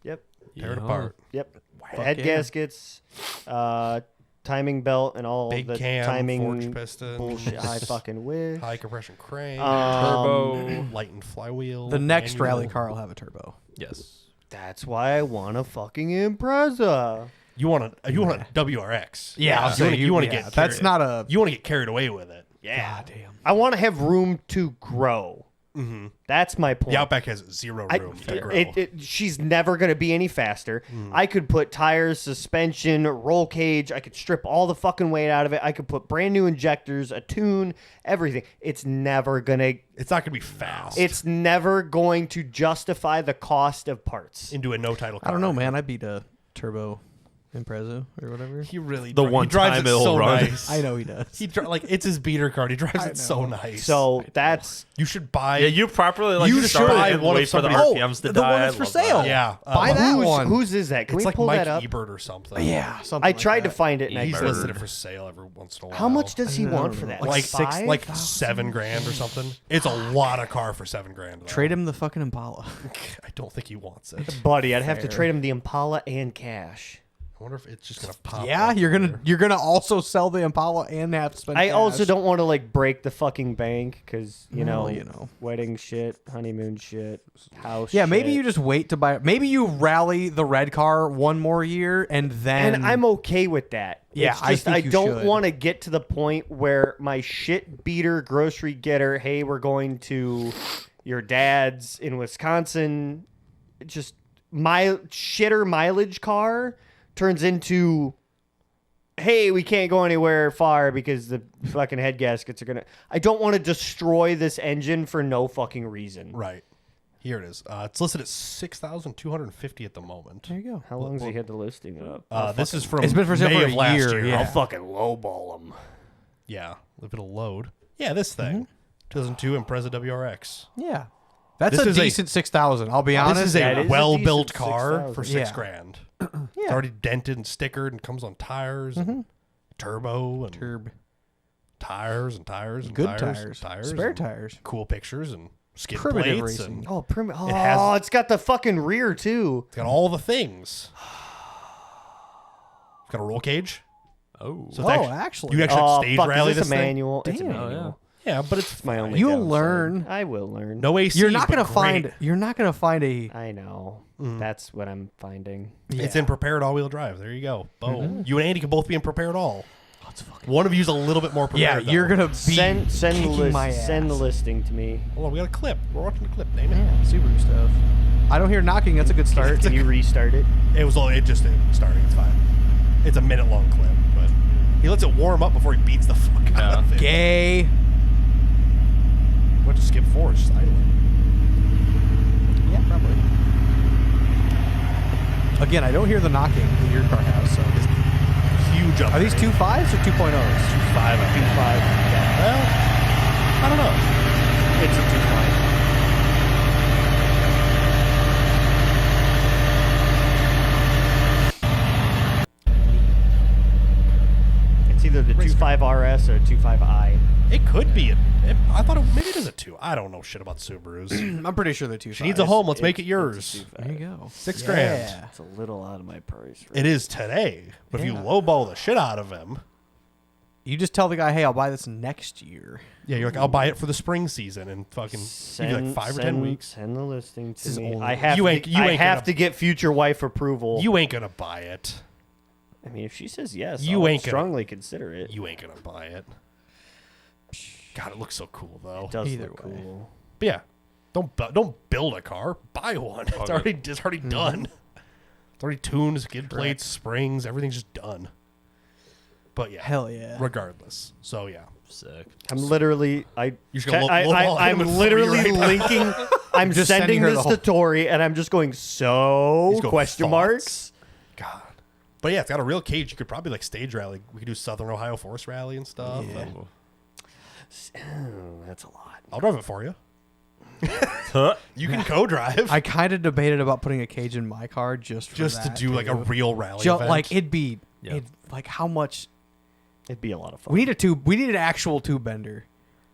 Yep. tear it apart. Yep. Head yeah. gaskets, timing belt, and all Big the cam, timing forged piston, bullshit. I fucking wish. high compression crane, Turbo. lightened flywheel. The next manual. rally car will have a turbo. Yes. That's why I want a fucking Impreza. You want a WRX? Yeah, I'll say you want to yeah, get that's carried- not a. You want to get carried away with it. Yeah. God damn. I want to have room to grow. Mm-hmm. That's my point. The Outback has zero room to grow. She's never going to be any faster. I could put tires, suspension, roll cage. I could strip all the fucking weight out of it. I could put brand new injectors, a tune, everything. It's never going to. It's not going to be fast. It's never going to justify the cost of parts. into a no title car. I don't know, man. I beat a turbo Impreza or whatever. He really The he one drives time it it'll so run. nice. I know he does. Like it's his beater card. He drives it so nice. So that's you should buy. Yeah, you properly like You start should. it and One of wait for the somebody- RPMs to the die. one I that's for love that. sale. Yeah, Buy that one. whose is that? Can It's we like pull Mike that up? Ebert or something. Yeah, something I like tried to that. find it. And I He's couldn't. listed it for sale every once in a while. How much does he I want don't for know. that? Like $5,000? like $7,000 or something. It's a lot of car for $7,000. though. Trade him the fucking Impala. I don't think he wants it. Buddy, I'd have to Fair. trade him the Impala and cash. I wonder if it's just gonna pop. Yeah, up you're there. gonna also sell the Impala and have to spend. I cash. also don't want to like break the fucking bank because Well, wedding shit, honeymoon shit, house. Yeah, maybe shit. you just wait to buy. Maybe you rally the red car one more year and then. And I'm okay with that. Yeah, It's I just, think you don't should. want to get to the point where my shit beater grocery getter. Hey, we're going to your dad's in Wisconsin. Just my shitter mileage car turns into. Hey, we can't go anywhere far because the fucking head gaskets are gonna. I don't want to destroy this engine for no fucking reason. Right. Here it is. It's listed at $6,250 at the moment. There you go. How long has he had the listing up? This is from It's been for sale May for of a last year, year. yeah. I'll fucking lowball him. Yeah, if it'll load. Yeah, this thing. 2002 Impreza WRX. Yeah, that's This a is a- decent 6,000. I'll be honest. This is that a is a well-built decent car for 6,000. $6,000. Yeah. It's already dented and stickered and comes on tires, and turbo, and Turb. tires and tires and Good tires, tires. and tires, Spare and tires. cool pictures and skid Primitive plates, racing. and Oh, has- it's got the fucking rear too. it's got all the things. It's got a roll cage. Oh. So it's Actually. you actually have Oh, stage fuck, rally is this a thing. manual? It's a Damn. manual. Yeah, but it's My only. You'll downside. learn. I will learn. no AC. You're not gonna but find. great. You're not gonna find a. I know. Mm. That's what I'm finding. It's in prepared all-wheel drive. There you go. Boom. You and Andy can both be in prepared all. One of you's a little bit more Yeah, prepared. you're though. gonna be Send the kicking my list. Send the ass. listing to me. Hold on, we got a clip. We're watching the clip, damn it. Yeah, Subaru stuff. I don't hear knocking. That's a good start. Can you restart it? It just starting. It's fine. It's a minute-long clip, but he lets it warm up before he beats the fuck out of it. Gay. Went to skip forward, just idling. Yeah, probably. Again, I don't hear the knocking that your car has. So, Huge upgrade. are these 2.5s or 2.0s? 2.5? I think. 2.5. Well, I don't know. It's a 2.5. It's either the Race 2.5 2.5 RS or a 2.5i. It could be. I thought maybe it is a 2. I don't know shit about Subarus. I'm pretty sure they're 2. She needs a home. Let's make it yours. There you go. $6,000. Yeah. It's a little out of my price. It is today. But if you lowball the shit out of him, You just tell the guy, hey, I'll buy this next year. yeah, you're like, I'll buy it for the spring season and fucking give you like 5 or 10 weeks. Send the listing to is me. old. I have You to, ain't I have gonna- to get future wife approval. You ain't gonna buy it. I mean, if she says yes, You I'll ain't gonna- strongly consider it. You ain't gonna buy it. God, it looks so cool though. It does Either look way. cool. But yeah, don't build a car. Buy one. It's already done. It's already tuned, skid plates, springs, everything's just done. But yeah, Hell yeah. regardless. So yeah, Sick. I'm literally, You're just gonna lowball him I'm and literally free right now. linking. I'm just sending sending her this the to whole- Tori, and I'm just going so He's going, question "Thoughts?" marks. God. But yeah, it's got a real cage. You could probably like stage rally. We could do Southern Ohio Forest Rally and stuff. Yeah. Oh, that's a lot. I'll drive it for you. You can co-drive I kind of debated about putting a cage in my car just for just to that, do like a too. real rally Ju- event. like it'd be Yeah. like how much It'd be a lot of fun. we need an actual tube bender.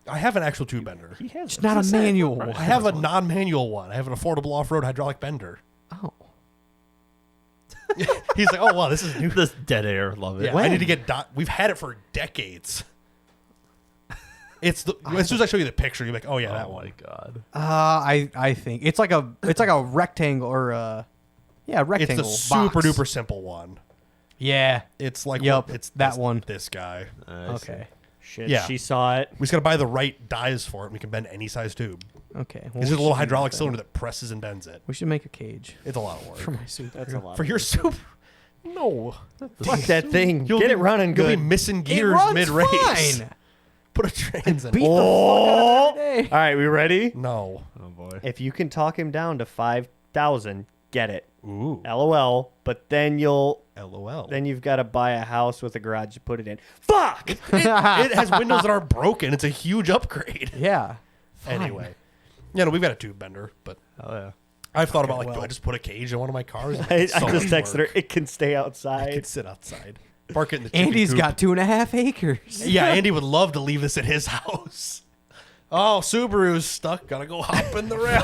I have an actual tube bender. He has It's not a manual. I have a non-manual one. I have an affordable off-road hydraulic bender. Oh. He's like, oh wow, this is new. This dead air. Love it. Yeah, I need to get. We've had it for decades. It's the as soon as I show you the picture, you're like, oh yeah, that Oh one. my god. I think it's like a rectangle or It's rectangle. the super box. duper simple one. Yeah. It's like Yup, it's that this, one. This guy. Okay. Shit, Yeah. she saw it. We just gotta buy the right dies for it. And we can bend any size tube. Okay. Well, It's we just a little should do hydraulic that. cylinder that presses and bends it. We should make a cage It's a lot of work for my suit. That's a lot. for your super. No, Fuck that thing. You'll Get be- it running You'll good. be missing It gears runs mid-race. fine. Put a trans in. Beat it. the fuck out of it every day. All right, we ready? No. Oh boy. If you can talk him down to 5,000, get it. Ooh. LOL. But then LOL. then you've got to buy a house with a garage to put it in. Fuck. it has windows that aren't broken. It's a huge upgrade. Yeah. Fine. Anyway, yeah, no, we've got a tube bender, but Oh yeah. I've thought about like, do well. I just put a cage in one of my cars? I It's so just much texted her. work. It can stay I outside. could sit outside, park it in the chicken Andy's coop. got 2.5 acres. Yeah, Andy would love to leave this at his house. Oh, Subaru's stuck. Gotta go hop in the rail.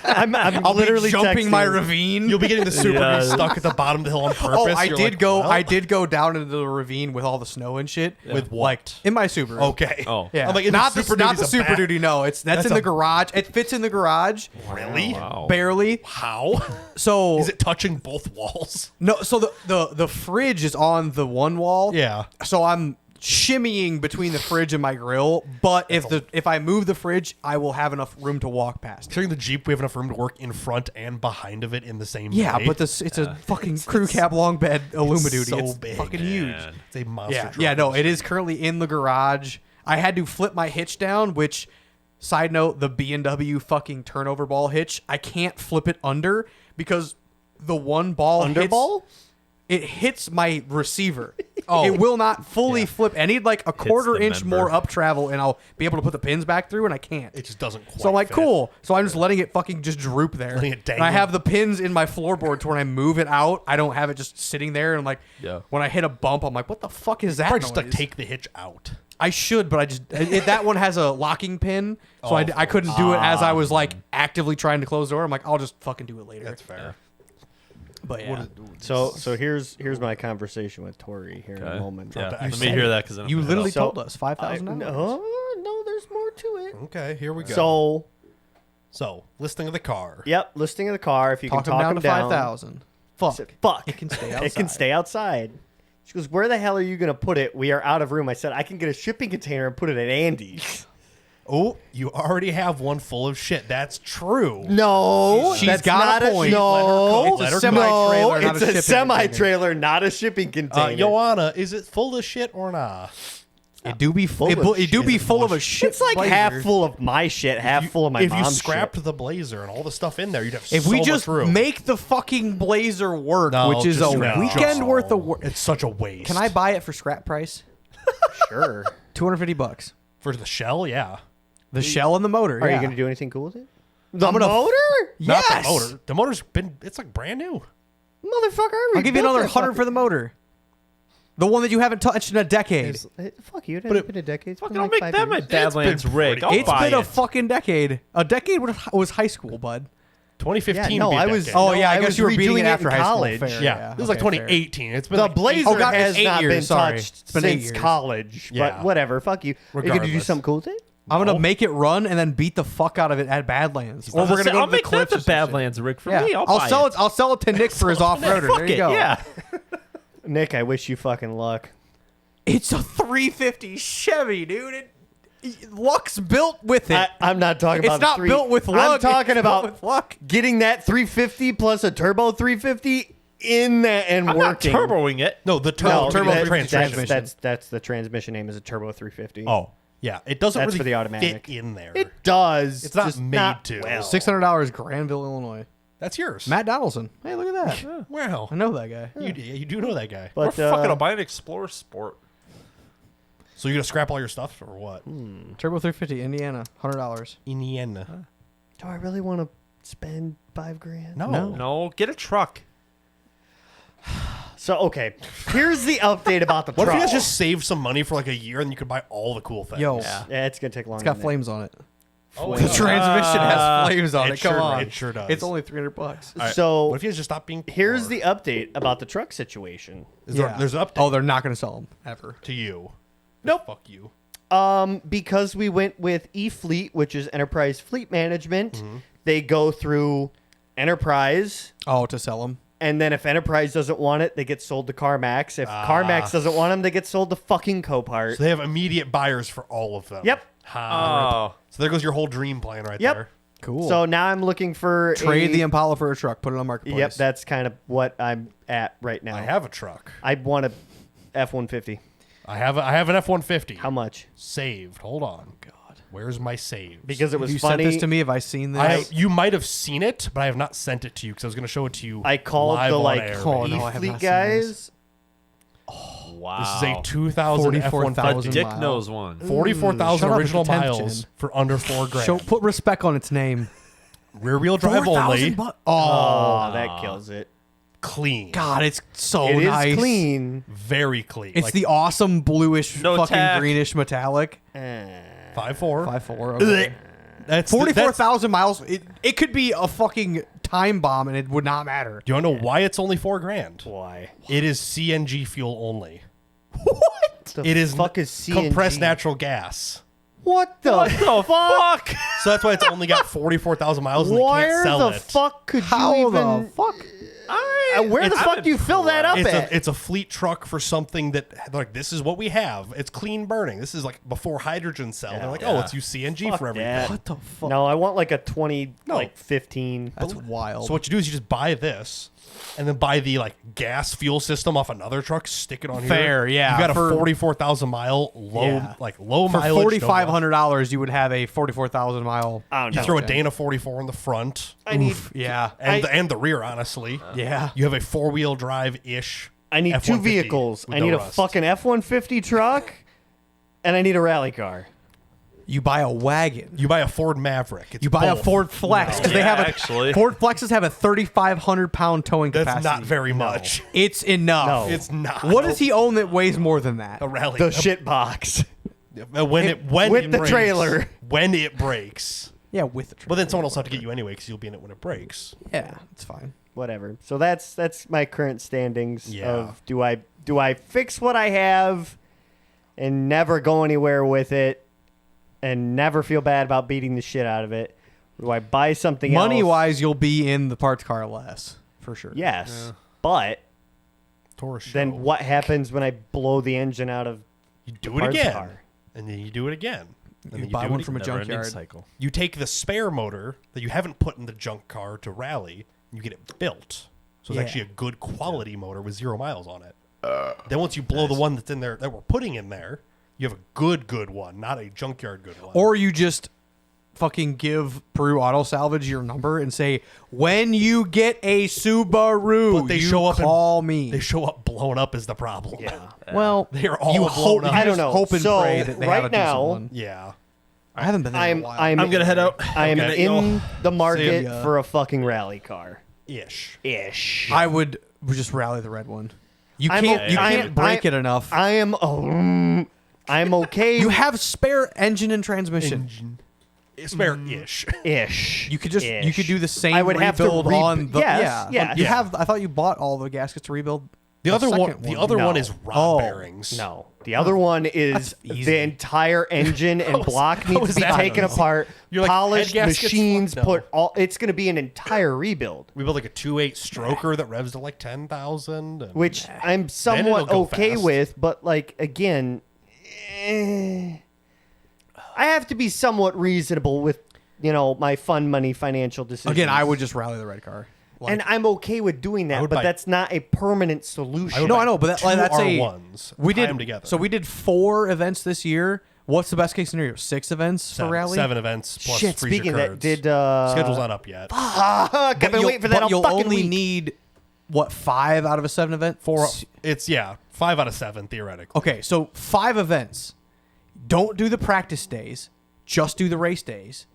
I'm I'll literally be jumping texting my her. ravine. You'll be getting the Subaru Yeah. stuck at the bottom of the hill on purpose. Oh, I You're did like, go. well, I did go down into the ravine with all the snow and shit. With what? In my Subaru. Okay. Oh. Yeah. I'm like, not the Super not the Duty's a Super back- Duty. No, that's That's in the a- garage. It fits in the garage. Really? Wow. Barely. How? So Is it touching both walls? no. So the fridge is on the one wall. Yeah. So I'm shimmying between the fridge and my grill. But if I move the fridge, I will have enough room to walk past. Considering the Jeep, we have enough room to work in front and behind of it in the same Yeah, bay. but it's a fucking crew cab long bed Illumiduty. so It's big, fucking man. huge. It's a monster Yeah, truck. yeah, no, it is currently in the garage. I had to flip my hitch down, which, side note, the B&W fucking turnover ball hitch, I can't flip it under because the one ball Underball? it hits my receiver. It will not fully flip. I need like a quarter the inch member. more up travel, and I'll be able to put the pins back through, and I can't. It just doesn't quite So I'm like, fit. cool. So I'm just letting it fucking just droop there. Letting it And I dangle. have the pins in my floorboard to when I move it out, I don't have it just sitting there. And like, Yeah. when I hit a bump, I'm like, what the fuck is that Probably just like noise? take the hitch out. I should, but I just that one has a locking pin, so Oh, I couldn't do it as I was like actively trying to close the door. I'm like, I'll just fucking do it later. That's fair. But yeah, So here's my conversation with Tori here in a Okay. moment. Yeah. back. Let You me said hear it. that because you literally So, told us $5,000. No, there's more to it. Okay, here we go. So, listing of the car. yep, listing of the car. If you Talk can him talk down him to down. 5,000. I Fuck. said, fuck. It can stay It can outside. stay outside. She goes, where the hell are you going to put it? We are out of room. I said, I can get a shipping container and put it at Andy's. Oh, you already have one full of shit. That's true. No, She's that's got not a point. No, Let her It's a semi-trailer, not it's a a shipping semi-trailer, not a shipping container. Joanna, is it full of shit or nah? It do be full. of It do be shit. full of a shit. it's like blazer. half full of my shit, half full of my If you mom's scrapped shit. the Blazer and all the stuff in there, you'd have If so we much just room. make the fucking blazer work, No, which is just a no. weekend Just- worth of work. It's such a waste. Can I buy it for scrap price? Sure. $250. For the shell, yeah. The shell and the motor. Are yeah. you going to do anything cool with it? The gonna- motor? Not Yes. the motor. The motor's been, it's like brand new. Motherfucker. I'll give you another 100 for the motor. The one that you haven't touched in a decade. Fuck you. It hasn't been a decade. It's Fucking been don't like make 5 that my years. Badlands rig. I'll It's buy been a it. fucking decade. A decade was high school, bud. 2015. Yeah, no, would be a I was- decade. Oh, No, yeah, I I guess was you were beating redoing it it after in high college. school. Fair, Yeah, this was like okay, fair. 2018. It's been The like Blazer Oh, God, it's has 8 not years, been sorry. touched It's been 8 since years. college. Yeah. But whatever. Fuck you. Are you going to do Regardless. something cool with it? I'm going No. to make it run and then beat the fuck out of it at Badlands. Or we're going to go I'll to the make that cliffs the or some shit. Badlands rig for Yeah. me. I'll buy sell it. it. I'll sell it to Nick for his off-roader. Fuck There you it, go. yeah. Nick, I wish you fucking luck. It's a 350 Chevy, dude. Luck's built with it. I'm not talking about It's not built with luck. I'm talking It's built about with luck. getting that 350 plus a turbo 350 in that and I'm not working. turboing it. No, the No, turbo that- transmission. That's the transmission name is a turbo 350. Oh. Yeah, it doesn't That's really for the automatic. fit in there. It does. It's not just made to. well. $600 Granville, Illinois. That's yours. Matt Donaldson. Hey, look at that. Wow. I know that guy. You do know that guy. But We're fucking I'll buy an Explorer Sport. So you're gonna scrap all your stuff or what? Turbo 350, Indiana, $100. Indiana. do I really want to spend $5,000? No. No, get a truck. So okay, here's the update about the What if truck. you guys just save some money for like a year and you could buy all the cool things? Yo, Yeah, it's gonna take long. it's got flames on it. Oh, The transmission has flames on it it. Come sure- on. it sure does. It's only $300. All right. So What if you guys just stop being poor? here's the update about the truck situation. There's an update Oh, they're not going to sell them ever. to you. Nope. Fuck you. Because we went with eFleet, which is Enterprise Fleet Management. Mm-hmm. They go through Enterprise, Oh, to sell them. and then if Enterprise doesn't want it, they get sold to CarMax. If Ah. CarMax doesn't want them, they get sold to fucking Copart. So they have immediate buyers for all of them. Yep. Ha. So there goes your whole dream plan right Yep. there. Cool. So now I'm looking for trade a, the Impala for a truck. Put it on marketplace. Yep, that's kind of what I'm at right now. I have a truck. I want a F-150. I have an F-150 How much? saved. Hold on. God. Where's my save? Because it was you funny. sent this to me. Have I seen this? you might have seen it, but I have not sent it to you because I was going to show it to you. I called live the on like air, Oh, baby. no, I have eFleet not seen guys. Wow. This is a 2000 44,000 F-150. Dick miles. knows one. 44,000 Shut up, original it's a 10th miles gen. for under $4,000. Show, put respect on its name. Rear wheel drive only. $4,000. Oh, that kills it. Clean. God, it's so It is nice. clean. Very clean. It's the awesome bluish, No fucking tack. greenish metallic. 5.4. 5.4. Okay. That's 44,000 miles. It could be a fucking time bomb and it would not matter. Do you want to know why it's only $4,000? Why? It is CNG fuel only. The It is fuck is CNG? compressed natural gas. What the fuck? So that's why it's only got 44,000 miles and they Where can't sell the it. fuck could How you even? the fuck? Where the fuck do you fill that up at? It's a fleet truck for something that like this is what we have. It's clean burning. This is like before hydrogen cell. They're like, oh, let's use CNG Fuck for everything. that. What the fuck? No, I want like a 20, No. like 15. That's wild. So what you do is you just buy this, and then buy the like gas fuel system off another truck, stick it on here. Fair, yeah, You got a for- 44,000 mile low, Yeah. low For mileage. $4,500, you would have a 44,000 mile. I don't You know. throw a Dana 44 in the front I need, Yeah. and the rear, honestly. Yeah. You have a 4-wheel drive ish. I need two vehicles. I need a fucking F-150 truck, and I need a rally car. You buy a wagon. You buy a Ford Maverick. It's You buy a both. Ford Flex because they Yeah, have a actually. Ford Flexes have a 3,500 pound towing That's capacity. not very much. It's enough. No. It's not. What does he own that weighs more than that? A rally. The shit box. when with it the breaks, trailer. When it breaks. Yeah, with the truck. But then someone else will have to get you anyway because you'll be in it when it breaks. Yeah, it's fine. Whatever. So that's my current standings Yeah. of do I fix what I have and never go anywhere with it and never feel bad about beating the shit out of it? Or do I buy something Money else? wise, you'll be in the parts car less for sure. Yes. But Taurus show. then what happens when I blow the engine out of You the do it parts again. car? And then you do it again. And You then buy do one it from a again. junkyard. cycle. You take the spare motor that you haven't put in the junk car to rally, and you get it built. So it's Yeah. actually a good quality motor with 0 miles on it. Then once you blow the one that's in there that we're putting in there, you have a good one, not a junkyard good one. Or you just fucking give Peru Auto Salvage your number and say, when you get a Subaru, But they you show up and- call me. they show up blown up is the problem. Yeah. well, They are all you blown hope, up. you I don't just know. hope and So, pray that they right have a decent now- one. Yeah. I haven't been there in a while. I'm gonna head out. I am Okay. in the market ya. for a fucking rally car. Ish. Ish. I would just rally the red one. You I'm can't. o- You I'm- can't break it enough. I'm okay. You have spare engine and transmission. Spare-ish. ish. You could just you could do the same I would have to rebuild on the yes, yeah. yes. You Yeah. have. I thought you bought all the gaskets to rebuild. The other one, second the other No. one is rod Oh. bearings. No, the other one is That's easy. the entire engine and block how needs is to be that taken easy? apart, You're like, polished, head gaskets? machines No. put all. It's going to be an entire rebuild, We built like a 2.8 stroker that revs to like 10,000. and- which I'm somewhat it'll go okay fast. with. But like again, I have to be somewhat reasonable with my fun money financial decisions. Again, I would just rally the red car. Like, and I'm okay with doing I that, would but buy- that's not a permanent solution. would no, buy I know, but two that's a R1s, we tie did 'em together. So we did 4 events this year. What's the best case scenario? 6 events seven, for rally. 7 events plus Shit, freezer speaking of that, curds. did Schedule's not up yet. Fuck, I've been waiting for that all you'll fucking only week. need what 5 out of a 7 event? 4. It's 5 out of 7 theoretically. Okay, so 5 events. Don't do the practice days. Just do the race days.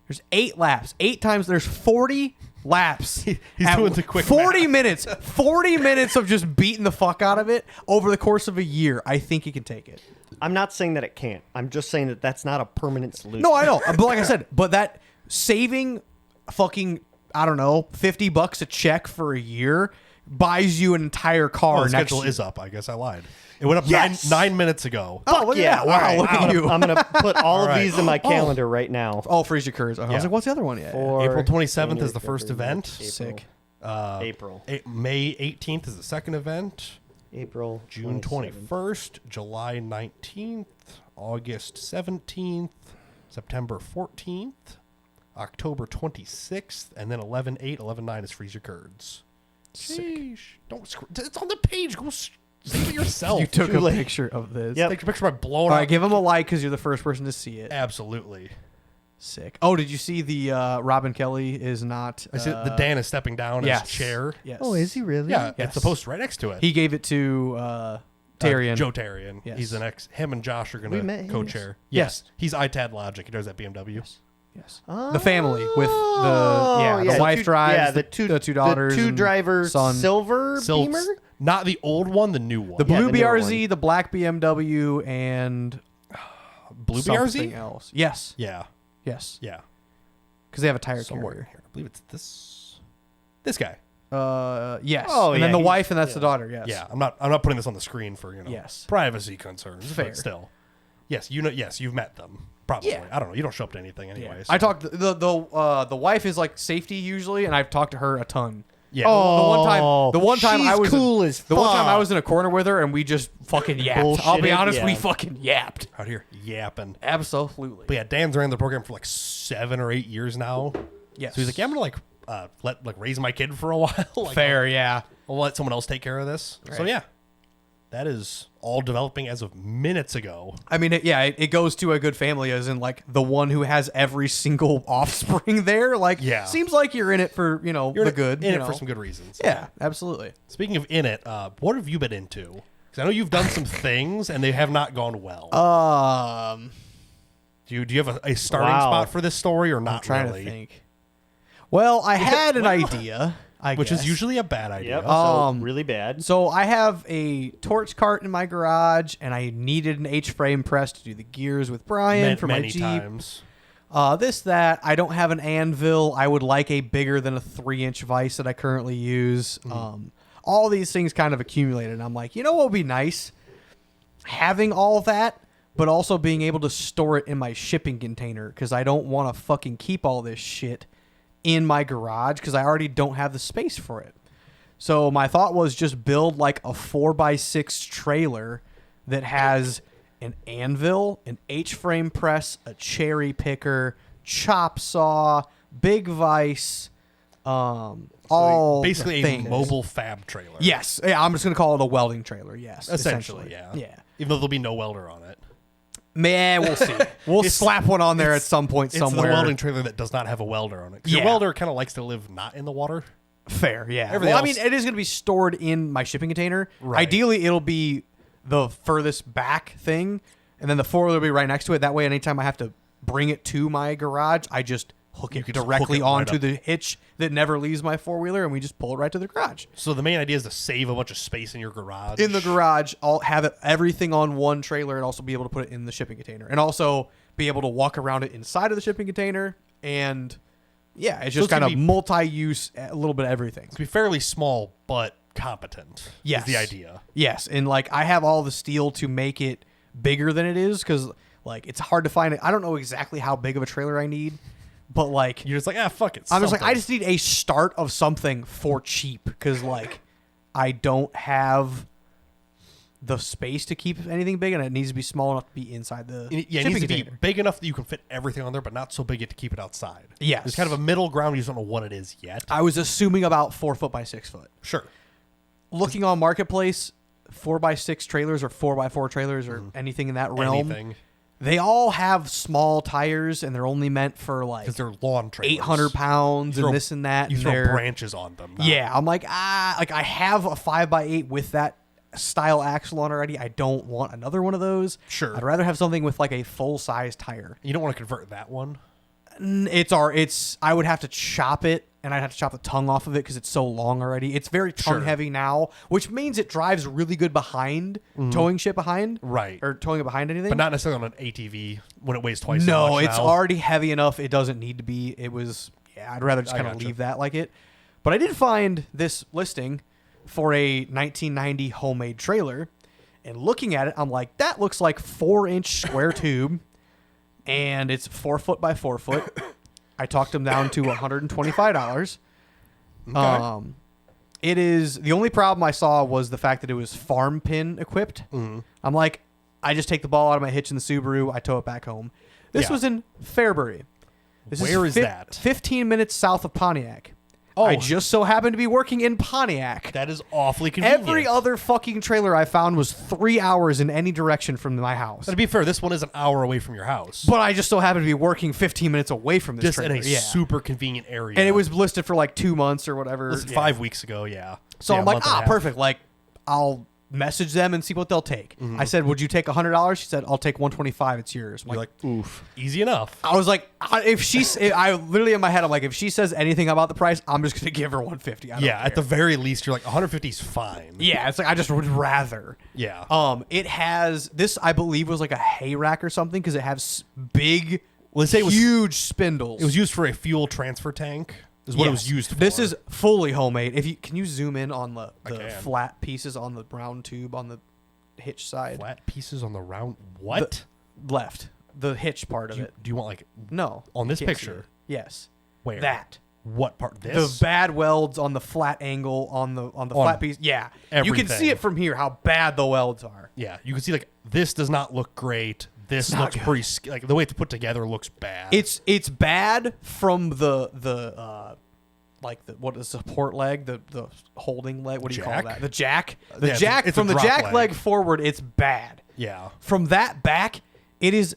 There's 8 laps. 8 times there's 40 laps. He's At doing the quick 40 math. minutes. 40 minutes of just beating the fuck out of it over the course of a year. I think you can take it. I'm not saying that it can't. I'm just saying that that's not a permanent solution. No, I know. But like I said, but that saving fucking I don't know, $50 a check for a year buys you an entire car Oh, the next schedule year. is up. I guess I lied. It went up Yes! 9 minutes ago. Oh, look yeah, at that. Wow, all right. look at you. I'm gonna put all of right. these in my calendar right now. Oh, freeze your curves. I was Yeah. like, what's the other one? Yeah. For April 27th January, is the first February, event. March, Sick. April. May 18th is the second event. April. June 27th. 21st, July 19th, August 17th, September 14th, October 26th, and then 11/8, 11/9 is freezer curds. Sheesh. Don't it's on the page. Go save it yourself. You took Too a late. picture of this. Yep. Take a picture of my blown All out. right, give him a like because you're the first person to see it. Absolutely. Sick. Oh, did you see the Robin Kelly is not? I see the Dan is stepping down yes. his chair. Yes. Oh, is he really? Yeah, Yes. it's the post right next to it. He gave it to Tarian. Joe Tarian. Yes. He's an ex. Him and Josh are We going met to him, co-chair. yes. Yes. He's iTad Logic. He does that BMW. Yes. The family with the Oh, the wife two- drives. Yeah, the two daughters. the two and drivers. son. Silver Sil- Beamer. Not the old one, the new one. The Yeah, blue the newer BRZ, the black BMW, and Blue something BRZ? else. Yes. Yeah. Yes. Yeah. Because they have a tire Somewhere carrier. here. I believe it's this guy. Yes. Oh, and yeah, then the he's- wife, and that's the daughter. Yes. Yeah, I'm not putting this on the screen for, Yes. privacy concerns, Fair. but still. Yes, you've met them. Probably. Yeah. I don't know. You don't show up to anything Yeah. anyways. I talked the wife is like safety usually, and I've talked to her a ton. Yeah. Oh, the one time she's I was cool as the one time I fuck. was in a corner with her, and we just fucking yapped. I'll be Bullshitted, honest, we yeah. fucking yapped. Out here yapping. Absolutely. But yeah, Dan's ran the program for like 7 or 8 years now. Yes. So he's like, yeah, I'm gonna raise my kid for a while. Like, Fair, yeah. I'll let someone else take care of this. So Right. yeah, that is all developing as of minutes ago. I mean, it goes to a good family, as in like the one who has every single offspring there. Like, Yeah. seems like you're in it for You're the good. in you it for know. some good reasons. Yeah, absolutely. Speaking of in it, what have you been into? Because I know you've done some things and they have not gone well. Do you have a starting Wow. spot for this story or not I'm trying really? to think. Well, I had an idea, Which guess. is usually a bad idea. Yep. Um, So really bad. So I have a torch cart in my garage, and I needed an H-frame press to do the gears with Brian for my many Jeep. times. That. I don't have an anvil. I would like a bigger than a 3-inch vise that I currently use. All these things kind of accumulated. And I'm like, you know what would be nice? Having all that, but also being able to store it in my shipping container, because I don't want to fucking keep all this shit in my garage because I already don't have the space for it. So my thought was just build like a 4x6 trailer that has an anvil, an H-frame press, a cherry picker, chop saw, big vise, all Basically the a things. mobile fab trailer. Yes, yeah, I'm just gonna call it a welding trailer. Yes, Essentially, yeah. yeah. Even though there'll be no welder on it. Man, we'll see. We'll It's- slap one on there at some point It's somewhere. the welding trailer that does not have a welder on it. 'Cause Yeah. Your welder kind of likes to live not in the water. Fair, yeah. Everything Well, I mean, else- it is going to be stored in my shipping container. Right. Ideally, it'll be the furthest back thing, and then the 4-wheeler will be right next to it. That way, anytime I have to bring it to my garage, I just hook You it could just directly hook it right onto up. the hitch that never leaves my four-wheeler, and we just pull it right to the garage. So the main idea is to save a bunch of space in your garage. In the garage, I'll have everything on one trailer and also be able to put it in the shipping container. And also be able to walk around it inside of the shipping container. And yeah, it's So just it's kind gonna of be- multi-use, a little bit of everything. It's be fairly small but competent. Yes. Is the idea. Yes, and like I have all the steel to make it bigger than it is because like it's hard to find it. I don't know exactly how big of a trailer I need, but like You're just like, fuck it. I'm just like I something. just need a start of something for cheap because like I don't have the space to keep anything big, and it needs to be small enough to be inside the Yeah, it shipping needs to be container. big enough that you can fit everything on there, but not so big yet to keep it outside. Yes. It's kind of a middle ground. You just don't know what it is yet. I was assuming about 4 foot by 6 foot. Sure. Looking on Marketplace, 4x6 trailers or 4x4 trailers or anything in that realm, Anything. they all have small tires and they're only meant for like Because they're lawn trailers. 800 pounds You and throw- this and that. You and throw they're- branches on them. not- Yeah, I'm like like I have a 5x8 with that style axle on already. I don't want another one of those. Sure. I'd rather have something with like a full size tire. You don't want to convert that one. It's I would have to chop it and I'd have to chop the tongue off of it because it's so long already. It's very tongue Sure. heavy now, which means it drives really good behind towing shit behind, Right. Or towing it behind anything. But not necessarily on an ATV when it weighs twice as no, much it's now. already heavy enough. It doesn't need to be. It was I'd rather just I kind of gotcha. leave that like it. But I did find this listing for a 1990 homemade trailer, and looking at it, I'm like, that looks like 4-inch square tube, and it's 4 foot by 4 foot. I talked them down to $125. Okay. It is the only problem I saw was the fact that it was farm pin equipped. Mm-hmm. I'm like, I just take the ball out of my hitch in the Subaru, I tow it back home. This Yeah. was in Fairbury. Where is that? 15 minutes south of Pontiac. Oh. I just so happened to be working in Pontiac. That is awfully convenient. Every other fucking trailer I found was 3 hours in any direction from my house. To be fair, this one is an hour away from your house. But I just so happened to be working 15 minutes away from this just trailer. in a super convenient area. And it was listed for like 2 months or whatever. listed Yeah. 5 weeks ago, yeah. So Yeah, I'm a like, month and a half. perfect. Like, I'll message them and see what they'll take. I said, would you take $100? She said, I'll take $125. It's yours. I'm You're like, like, oof. Easy enough. I was like, if she's, I literally in my head, I'm like, if she says anything about the price, I'm just gonna give her $150. I don't Yeah, at the care. very least, you're like, 150 is fine. Yeah, it's like I just would rather. Yeah. It has this, I believe, was like a hay rack or something because it has big, Let's say it was- huge spindles. It was used for a fuel transfer tank, is what it was Yes. used for. This is fully homemade. If you can you zoom in on the can. flat pieces on the round tube on the hitch side? flat pieces on the round. What? Left. The hitch part of do, you, it. do you want, like, No. on this you can't see picture? it. Yes. where? That. What part? This? The bad welds on the flat angle on the flat piece. Yeah. You can see everything. it from here how bad the welds are. Yeah, you can see, like, this does not look great. This not looks good. pretty, like, the way it's put together looks bad. It's bad from the like the what is support leg, the holding leg, what do you call Jack? that? The jack. Yeah, The it's a- jack it's a from the drop jack leg. leg forward, it's bad. Yeah. From that back, it is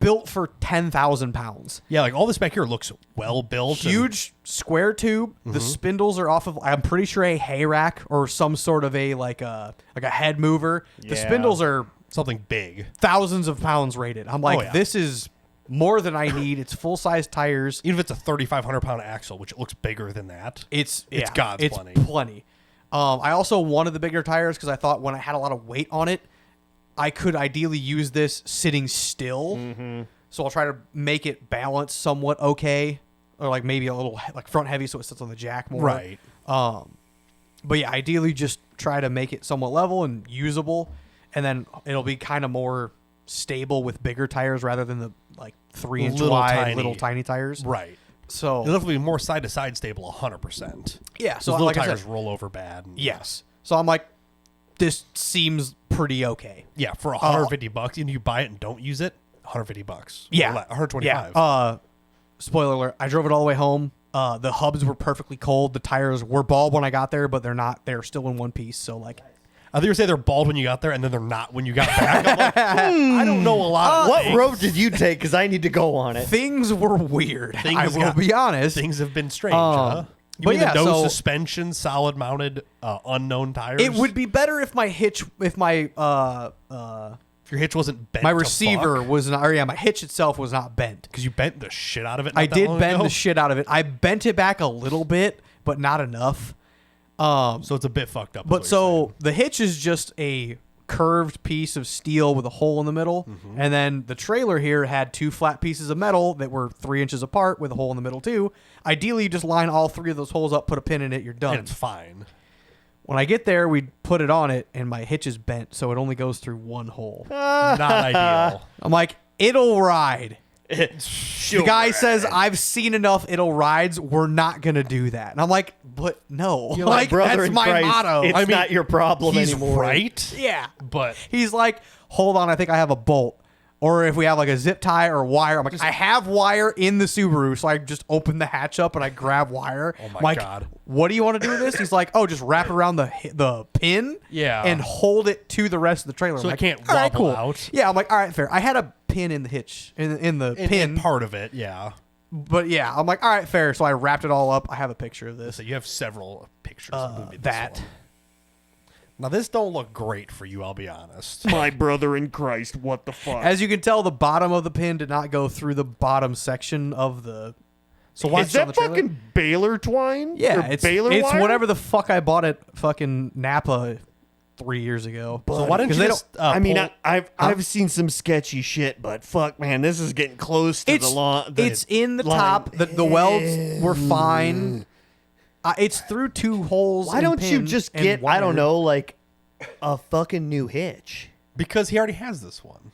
built for 10,000 pounds. Yeah, like, all this back here looks well built. and- Huge square tube. The spindles are off of, I'm pretty sure, a hay rack or some sort of a like a head mover. The Yeah. spindles are something big. thousands of pounds rated. I'm like, yeah. this is more than I need. It's full size tires. Even if it's a 3,500 pound axle, which it looks bigger than that. It's God's it's plenty. plenty. I also wanted the bigger tires because I thought when I had a lot of weight on it, I could ideally use this sitting still. So I'll try to make it balance somewhat okay, or like maybe a little like front heavy so it sits on the jack more. Right. But yeah, ideally just try to make it somewhat level and usable, and then it'll be kind of more stable with bigger tires rather than the like 3-inch Little wide tiny. little tiny tires. Right. So It'll definitely be more side to side stable 100%. yeah, So so little like I tires said, roll over bad. and- yes. So I'm like, this seems pretty okay. Yeah, for $150, and you buy it and don't use it, $150. Yeah. Or $125. Yeah. Spoiler alert, I drove it all the way home. The hubs were perfectly cold. The tires were bald when I got there, but they're not. They're still in one piece. So like, I think you say they're bald when you got there, and then they're not when you got back. I'm like, I don't know a lot. of What things. road did you take? Because I need to go on it. things were weird. Things I will got- be honest. Things have been strange, huh? You but mean yeah, the no so- suspension, solid mounted, unknown tires? It would be better if my hitch, if my Your hitch wasn't bent. My receiver was not, or yeah, my hitch itself was not bent. because you bent the shit out of it. I not that did long bend ago. the shit out of it. I bent it back a little bit, but not enough. So it's a bit fucked up. is But what you're so the hitch is just a curved piece of steel with a hole in the middle, and then the trailer here had 2 flat pieces of metal that were 3 inches apart with a hole in the middle too. Ideally, you just line all 3 of those holes up, put a pin in it, you're done. and it's fine. When I get there, we put it on it, and my hitch is bent, so it only goes through 1 hole. Not ideal. I'm like, it'll ride. Sure. The guy says, I've seen enough it'll rides. We're not going to do that. And I'm like, but no. You're like, brother that's in my Christ, motto. It's not your problem He's anymore. right, Yeah. but He's like, hold on, I think I have a bolt. Or if we have like a zip tie or wire, I'm like, I have wire in the Subaru. So I just open the hatch up and I grab wire. Oh my I'm like, God. what do you want to do with this? He's like, oh, just wrap it around the pin. Yeah. And hold it to the rest of the trailer. So I'm it like, can't all right, wobble cool. out. Yeah, I'm like, all right, fair. I had a pin in the hitch, in the pin. in part of it, yeah. But yeah, I'm like, all right, fair. So I wrapped it all up. I have a picture of this. So you have several pictures of maybe this That. one. Now this don't look great for you, I'll be honest. My brother in Christ, what the fuck? As you can tell, the bottom of the pin did not go through the bottom section of the. So why Is that fucking baler twine? Yeah, Or it's baler wire? whatever the fuck I bought at fucking Napa 3 years ago. So why didn't you they just I mean, pull- I've seen some sketchy shit, but fuck, man, this is getting close to It's the lawn. it's in the line. top. The welds were fine. It's through 2 holes. Why and don't you pins just and get, I don't wire. know, like a fucking new hitch? because he already has this one.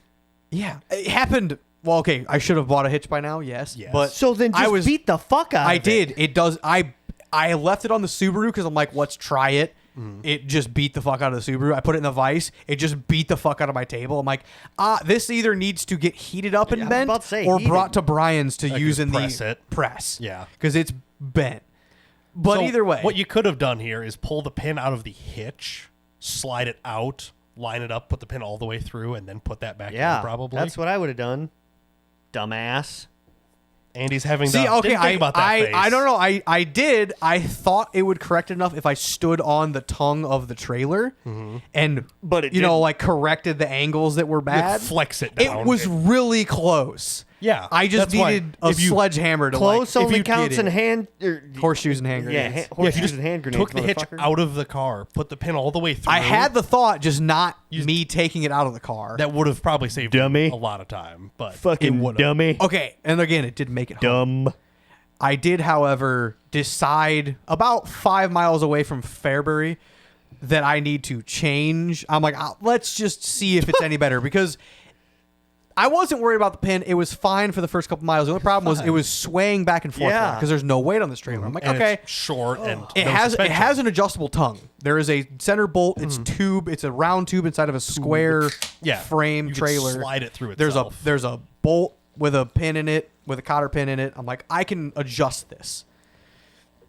Yeah, it happened. Well, okay, I should have bought a hitch by now. Yes, Yes. but So then just beat the fuck out I of it. did. It does. I left it on the Subaru because I'm like, let's try it. It just beat the fuck out of the Subaru. I put it in the vise. It just beat the fuck out of my table. I'm like, this either needs to get heated up and Yeah, I was bent about to say or heated. brought to Brian's to Like use just in press the it. press. Yeah. Because it's bent. But So either way. what you could have done here is pull the pin out of the hitch, slide it out, line it up, put the pin all the way through, and then put that back Yeah, in probably. that's what I would have done. Dumbass. Andy's having See, the, okay, didn't think about that face. I don't know. I did. I thought it would correct it enough if I stood on the tongue of the trailer and, But it you know, didn't. like corrected the angles that were bad. flex it down. It was really close. Yeah, I just that's why needed a if you- sledgehammer to Close like, only if you counts get in it. hand. Horseshoes and hand Yeah, grenades. Yeah, if you horseshoes just and hand grenades. took the hitch motherfucker. out of the car, put the pin all the way through. I had the thought, just not me taking it out of the car. that would have probably saved Dummy. a lot of time, but it Fucking would've. dummy. Okay, and again, it didn't make it home. Dumb. I did, however, decide about 5 miles away from Fairbury that I need to change. I'm like, let's just see if it's any better because I wasn't worried about the pin. It was fine for the first couple miles. The only problem was it was swaying back and forth Yeah. because there's no weight on this trailer. I'm like, And okay. it's short and It no has suspension. an adjustable tongue. There is a center bolt. It's tube. It's a round tube inside of a square Yeah, frame you could trailer. slide it through There's itself. there's a bolt with a pin in it, with a cotter pin in it. I'm like, I can adjust this.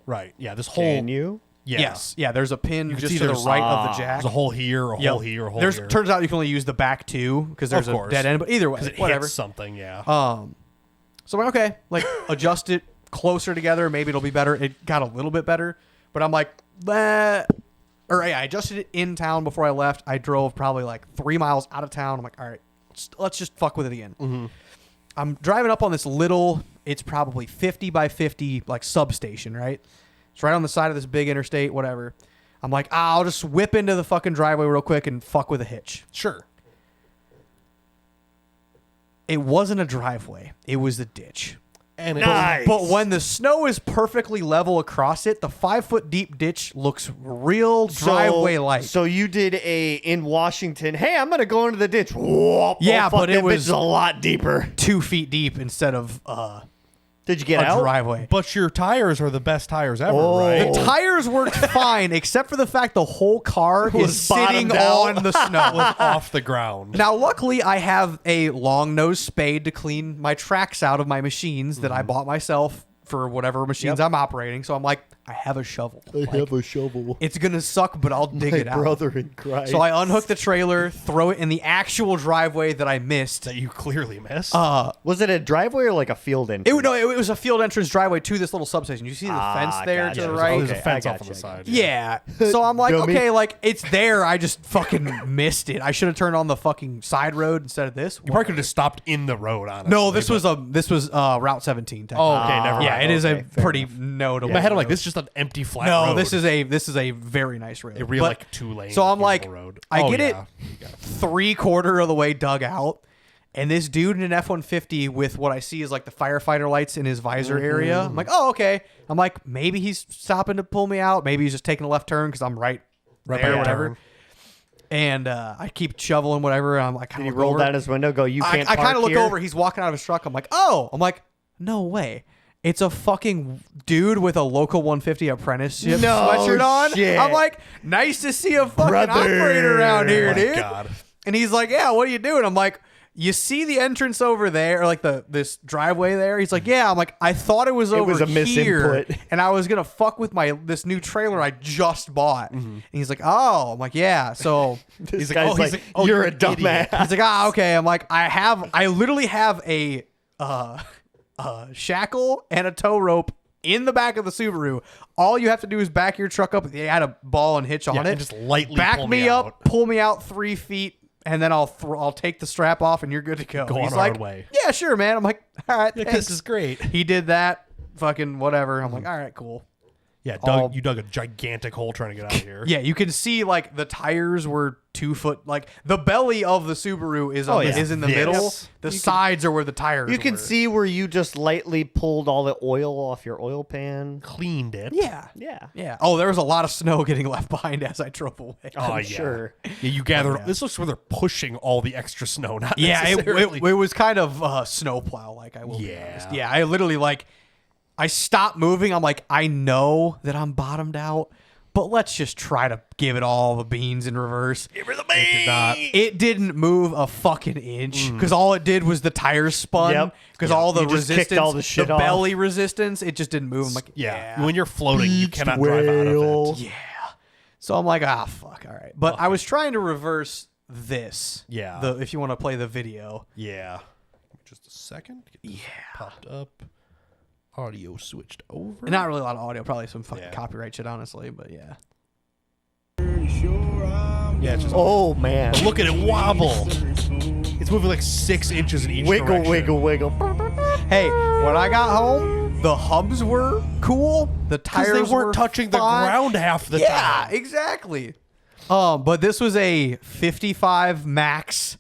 right. Yeah, this whole Can you? yeah. Yes. Yeah. There's a pin can just see to the there's- right of the jack. There's a hole here, a Yep. hole here, a hole There's here. turns out you can only use the back two because there's Of a course. dead end. But either way, 'Cause it whatever. hits something. Yeah. So I'm like, okay, like adjust it closer together. Maybe it'll be better. It got a little bit better, but I'm like, or yeah, I adjusted it in town before I left. I drove probably like 3 miles out of town. I'm like, all right, let's just fuck with it again. Mm-hmm. I'm driving up on this little, it's probably 50 by 50 like substation, right? It's right on the side of this big interstate, whatever. I'm like, I'll just whip into the fucking driveway real quick and fuck with a hitch. Sure. It wasn't a driveway. It was the ditch. And Nice. But when the snow is perfectly level across it, the 5 foot deep ditch looks real driveway like. So you did in Washington. Hey, I'm gonna go into the ditch. Whoop. Yeah, Oh, fuck, but it that bitch was- is a lot deeper. 2 feet deep instead of Did you get a out? driveway. But your tires are the best tires ever, Oh. right? The tires worked fine, except for the fact the whole car Was is sitting bottomed out. on the snow. Was off the ground. Now, luckily, I have a long nose spade to clean my tracks out of my machines that I bought myself for whatever machines I'm operating. So I'm like, I have a shovel. have a shovel. It's gonna suck, but I'll dig it out. Brother in Christ. So I unhook the trailer, throw it in the actual driveway that I missed. That you clearly missed. Was it a driveway or like a field entrance? It was a field entrance driveway to this little substation. You see the fence there gotcha. to the Yeah, right? There's a okay, fence I off on the gotcha. side. Yeah. So I'm like, Dummy. okay, like it's there. I just fucking missed it. I should have turned on the fucking side road instead of this. You probably could have just stopped in the road, honestly. No, this was Route 17. Oh, okay, never mind. Yeah, it is okay, a fair pretty enough. notable. In my head, I'm like, road. this is just an empty flat No, road. this is a very nice road. a real But- like 2 lane. So I'm like, beautiful road. I Oh, get it yeah. You got 3/4 of the way dug out, and this dude in an F-150 with what I see is like the firefighter lights in his visor area. I'm like, oh, okay. I'm like, maybe he's stopping to pull me out. Maybe he's just taking a left turn because I'm right Right there, by or the whatever. turn. And I keep shoveling whatever. I'm like, Did he roll down his window? Go. You can't. I kind of look here? over. He's walking out of his truck. I'm like, oh. I'm like, no way. It's a fucking dude with a local 150 apprenticeship No sweatshirt on. shit. I'm like, nice to see a fucking Brother. operator around here, Oh my dude. God. And he's like, yeah, what are you doing? I'm like, you see the entrance over there, or like this driveway there? He's like, yeah. I'm like, I thought it was over was a here, misinput. and I was gonna fuck with this new trailer I just bought. And he's like, oh. I'm like, yeah. So This He's like, guy's oh, he's like, like, oh, you're you're a an idiot. dumbass. he's like, ah, okay. I'm like, I literally have a shackle and a tow rope in the back of the Subaru. All you have to do is back your truck up. You add a ball and hitch on Yeah, it. and just lightly back pull me me up, out. pull me out 3 feet, and then I'll take the strap off, and you're good to go. Go He's on like, our way. yeah, sure, man. I'm like, all right, Like, thanks. this is great. He did that. Fucking whatever. I'm like, all right, cool. Yeah, All- you dug a gigantic hole trying to get out of here. Yeah, you can see like the tires were 2 foot. Like the belly of the Subaru is Oh, yeah. is in the This. middle. The sides are where the tires. You can were. see where you just lightly pulled all the oil off your oil pan. Cleaned it. Yeah. Yeah. Yeah. Oh, there was a lot of snow getting left behind as I drove away. Oh, I'm yeah. sure. Yeah, you gather. This looks where they're pushing all the extra snow, not Yeah, necessarily. it was kind of snowplow, like I will be Yeah. honest. Yeah, I literally I stopped moving. I'm like, I know that I'm bottomed out, but let's just try to give it all the beans in reverse. Give her the beans. It didn't move a fucking inch because all it did was the tires spun Yep. because all the You just kicked resistance, all the shit off. belly resistance, it just didn't move. I'm like, Yeah. When you're floating, you cannot drive out whale. of it. yeah. So I'm like, ah, fuck, all right. But I was trying to reverse this. Yeah. If you want to play the video. Yeah. Just a second. Get this popped up. Audio switched over. And not really a lot of audio, probably some fucking Yeah. copyright shit, honestly, but yeah. Yeah, it's just. Oh man. Look at it wobble. It's moving like 6 inches in each Wiggle, direction. wiggle, wiggle. Hey, when I got home, the hubs were cool. The Because tires they weren't were touching the fine. ground half the Yeah, time. exactly. But this was a 55 max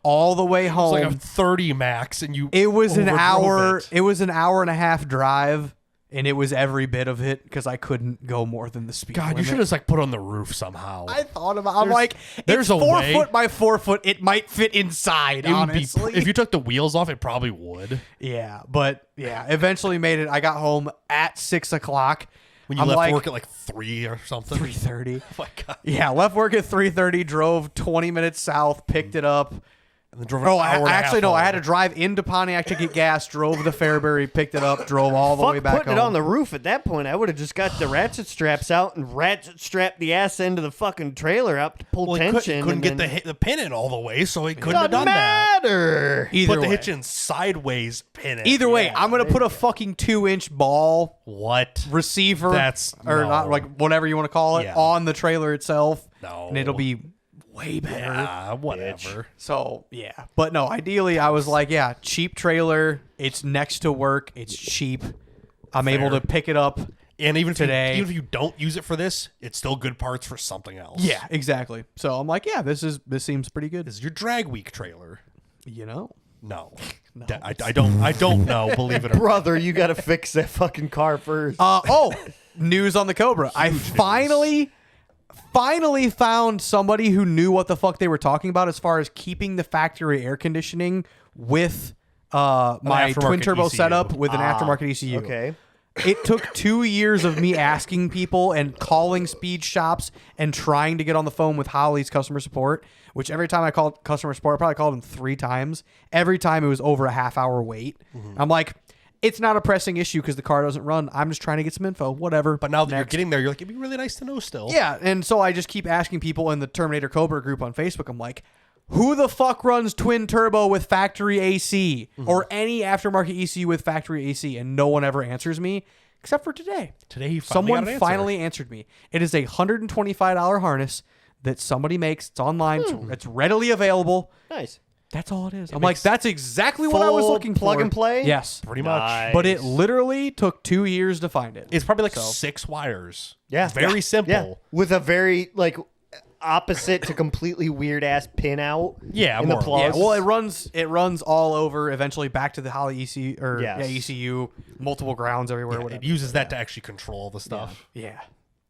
all the way It's home. like a 30 max, and you. It was an overdrove hour. it. It was an hour and a half drive, and it was every bit of it because I couldn't go more than the speed God, limit. you should have just like put on the roof somehow. I thought about. I'm like, there's it's a 4 way. foot by 4 foot. It might fit inside. It would be, Honestly, if you took the wheels off, it probably would. yeah, but yeah, eventually made it. I got home at 6 o'clock. When you I'm left like, work at like 3 or something. 3:30. Oh my God. Yeah, left work at 3:30. Drove 20 minutes south. Picked it up. And then drove an Oh, hour and a half actually, no. I home. had to drive into Pontiac to get gas. Drove to Fairbury, picked it up, drove all the way Fuck back putting home. it on the roof at that point. I would have just got the ratchet straps out and ratchet strapped the ass end of the fucking trailer up to pull Well, he tension. couldn't get and the pin in all the way, so he couldn't then- have done that. matter. Either Put the way. hitch in sideways, pin it. Either way, Yeah. I'm gonna put a fucking 2-inch ball What? receiver. That's- or no. not like whatever you want to call it Yeah. on the trailer itself. No. and it'll be way better. Yeah, whatever. So yeah, but no. Ideally, I was like, yeah, cheap trailer. It's next to work. It's cheap. I'm able Fair. to pick it up. And even Today. even if you don't use it for this, it's still good parts for something else. Yeah, exactly. So I'm like, yeah, this seems pretty good. This is your drag week trailer. You know. No. I don't know, believe it or not. Brother, you got to fix that fucking car first. News on the Cobra. I finally found somebody who knew what the fuck they were talking about as far as keeping the factory air conditioning with my aftermarket twin turbo ECU. setup with an aftermarket ECU. Okay. It took 2 years of me asking people and calling speed shops and trying to get on the phone with Holly's customer support, which every time I called customer support, I probably called them 3 times. Every time it was over a half-hour wait. I'm like, It's not a pressing issue because the car doesn't run. I'm just trying to get some info. Whatever. But now that you're Next. getting there, you're like, it'd be really nice to know still. Yeah, and so I just keep asking people in the Terminator Cobra group on Facebook. I'm like, who the fuck runs twin turbo with factory AC or any aftermarket ECU with factory AC? And no one ever answers me except for today. Today he finally Someone got an answer. finally answered me. It is a $125 harness that somebody makes. It's online. It's readily available. Nice. That's all it is. I'm like, that's exactly what I was Full looking plug for. and play? Yes. Pretty much. Nice. But it literally took 2 years to find it. It's probably like 6 wires. Yeah. Very simple. Yeah. With a very like opposite to completely weird ass pin out. Yeah, in the more. plus. Yeah, well, it runs all over. Eventually, back to the Holly ECU or Yes. ECU, multiple grounds everywhere. Yeah, whatever. it uses that to actually control the stuff. Yeah.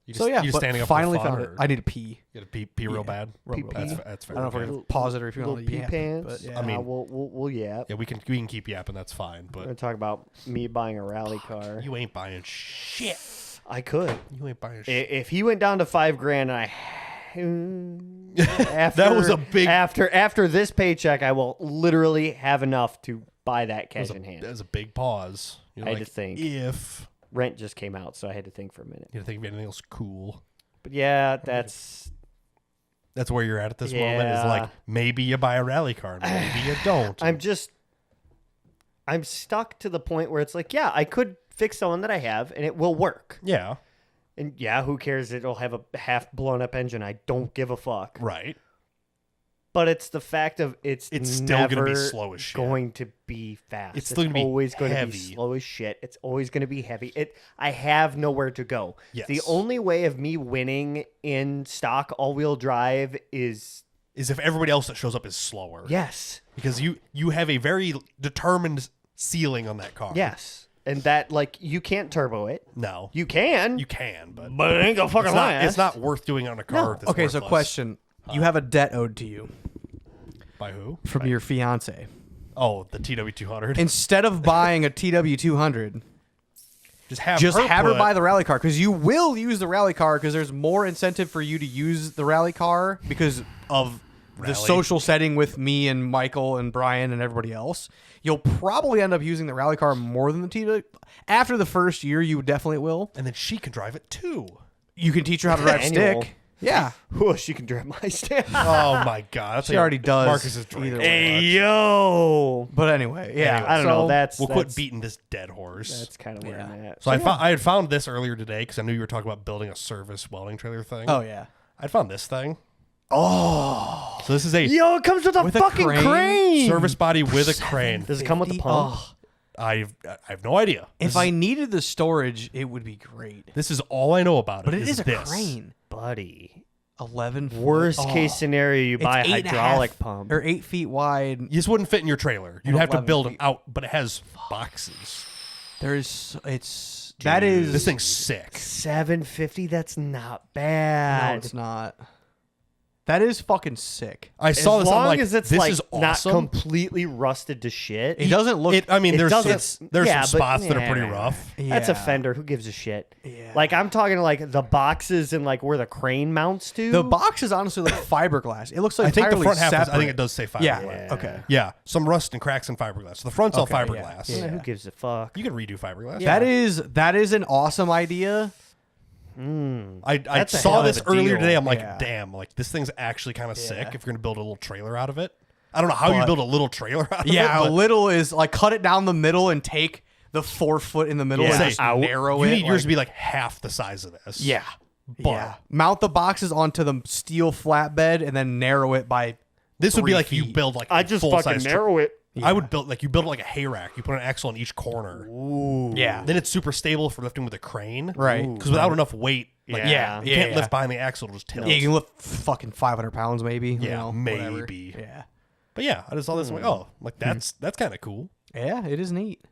You So yeah, you just but standing up finally for fun, found it. or I need to pee. you gotta pee real bad. Real That's bad. that's I fair. don't know if we're Okay. gonna pause it or if you Little want to pee yap, pants. but yeah. I mean- we'll yap. Yeah, we can keep yapping. That's fine. We're But gonna talk about me buying a rally car. you ain't buying shit. I could. You ain't buying shit. If he went down to $5,000, after, That was a big- after this paycheck, I will literally have enough to buy that cash in hand. That was a big pause. You're I had like, to think. if Rent just came out, so I had to think for a minute. you think of anything else cool. But yeah, that's That's where you're at this moment. Is Yeah. like maybe you buy a rally car, maybe you don't. I'm stuck to the point where it's like, yeah, I could fix the one that I have and it will work. Yeah, And yeah, who cares? It'll have a half blown up engine. I don't give a fuck. right. But it's the fact of it's still gonna be never slow as shit. going to be fast. It's still gonna be always going to be heavy. slow as shit. It's always going to be heavy. I have nowhere to go. Yes. The only way of me winning in stock all-wheel drive is Is if everybody else that shows up is slower. yes. Because you have a very determined ceiling on that car. Yes. And that like you can't turbo it. No. You can. You can, but but it ain't gonna fucking last. it's not worth doing on a car. No. That's Okay, so worthless. question: you have a debt owed to you By who? from your fiance. Oh, the TW200. Instead of buying a TW200, just have her put- buy the rally car because you will use the rally car because there's more incentive for you to use the rally car because of the Rally. social setting with me and Michael and Brian and everybody else. You'll probably end up using the rally car more than the TW. After the first year, you definitely will. and then she can drive it too. You can teach her how to drive Annual. stick. Yeah, Whoa, she can drive my stand. Oh my god, that's She like already does Marcus is drinking either too way. much. yo. but anyway, yeah. Anyway, I don't know. so- That's We'll that's, quit beating this dead horse. That's kind of where Yeah. I'm at. So I had found this earlier today because I knew you were talking about building a service welding trailer thing. Oh yeah. I found this thing. Oh, so this is a Yo, it comes with a With a fucking crane? crane. service body with a crane. Does it come with the pump? Oh, I have no idea. if I needed the storage, it would be great. This is all I know about it. But it is a this. crane. Buddy. 11 foot. Worst Oh. case scenario, you It's buy a 8.5 hydraulic pump. or 8 feet wide. You just wouldn't fit in your trailer. You'd And have to 11 build them feet. out, but it has boxes. That is This thing's sick. $750. That's not No, bad. it's not. That is fucking sick. I saw as this. I'm long like, as it's this like is not awesome. completely rusted to shit. It doesn't look. I mean, It there's doesn't- there's yeah, some but- spots that are pretty yeah. rough. That's a Yeah. fender. Who gives a shit? Yeah. Like I'm talking like the boxes and like where the crane mounts to. The box is honestly like fiberglass. It looks like I think the entirely front half. I separate. think it does say fiberglass. Yeah. Okay. Yeah, some rust and cracks in fiberglass. So the front's all Okay, yeah. fiberglass. Yeah. Who gives a fuck? You can redo fiberglass. That is an awesome idea. I That's a saw hell of this a earlier deal. today. I'm like, Yeah. damn, like this thing's actually kind of sick. Yeah. If you're gonna build a little trailer out of it, I don't know how you But- build a little trailer out of it. Yeah, a but little is like cut it down the middle and take the 4 foot in the middle Yeah. and say, just narrow you it. need yours like- to be like half the size of this. Yeah. But- Yeah. Mount the boxes onto the steel flatbed and then narrow it by. This would be 3 like you feet. build like I a just full-size fucking narrow it. I would build like you build it like a hay rack. You put an axle on each corner. Yeah. Then it's super stable for lifting with a crane. Right. Because without enough weight, like, Yeah. you can't lift behind the axle to just tilt. Yeah, you can lift fucking 500 pounds maybe. Yeah, you know, whatever. maybe. Yeah. But yeah, I just saw this. I'm like, oh, like that's kind of cool. Yeah, it is neat.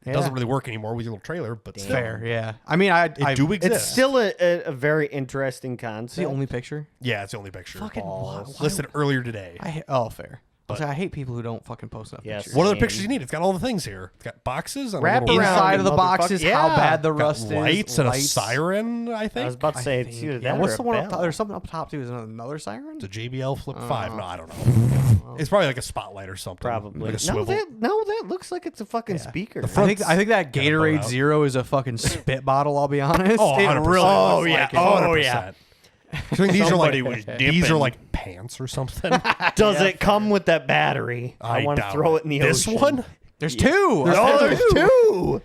It doesn't really work anymore with your little trailer, but still. Fair, yeah. I mean, I do exist. It's still a very interesting It's concept. the only picture. Yeah, it's the only picture. Fucking why- Listed earlier today. Oh, fair. But I hate people who don't fucking post enough Yes. pictures. what other Same. pictures you need? It's got all the things here. It's got boxes and Wrap a little around Inside it, of the boxes, motherfucker. how Yeah. bad the got rust lights is. and a lights. siren. I think I was about to say, I it's think. either Yeah, that what's or the a one up top? bell. There's something up top too. Is there another siren? it's a JBL Flip 5. No, I don't know. It's probably like a spotlight or something. Probably. like a No, swivel. that looks like it's a fucking speaker. I think that Gotta Gatorade blow out. Zero is a fucking spit bottle. I'll be honest. Oh, it 100%. really. Oh, looks yeah. like it. Oh, yeah. I think these are Somebody like was these are dipping. like pants or something. Does it come with that battery? I want to doubt throw it in the This ocean. one? There's two. There's two.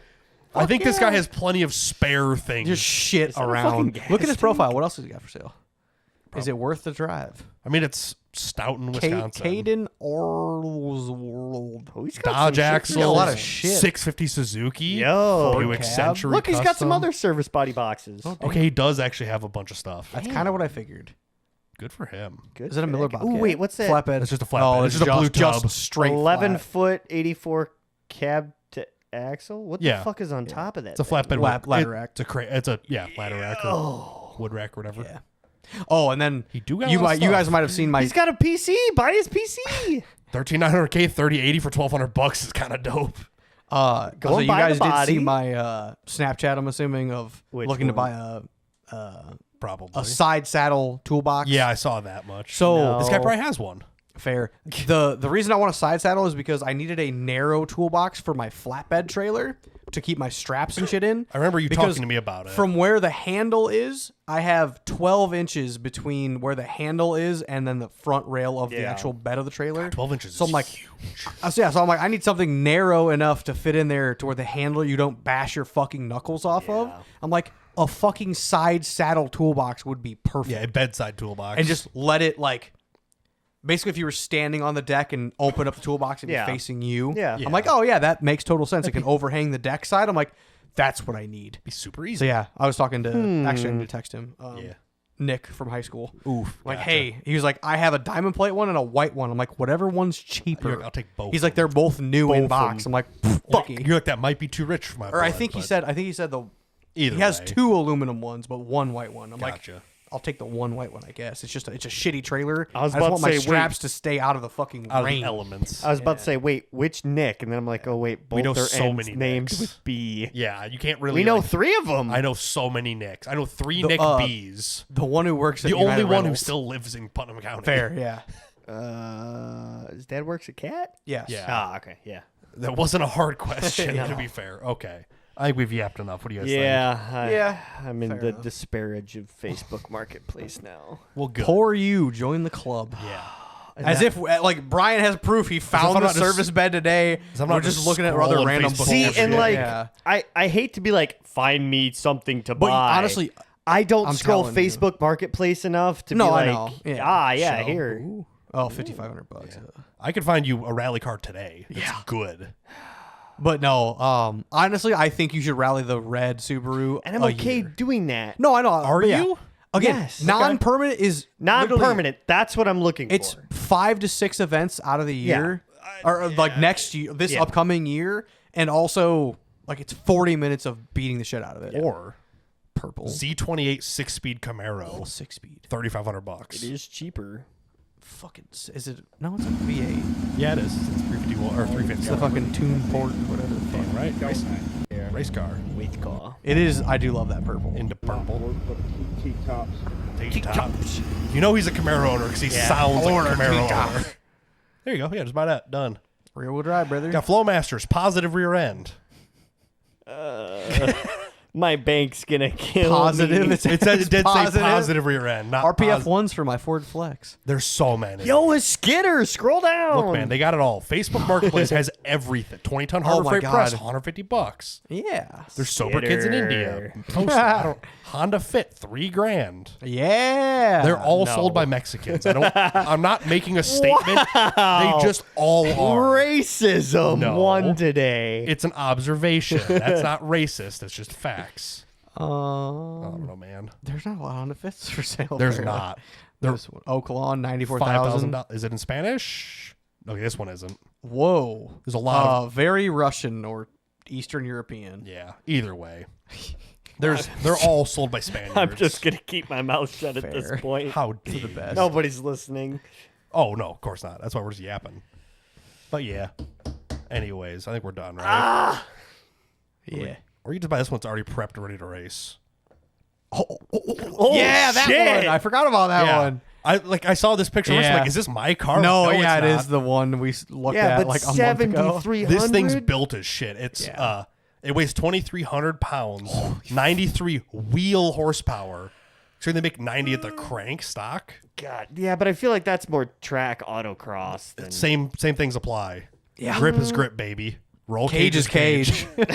I think this guy has plenty of spare things. Just shit that a around. fucking Look at gas his profile. What else has he got for sale? Is it worth the drive? I mean, it's Stoughton, Wisconsin. Caden Orlsworld. Oh, he's got Dodge some shit. axle, got a lot of shit. 650 Suzuki, Yo. Buick cab. Century. Look, he's got some Custom. other service body boxes. Okay, he does actually have a bunch of stuff. That's kind of what I figured. Good for him. Good. Is it a Miller pick. Bobcat? Ooh, wait, what's that? Flatbed. It's just a flatbed. Oh, It's just a blue tub. Just straight 11 flat. foot 84 cab to axle. What Yeah. the fuck is on top of that? It's a thing? flatbed. Ladder with- rack. It's a ladder rack or wood rack or whatever. Yeah. Oh, and then He do got a you lot of might, you guys stuff. might have seen my. He's got a PC. Buy his PC. 13900K 3080 for $1,200 is kind of dope. Go so and you buy guys the did see body. my Snapchat. I'm assuming of Which looking to one? buy Probably. a side saddle toolbox. Yeah, I saw that much. So No. this guy probably has one. fair. The reason I want a side saddle is because I needed a narrow toolbox for my flatbed trailer to keep my straps and shit in. I remember you Because talking to me about it. From where the handle is, I have 12 inches between where the handle is and then the front rail of the Yeah. actual bed of the trailer. 12 inches So is I'm like, huge. so I'm like, I need something narrow enough to fit in there to where the handle you don't bash your fucking knuckles off of. I'm like, a fucking side saddle toolbox would be perfect. Yeah, a bedside toolbox. And just let it like, basically if you were standing on the deck and open up the toolbox and Yeah. be facing you. Yeah. I'm like, oh yeah, that makes total sense. It can overhang the deck side. I'm like, that's what I need. be super easy. So yeah, I was talking to actually I need to text him. Yeah. Nick from high school. Oof. I'm like, gotcha. hey, he was like, I have a diamond plate one and a white one. I'm like, whatever one's cheaper. You're like, I'll take both. He's like, they're both new in Both box. of I'm like, fuck. You're like, that might be too rich for my Or I blood, think he but said the either he has way. two aluminum ones, but one white one. I'm like, Gotcha. I'll take the one white one, I guess. It's a shitty trailer. I was just about want to my say, straps to stay out of the fucking Out of rain. the elements. I was about to say, wait, which Nick? And then I'm like, oh wait, both We know are so ends many named Nicks. with B. Yeah, you can't really. We know like- 3 of them. I know so many Nicks. I know 3 The, Nick The B's. one who works at The only United one who Rentals. still lives in Putnam County. Fair, yeah. His dad works at Cat. Yes. Yeah. Ah, okay, yeah. That wasn't a hard question, No. to be fair. Okay. I think we've yapped enough. What do you guys Yeah, Yeah, I'm in fair the enough. disparage of Facebook Marketplace now. think? Well, good. Poor you, join the club. Yeah. As if like Brian has proof he if found I'm the not just- service bed today. as I'm We're not just just looking at other scrolling random Facebook See, bullshit. and like, Yeah. I hate to be like, find me something to But buy. honestly, I don't I'm scroll telling you. Facebook Marketplace enough to no, be I like, know. Yeah. yeah, So, here. ooh. Oh, $5,500. I could find you a rally car today. That's good. But no, honestly, I think you should rally the red Subaru. And I'm a okay year. doing that. No, I know. Are but yeah. you? Again, Yes. non-permanent is literally- Non-permanent. That's what I'm looking It's for. 5 to 6 events out of the year, or like next year, this Yeah. upcoming year, and also like it's 40 minutes of beating the shit out of it. Or Purple Z28 6-speed Camaro, 6-speed. $3,500. It is cheaper. Fucking is it? No, it's a V8. Yeah, it is. It's 350 or 350. It's the fucking tune port, whatever. The fuck. right. Race car Wait, call. It is. I do love that purple. into purple. T-tops. T-top. You know he's a Camaro owner because he sounds like a Camaro T-top. owner. There you go. Yeah, just buy that. Done. Rear wheel drive, brother. Got Flowmasters, positive rear end. My bank's gonna kill Positive. me. It It said it did say positive. positive rear end, not RPF posi- ones for my Ford Flex. There's so many. Yo, a skidder. Scroll down. Look, man, they got it all. Facebook Marketplace has everything. 20-ton Harbor my Freight Press, God. $150. Yeah. There's sober kids in India. Skitter. Post, I don't, Honda Fit, $3,000. Yeah. They're all no. sold by Mexicans. I'm not making a statement. They just all are. Racism No. won today. It's an observation. That's not racist. It's just facts. I Um, don't know, man. there's not a lot on the fits for sale. There's apparently. not. This one, Oaklawn, 94,000. $5,000. Is it in Spanish? Okay, this one isn't. Whoa. There's a lot of. Very Russian or Eastern European. Yeah. Either way, they're all sold by Spaniards. I'm just gonna keep my mouth shut at Fair. this point. How dare The best. Nobody's listening. Oh, no, of course not. That's why we're just yapping. But yeah. Anyways, I think we're done, right? Yeah. Or you just buy this one that's already prepped and ready to race. Oh, Yeah, that shit. one. I forgot about that one. I saw this picture. I'm Yeah. like, is this my car? No, it's yeah, it not. is the one we looked Yeah, at but like a month ago. 7,300. This thing's built as shit. It's Yeah. it weighs 2,300 pounds, 93 wheel horsepower. So they make 90 at the crank stock. God, yeah, but I feel like that's more track autocross. Than... Same things apply. Yeah. Grip is grip, baby. Roll Cage is cage. Got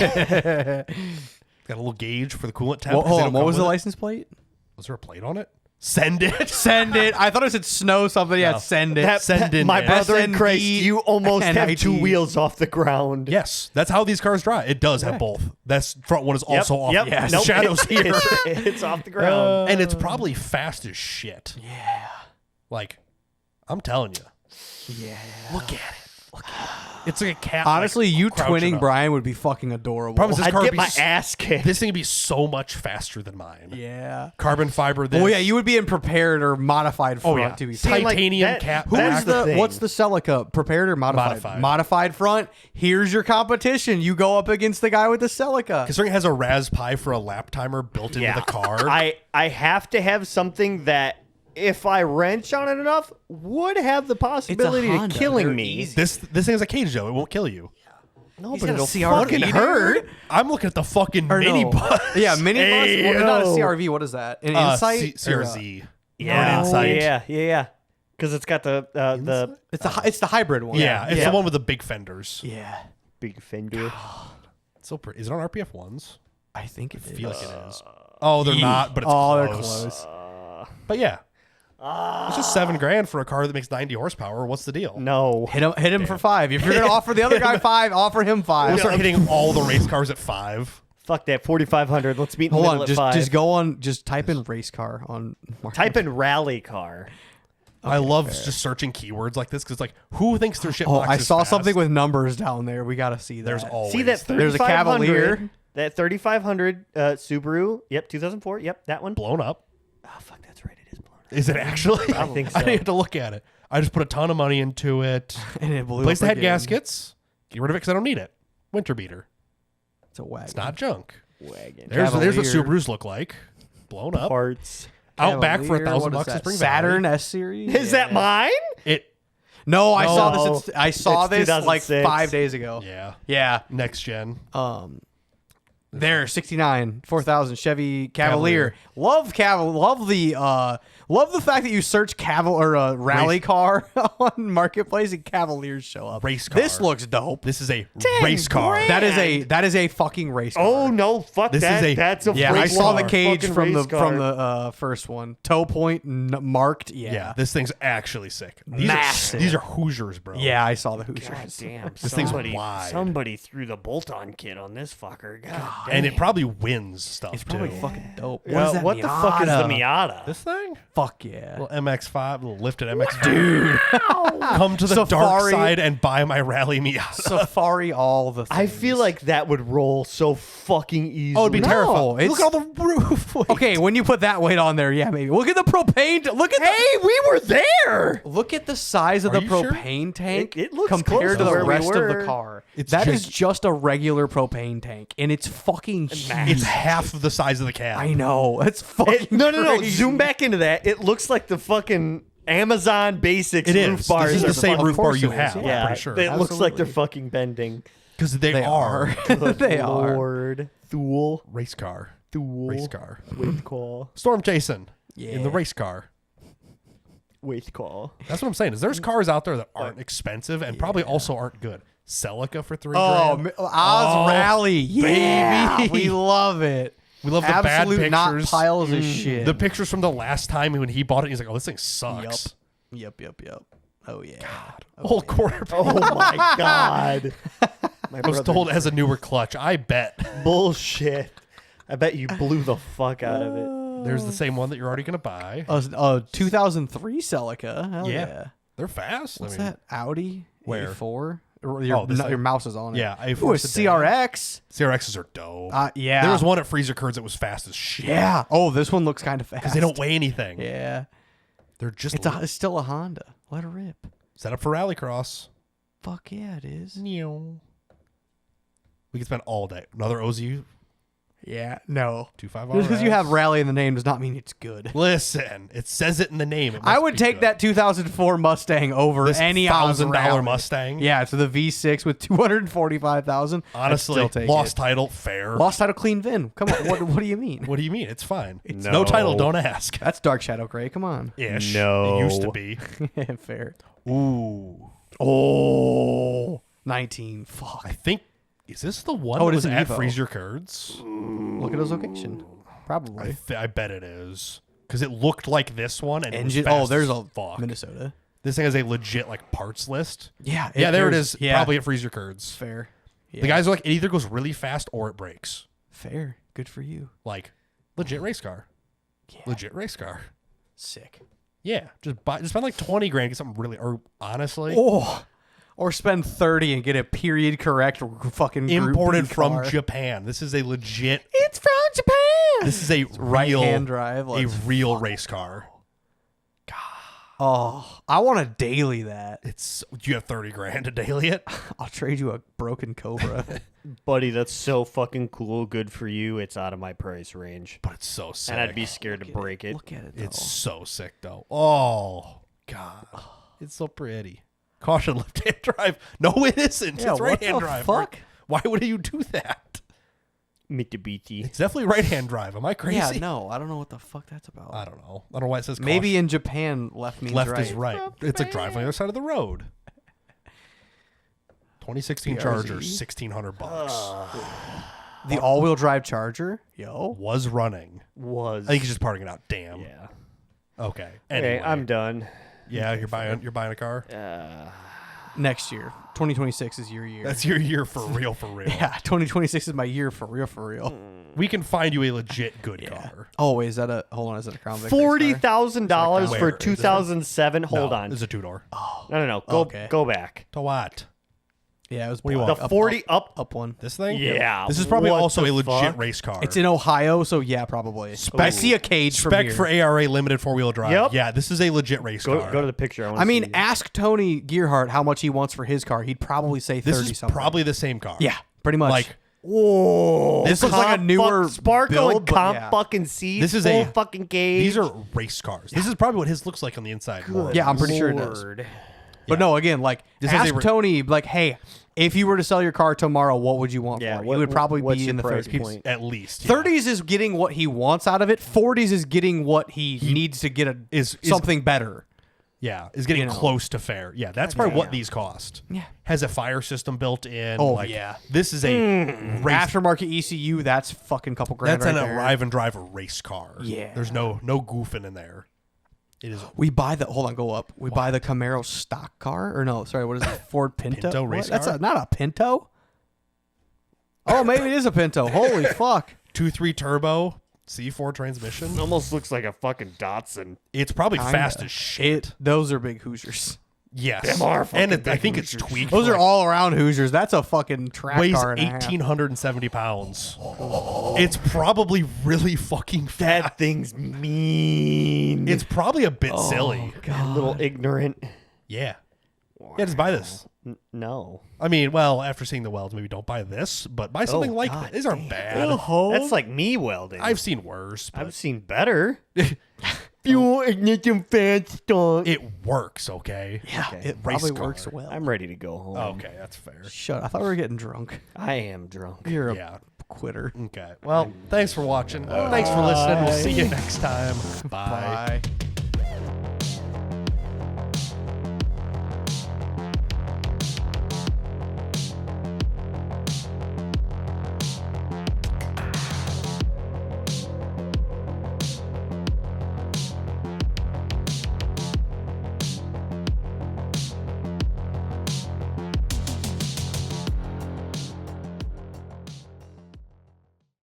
a little gauge for the coolant temp. Well, 'cause hold they on, don't what come was the with it. license plate? Was there a plate on it? Send it. Send it. I thought it said snow something. Yeah, No. send it. Send in my there. brother in Christ, SND you almost have NIT. 2 wheels off the ground. Yes, that's how these cars drive. It does have both. That's front one is also off. Yep. Yes. Nope. Shadows here. It's off the ground. And it's probably fast as shit. Yeah. Like, I'm telling you. Yeah. Look at it. It's like a cat. Honestly, you crouching twinning up. Brian would be fucking adorable. Problem is this I'd car would get be my ass kicked. This thing would be so much faster than mine. Yeah. Carbon fiber. This. Oh yeah, you would be in prepared or modified front. yeah. To be See, fair. like, Titanium that- cat. Who that's is back. the thing. what's the Celica? Prepared or modified? Modified. Modified front. Here's your competition. You go up against the guy with the Celica. Considering it has a Raspberry for a lap timer built into the car. I have to have something that, if I wrench on it enough, would have the possibility of Honda. killing They're me. easy. This thing is a cage though. It won't kill you. No, He's but got a it'll CRV, fucking dude. hurt. I'm looking at the fucking Or no. minibus. Yeah, minibus. Hey, Well, not a yo. CRV. What is that? An Insight? Or a- CRZ. Yeah, Or an Insight. yeah. Because it's got the It's the hybrid one. Yeah, it's the one with the big fenders. Yeah. big fender. It's so pretty. Is it on RPF ones? I think it I feel is. like it is. Oh, they're not, but it's They're close. close. But yeah. It's just $7,000 for a car that makes 90 horsepower. What's the deal? No. Hit him for 5. If you're gonna offer the other guy 5, offer him 5. We'll start hitting all the race cars at 5. Fuck that. 4,500. Let's meet in the Hold middle on, at 5. just go on. Just type in race car on. Type in rally car. I love just searching keywords like this because, like, who thinks their shit Oh, box I is saw fast? something with numbers down there. We gotta see that. There's always See that There's a 3,500? Cavalier. That 3,500 Subaru. Yep, 2004. Yep, that one. blown up. Oh, fuck, that's right. It is blown up. Is it actually? I think I so. didn't have to look at it. I just put a ton of money into it. and it blew Place up the head again. gaskets. Get rid of it because I don't need it. Winter beater. It's a wagon. It's not junk. Wagon. There's what Cavalier. Subarus look like. Blown up. Parts. Outback for Cavalier, what $1,000 is in that? Spring Saturn Valley. S series. Is that mine? It. No, I saw No. this. I saw It's this like 2006. 5 days ago. Yeah. Yeah. Next gen. There, 69, 4,000 Chevy Cavalier. Love the fact that you search rally car on Marketplace and Cavaliers show up. Race car. This looks dope. This is a race car. grand. That is a fucking race car. Oh no! Fuck This that. is a- That's a yeah, I race saw the car. cage Fucking from race car. the first one. Toe point marked. Yeah. Yeah. This thing's actually sick. Massive. These are Hoosiers, bro. Yeah, I saw the God Hoosiers. damn! This thing's somebody, wide. somebody threw the bolt-on kit on this fucker. God And it probably wins stuff It's probably too. fucking dope. damn. What is that What the fuck is the Miata? Miata? This thing? Fuck yeah. Little MX-5, little lifted MX-5. Dude. Come to the dark Safari. side and buy my rally Miata. Safari, all the things. I feel like that would roll so fucking easily. Oh, it'd be No, terrifying. it's- Look at all the roof. Okay, when you put that weight on there, yeah, maybe. Look at the propane. Look at Hey, we were there. Look at the size of Are the you sure? propane tank It looks compared close to to the where we rest of were. the car. It's That is just- just a regular propane tank, and it's fucking huge. It's half of the size of the cab. I know. It's fucking No. crazy. Zoom back into that. It looks like the fucking Amazon Basics It roof is. bars. This is the are same fucking- roof bar course you it is, have. Yeah, I'm pretty sure. it looks like they're Absolutely. fucking bending. Because they are. They are. Lord, Thule, Race car. Thule, Race car. With call, Storm chasing. In the Yeah. race car. with call. That's what I'm saying. Is there's cars out there that aren't expensive and probably also aren't good. Celica for $3,000. Oz Rally, yeah, baby. we love it. We love the Absolute bad not pictures. piles of shit. The pictures from the last time when he bought it, he's like, "Oh, this thing sucks." Yep. Oh yeah. Whole quarter. Oh my god! My I was brother- told it has a newer clutch. I bet. bullshit. I bet you blew the fuck out of it. There's the same one that you're already gonna buy. 2003 Celica. Hell yeah. They're fast. What's I mean, that? Audi? Where? A4? Your, this your thing. mouse is on it. Yeah, A4 Ooh, a sedan. CRX. CRXs are dope. Yeah. There was one at Freezer Curds that was fast as shit. Yeah. Oh, this one looks kind of fast. Because they don't weigh anything. Yeah. They're just. It's still a Honda. Let her rip. Set up for rallycross. Fuck yeah, it is. We can spend all day. Another OZ Yeah, no. 25 Just because you RS. have rally in the name does not mean it's good. Listen, it says it in the name. It I must would be take good. that 2004 Mustang over This any Oz $1,000 rally. Mustang. Yeah, so the V6 with 245,000. Honestly, I'd still take lost it. title, fair. Lost title, clean VIN. Come on, what do you mean? What do you mean? It's fine. No. No title, don't ask. That's Dark Shadow Gray. Come on. Ish. No. It used to be. Fair. Ooh. Oh, 19. Fuck. I think, is this the one Oh, that it was is an at Evo. Freezer Curds? Look at his location. Probably. I bet it is. Because it looked like this one. And Engine. it was fast Oh, there's as a fuck. Minnesota. This thing has a legit like parts list. Yeah. Yeah, there it there's- is. Yeah. Probably at Freezer Curds. Fair. Yeah. The guys are like, it either goes really fast or it breaks. Fair. Good for you. Like, legit race car. Yeah. Legit race car. Sick. Yeah, just spend like 20 grand, get something really, or honestly, Oh. Or spend 30 and get a period correct fucking Group imported B from car. Japan. This is a legit. It's from Japan. This is a right-hand drive. a Let's real race car. Oh, I want to daily that. It's you have 30 grand to daily it. I'll trade you a broken Cobra. Buddy, that's so fucking cool. Good for you. It's out of my price range. But it's so sick. And I'd be scared to break it. Look at it. Though. It's so sick though. Oh god, it's so pretty. Caution, left-hand drive. No, it isn't. Yeah, It's what right-hand the drive. fuck? Why would you do that? Mitsubishi. It's definitely right-hand drive. Am I crazy? Yeah, no, I don't know what the fuck that's about. I don't know. I don't know why it says Maybe caution. in Japan, left means left right. is right. It's like driving on the other side of the road. 2016 BRZ. Charger, $1,600. The all-wheel drive Charger, yo. Was running. Was. I think he's just parting it out. Damn. Yeah. Okay. Anyway, Anyway, I'm done. Yeah, you're buying a car. Next year, 2026 is your year. That's your year for real, for real. yeah, 2026 is my year for real, for real. We can find you a legit good car. Oh wait, is that a? Hold on, is that a Crown Vic race car? $40,000 Where for is it? 2007. Hold No, on. It's a two-door. No. Go Okay. go back. To what? Yeah, it was. What do you black. want? The 40 up one. This thing? Yeah. This is probably what also the a legit fuck? race car. It's in Ohio, so yeah, probably. I see a cage from Spec here. for ARA limited four-wheel drive. Yep. Yeah, this is a legit race car. Go to the picture. I mean, ask Tony Gearhart how much he wants for his car. He'd probably say 30 this is something. probably the same car. Yeah, pretty much. Like, whoa. This looks like a newer Sparko build, and but comp yeah. fucking seats. This is full a- fucking cage. these are race cars. This is probably what his looks like on the inside. more. Yeah, I'm pretty sure it does. Lord. But no, again, like This is ask a- Tony, like, hey, if you were to sell your car tomorrow, what would you want Yeah, for it? what- He would probably what's be your in the price 30s. point? At least. Yeah. 30s is getting what he wants out of it. 40s is getting what he needs to get is- something better. Yeah, is getting You know. close to fair. Yeah, that's probably what Yeah. these cost. Yeah. Has a fire system built in. Oh, like, yeah. This is a race. Aftermarket ECU, that's fucking couple grand. That's right an there. arrive and drive a race car. Yeah. There's no goofing in there. It is. We buy the hold on, go up. We buy the Camaro stock car, or no? Sorry, what is it? Ford Pinto. Pinto What? race That's car? not a Pinto. Oh, maybe it is a Pinto. Holy fuck! 2.3 turbo C4 transmission. Almost looks like a fucking Datsun. It's probably Kinda. fast as shit. Those are big Hoosiers. Yes. Them are and fucking I big think it's Hoosiers. tweaked. Those for, are like, all around Hoosiers. That's a fucking track weighs car. and a half. 1,870 pounds. It's probably really fucking fast. That thing's mean. It's probably a bit silly. a little ignorant. Yeah. Yeah, just buy this. No. I mean, well, after seeing the welds, maybe don't buy this, but buy something like God that. These aren't bad. That's like me welding. I've seen worse, but I've seen better. Fuel ignition fan start. it works, okay? Yeah, Okay. it probably Race car. works well. I'm ready to go home. Okay, that's fair. Shut. I thought we were getting drunk. I am drunk. You're a Yeah. quitter. Okay. Well, thanks for watching. Thanks for listening. We'll see you next time. Bye. Bye.